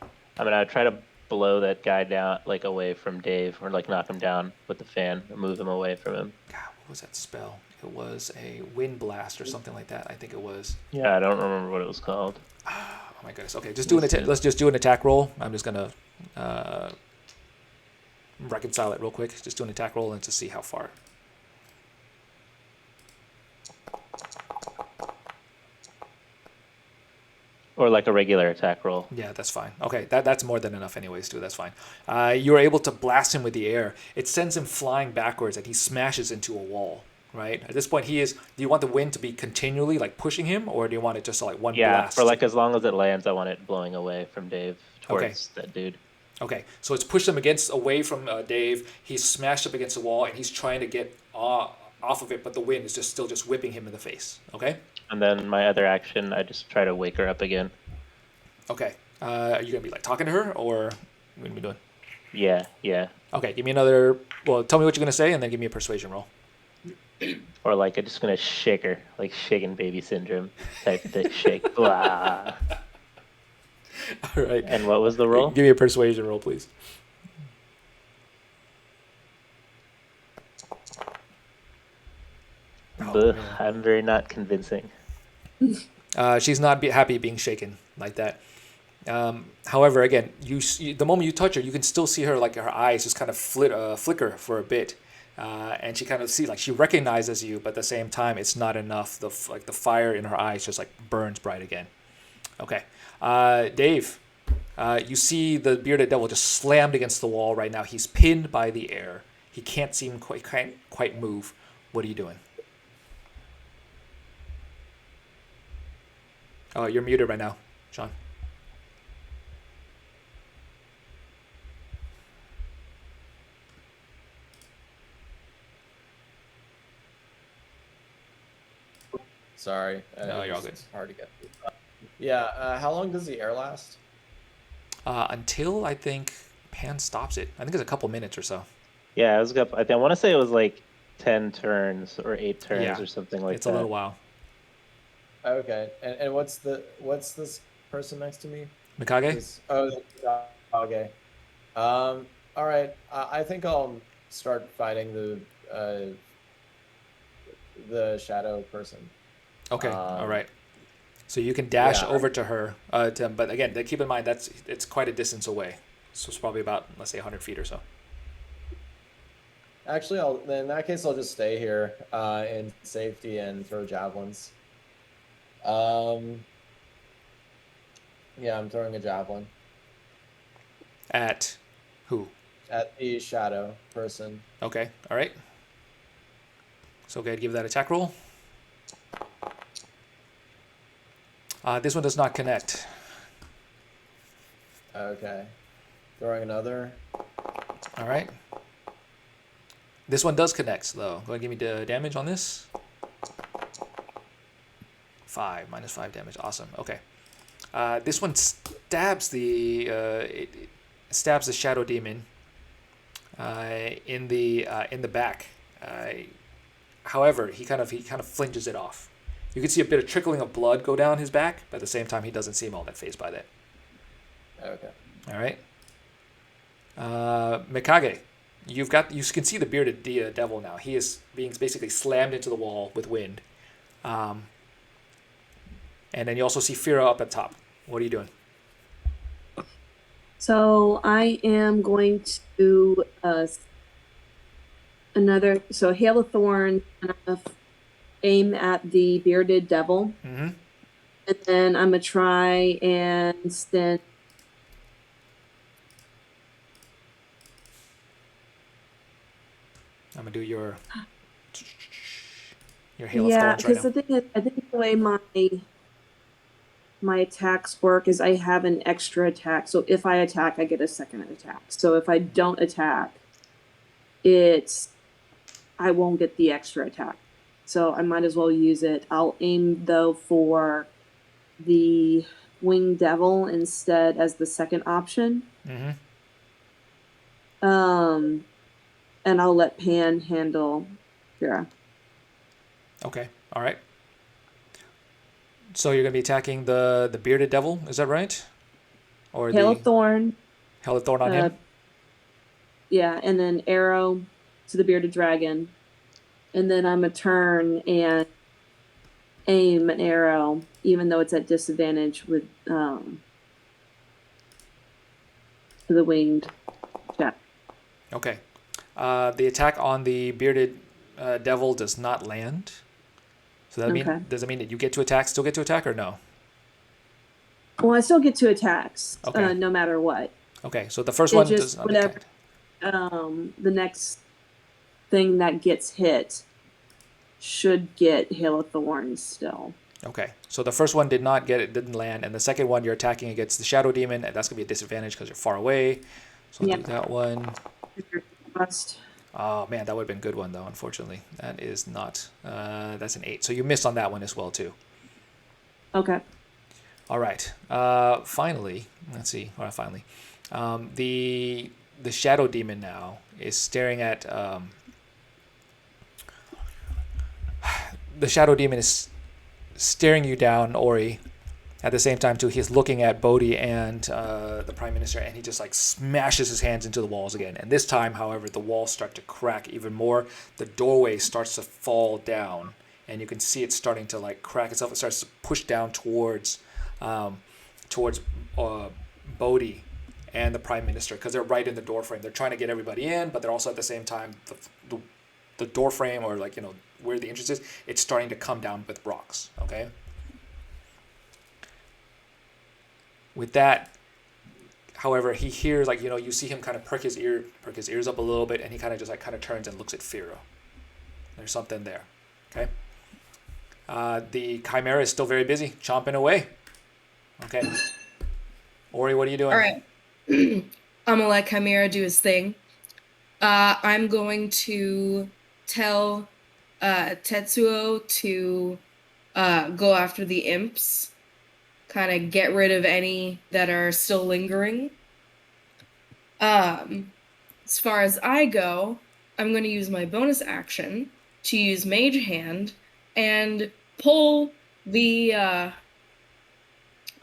I'm gonna try to blow that guy down, like away from Dave, or like knock him down with the fan, or move him away from him. God, what was that spell? It was a wind blast or something like that. I think it was. Yeah, I don't remember what it was called. Oh my goodness. Okay, let's just do an attack roll. I'm just gonna reconcile it real quick. Just do an attack roll and to see how far. Or like a regular attack roll. Yeah, that's fine. Okay, that's more than enough anyways, too. That's fine. You're able to blast him with the air. It sends him flying backwards, and he smashes into a wall, right? At this point, do you want the wind to be continually, like, pushing him, or do you want it just like one blast? Yeah, for like as long as it lands, I want it blowing away from Dave towards that dude. Okay, so it's pushed him away from Dave. He's smashed up against the wall, and he's trying to get off of it, but the wind is still whipping him in the face, okay? And then my other action, I just try to wake her up again. Okay. Are you going to be like talking to her, or what are you doing? Yeah. Okay, give me another. Well, tell me what you're going to say, and then give me a persuasion roll. Or like I'm just going to shake her, like shaken baby syndrome type thing. Shake. Blah. All right. And what was the roll? Give me a persuasion roll, please. I'm very not convincing. She's not happy being shaken like that. However, again, the moment you touch her, you can still see her, like her eyes just kind of flicker for a bit, and she kind of she recognizes you, but at the same time, it's not enough. The fire in her eyes just like burns bright again. Okay, Dave, you see the bearded devil just slammed against the wall right now. He's pinned by the air. He can't quite move. What are you doing? Oh, you're muted right now, Sean. Sorry. No, you're all good. It's hard to get. Yeah. How long does the air last? Until I think Pan stops it. I think it's a couple minutes or so. Yeah, I want to say it was like 10 turns or 8 turns or something like that. It's a little while. Okay. And what's this person next to me? Mikage? Okay. All right. I think I'll start fighting the shadow person. Okay. All right. So you can dash over to her. But again, keep in mind it's quite a distance away. So it's probably about, let's say, 100 feet or so. Actually, in that case, I'll just stay here in safety and throw javelins. Yeah, I'm throwing a javelin. At who? At the shadow person. Okay, all right. So go ahead, give that attack roll. This one does not connect. Okay. Throwing another. All right. This one does connect, though. Go ahead and give me the damage on this. 5, -5 damage. Awesome. Okay. This one stabs it stabs the shadow demon in the back. However, he kind of flinches it off. You can see a bit of trickling of blood go down his back, but at the same time, he doesn't seem all that fazed by that. Okay. All right. Mikage, you can see the bearded devil now. He is being basically slammed into the wall with wind. And then you also see Fira up at top. What are you doing? So I am going to Hail of Thorn, aim at the bearded devil, Mm-hmm. and then I'm gonna try and send. I'm gonna do your hail of Yeah, thorns right because now. I think the way my attacks work is I have an extra attack. So if I attack, I get a second attack. So if I don't attack, I won't get the extra attack. So I might as well use it. I'll aim though for the winged devil instead as the second option. Mm-hmm. And I'll let Pan handle Fira. Okay. All right. So you're gonna be attacking the bearded devil, is that right? Or Hail the of Thorn. hail of thorn on him? Yeah, and then arrow to the bearded dragon. And then I'm a turn and aim an arrow, even though it's at disadvantage with the winged chap. Okay. The attack on the bearded devil does not land. So does that mean that you still get to attack, or no? Well, I still get 2 attacks, Okay. no matter what. Okay, so the first one does just not whatever. attack. The next thing that gets hit should get Hail of Thorns still. Okay, so the first one didn't land, and the second one you're attacking against the shadow demon, and that's gonna be a disadvantage because you're far away. So I'll do that one. Must. Oh man, that would have been a good one though. Unfortunately, that is not. That's an 8. So you missed on that one as well too. Okay. All right. Finally, let's see. Or not finally, the shadow demon now is staring at. The shadow demon is staring you down, Ori. At the same time, too, he's looking at Bodhi and the Prime Minister, and he just like smashes his hands into the walls again. And this time, however, the walls start to crack even more. The doorway starts to fall down, and you can see it starting to like crack itself. It starts to push down towards Bodhi and the Prime Minister, because they're right in the doorframe. They're trying to get everybody in, but they're also at the same time the doorframe, or like where the entrance is, it's starting to come down with rocks. Okay. With that, however, he hears you see him kind of perk his ears up a little bit, and he kind of just turns and looks at Fira. There's something there. Okay. The Chimera is still very busy, chomping away. Okay. Ori, what are you doing? All right. I'm gonna let Chimera do his thing. I'm going to tell Tetsuo to go after the imps, kind of get rid of any that are still lingering. As far as I go, I'm going to use my bonus action to use Mage Hand and pull the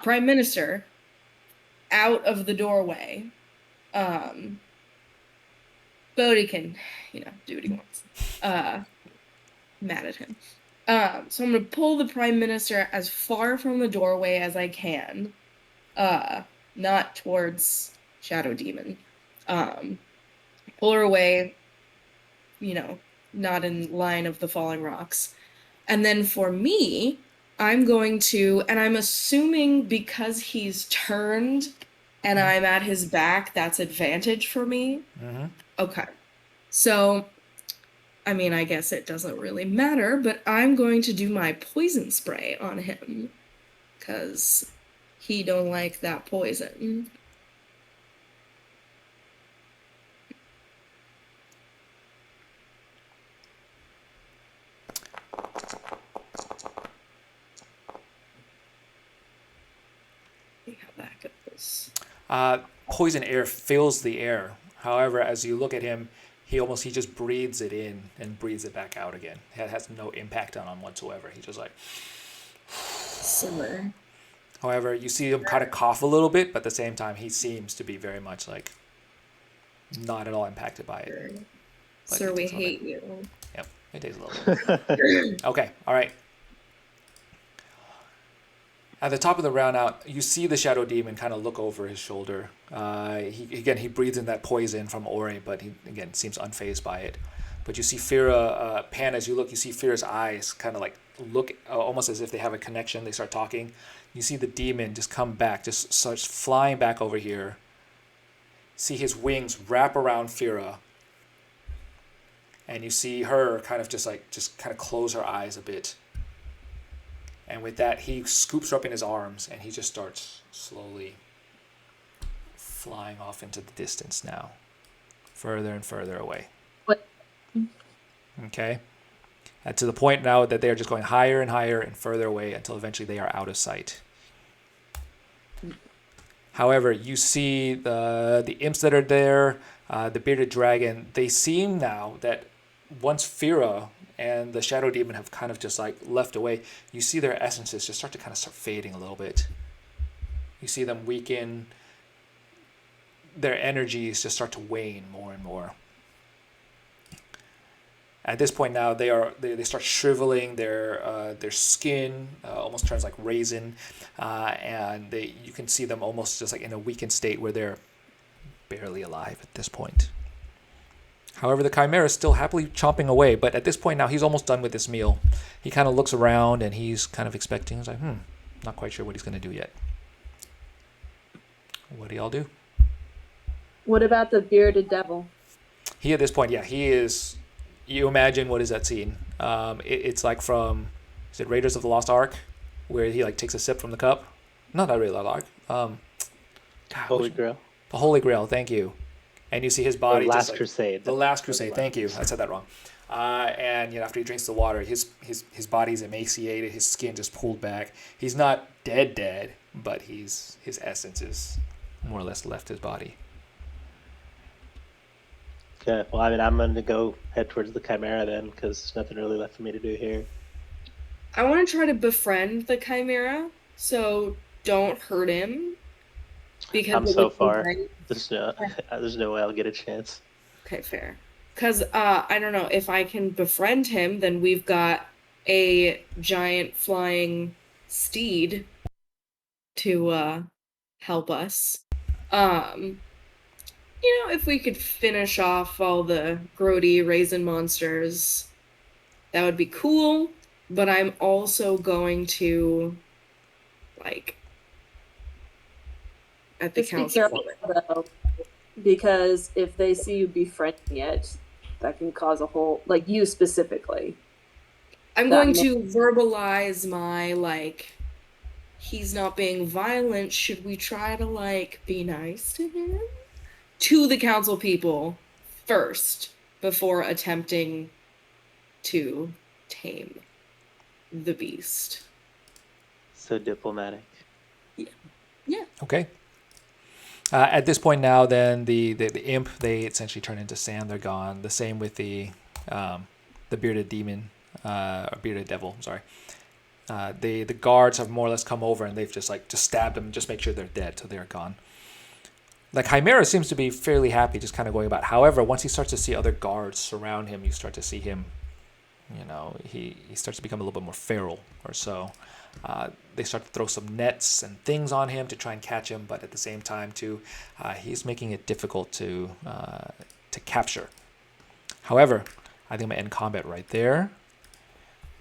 Prime Minister out of the doorway. Bodhi can, do what he wants. Mad at him. So I'm going to pull the Prime Minister as far from the doorway as I can. Not towards Shadow Demon. Pull her away, not in line of the falling rocks. And then for me, I'm going to, and I'm assuming because he's turned and I'm at his back, that's advantage for me? Mm-hmm. Okay. So, I mean, I guess it doesn't really matter, but I'm going to do my poison spray on him. Because he don't like that poison. See how that goes. Poison air fills the air. However, as you look at him, he just breathes it in and breathes it back out again. It has no impact on him whatsoever. He just like. Simmer. However, you see him kind of cough a little bit, but at the same time, he seems to be very much like not at all impacted by it. Like, Sir, it we takes a little hate you. Yep, it takes a little bit. Okay, all right. At the top of the round out, you see the Shadow Demon kind of look over his shoulder. He breathes in that poison from Ori, but he, again, seems unfazed by it. But you see Fira, Pan, as you look, you see Fira's eyes kind of like look almost as if they have a connection. They start talking. You see the demon just come back, just starts flying back over here. See his wings wrap around Fira. And you see her kind of just kind of close her eyes a bit. And with that, he scoops her up in his arms, and he just starts slowly flying off into the distance now. Further and further away. What? Okay? And to the point now that they are just going higher and higher and further away until eventually they are out of sight. However, you see the imps that are there, the bearded dragon, they seem now that once Fira and the Shadow Demon have kind of just like left away, you see their essences just start fading a little bit. You see them weaken. Their energies just start to wane more and more. At this point now, they start shriveling. Their skin almost turns like raisin, and you can see them almost just like in a weakened state where they're barely alive at this point. However, the Chimera is still happily chomping away, but at this point now, he's almost done with this meal. He kind of looks around, and he's kind of expecting. He's like, not quite sure what he's going to do yet. What do y'all do? What about the bearded devil? He, at this point, yeah, he is... You imagine, what is that scene? It's like from... Is it Raiders of the Lost Ark? Where he like takes a sip from the cup? No, not really Lost Ark. Holy Grail. The Holy Grail, thank you. And you see his body. The Last just like, Crusade. The Last Crusade. Thank you. I said that wrong. And after he drinks the water, his body's emaciated. His skin just pulled back. He's not dead, but his essence is more or less left his body. Okay. Well, I mean, I'm going to go head towards the Chimera then, because there's nothing really left for me to do here. I want to try to befriend the Chimera, so don't hurt him. Because I'm so far. There's no way I'll get a chance. Okay, fair. Because, I don't know, if I can befriend him, then we've got a giant flying steed to, help us. If we could finish off all the grody raisin monsters, that would be cool. But I'm also going to, at the Just be council. careful, though, because if they see you befriending it, that can cause a whole, you specifically. I'm going to verbalize my, he's not being violent. Should we try to, be nice to him? To the council people first, before attempting to tame the beast. So diplomatic. Yeah. Okay. At this point now, then the imp, they essentially turn into sand. They're gone. The same with the bearded demon, or bearded devil. I'm sorry. The guards have more or less come over and they've just stabbed them and just make sure they're dead, so they're gone. The Chimera seems to be fairly happy, just kind of going about. However, once he starts to see other guards surround him, you start to see him. He starts to become a little bit more feral or so. They start to throw some nets and things on him to try and catch him, but at the same time, too, he's making it difficult to capture. However, I think I'm going to end combat right there.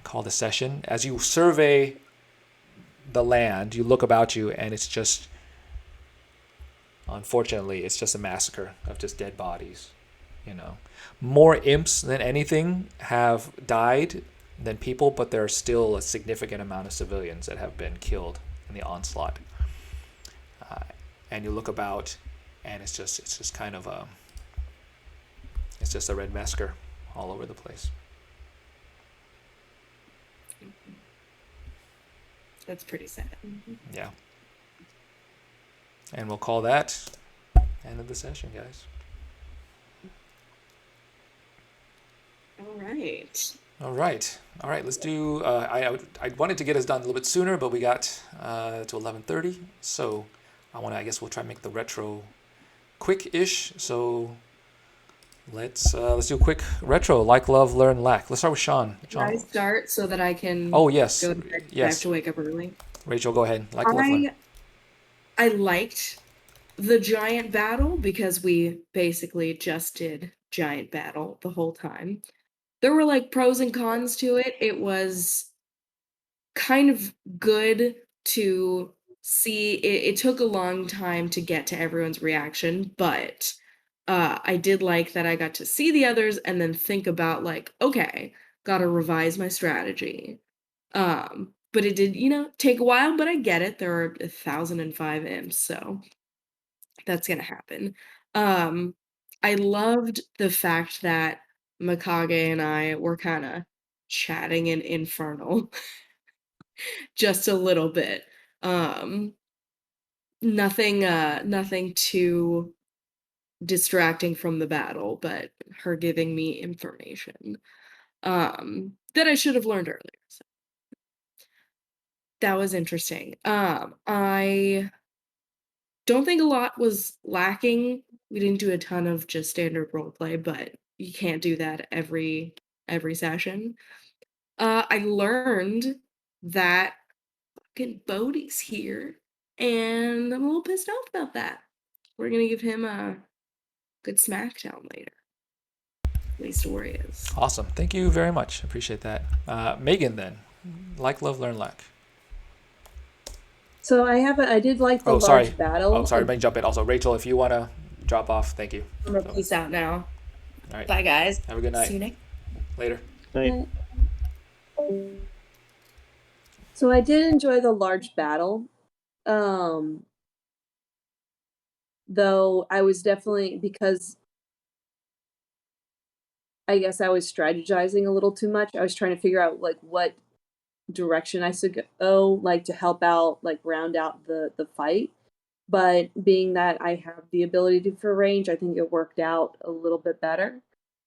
Call the session. As you survey the land, you look about you, and it's just unfortunately, it's just a massacre of just dead bodies. You know, more imps than anything have died than people, but there are still a significant amount of civilians that have been killed in the onslaught. And you look about, and it's just kind of it's just a red massacre all over the place. That's pretty sad. Yeah. And we'll call that end of the session, guys. All right. All right. Let's do. I wanted to get us done a little bit sooner, but we got to 11:30. So I guess we'll try and make the retro quick-ish. So let's do a quick retro. Like, love, learn, lack. Let's start with Sean. Can I start so that I can? Oh yes, go to bed? I have yes. to wake up early. Rachel, go ahead. Like, love, learn. I liked the giant battle because we basically just did giant battle the whole time. There were like pros and cons to it. It was kind of good to see. It took a long time to get to everyone's reaction, but I did like that I got to see the others and then think about like, okay, gotta revise my strategy. But it did, take a while, but I get it. There are 1,005 imps, so that's gonna happen. I loved the fact that Mikage and I were kind of chatting in Infernal just a little bit. Nothing too distracting from the battle, but her giving me information that I should have learned earlier. So that was interesting. I don't think a lot was lacking. We didn't do a ton of just standard roleplay, but you can't do that every session. I learned that fucking Bodhi's here, and I'm a little pissed off about that. We're gonna give him a good smackdown later. At least Ori is. Awesome. Thank you very much. Appreciate that. Megan, then. Like, love, learn, lack. So I did like the large battle. Oh, sorry. Let me jump in. Also, Rachel, if you want to drop off, thank you. I'm gonna peace out now. All right. Bye, guys. Have a good night. See you next. Later. Night. So I did enjoy the large battle. Though I was definitely, because I guess I was strategizing a little too much. I was trying to figure out like what direction I should go, like to help out, like round out the fight. But being that I have the ability for range, I think it worked out a little bit better.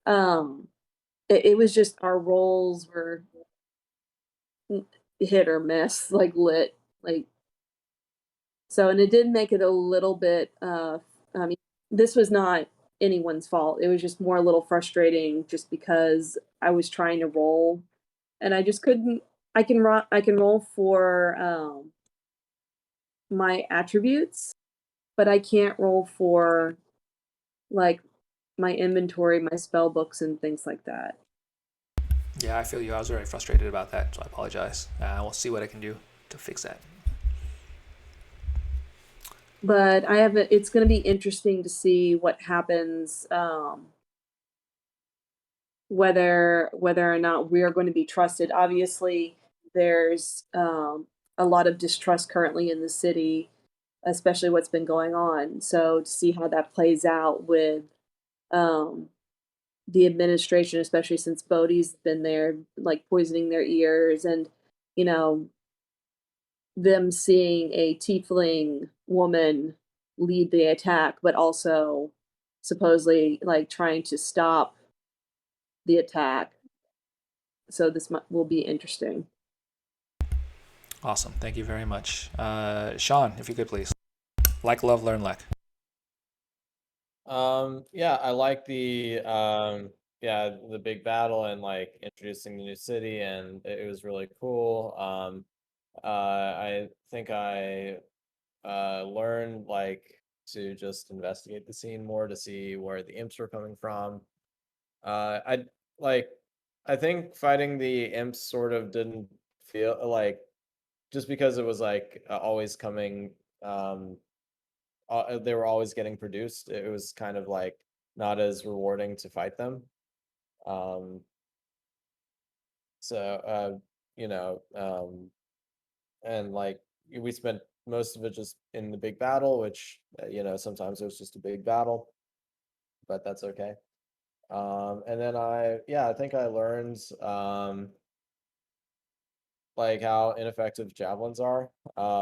It was just our rolls were hit or miss, like lit, like so, and it did make it a little bit. I mean, this was not anyone's fault. It was just more a little frustrating, just because I was trying to roll, and I just couldn't. I can roll for my attributes, but I can't roll for like my inventory, my spell books, and things like that. Yeah, I feel you. I was very frustrated about that, so I apologize. We'll see what I can do to fix that. But it's going to be interesting to see what happens, whether or not we are going to be trusted. Obviously, there's a lot of distrust currently in the city, especially what's been going on. So to see how that plays out with the administration, especially since Bodhi's been there, like poisoning their ears, and you know them seeing a tiefling woman lead the attack, but also supposedly like trying to stop the attack. So this will be interesting. Awesome. Thank you very much. Sean, if you could please. Like, love, learn, lack. Yeah, I like the big battle and like introducing the new city, and it was really cool. I think I learned like to just investigate the scene more to see where the imps were coming from. I like I think fighting the imps sort of didn't feel like, just because it was like always coming they were always getting produced. It was kind of like not as rewarding to fight them. So you know, and like we spent most of it just in the big battle, which sometimes it was just a big battle, but that's okay. And then I think I learned like how ineffective javelins are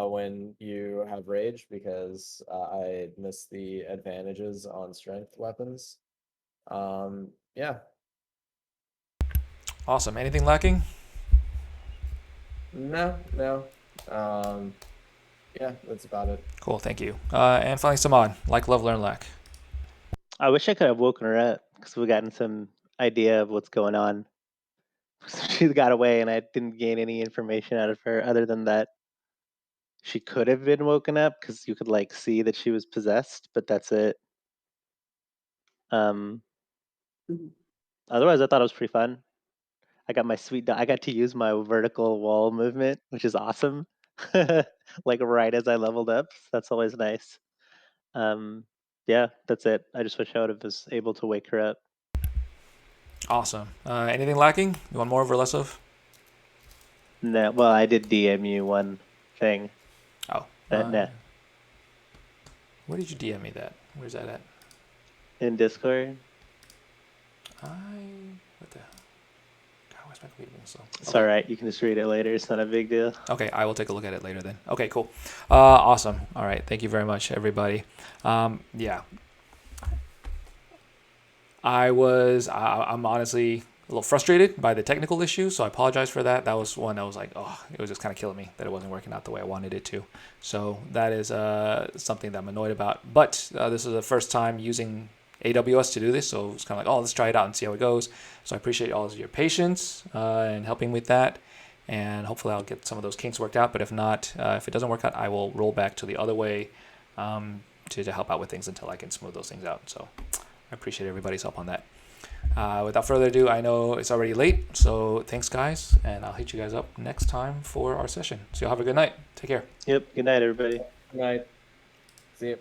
when you have rage, because I missed the advantages on strength weapons. Yeah. Awesome. Anything lacking? No. Yeah, that's about it. Cool. Thank you. And finally, Saman. Like, love, learn, lack. I wish I could have woken her up because we gotten some idea of what's going on. She got away, and I didn't gain any information out of her other than that she could have been woken up because you could like see that she was possessed, but that's it. Um, Otherwise, I thought it was pretty fun. I got my I got to use my vertical wall movement, which is awesome. Like right as I leveled up, so that's always nice. Yeah, that's it. I just wish I would have was able to wake her up. Awesome. Anything lacking? You want more of or less of? No, well, I did DM you one thing. Oh. Nah. Where did you DM me that? Where's that at? In Discord. What the hell? God, where's my computer being slow? It's all right. You can just read it later. It's not a big deal. Okay, I will take a look at it later then. Okay, cool. Awesome. All right, thank you very much, everybody. Yeah. I'm honestly a little frustrated by the technical issue, so I apologize for that. That was one that was like, it was just kind of killing me that it wasn't working out the way I wanted it to. So that is something that I'm annoyed about. But this is the first time using AWS to do this, so it's kind of like, let's try it out and see how it goes. So I appreciate all of your patience and helping with that, and hopefully I'll get some of those kinks worked out. But if not, if it doesn't work out, I will roll back to the other way to help out with things until I can smooth those things out. So I appreciate everybody's help on that. Without further ado, I know it's already late, so thanks, guys, and I'll hit you guys up next time for our session. So y'all have a good night. Take care. Yep. Good night, everybody. Good night. See you.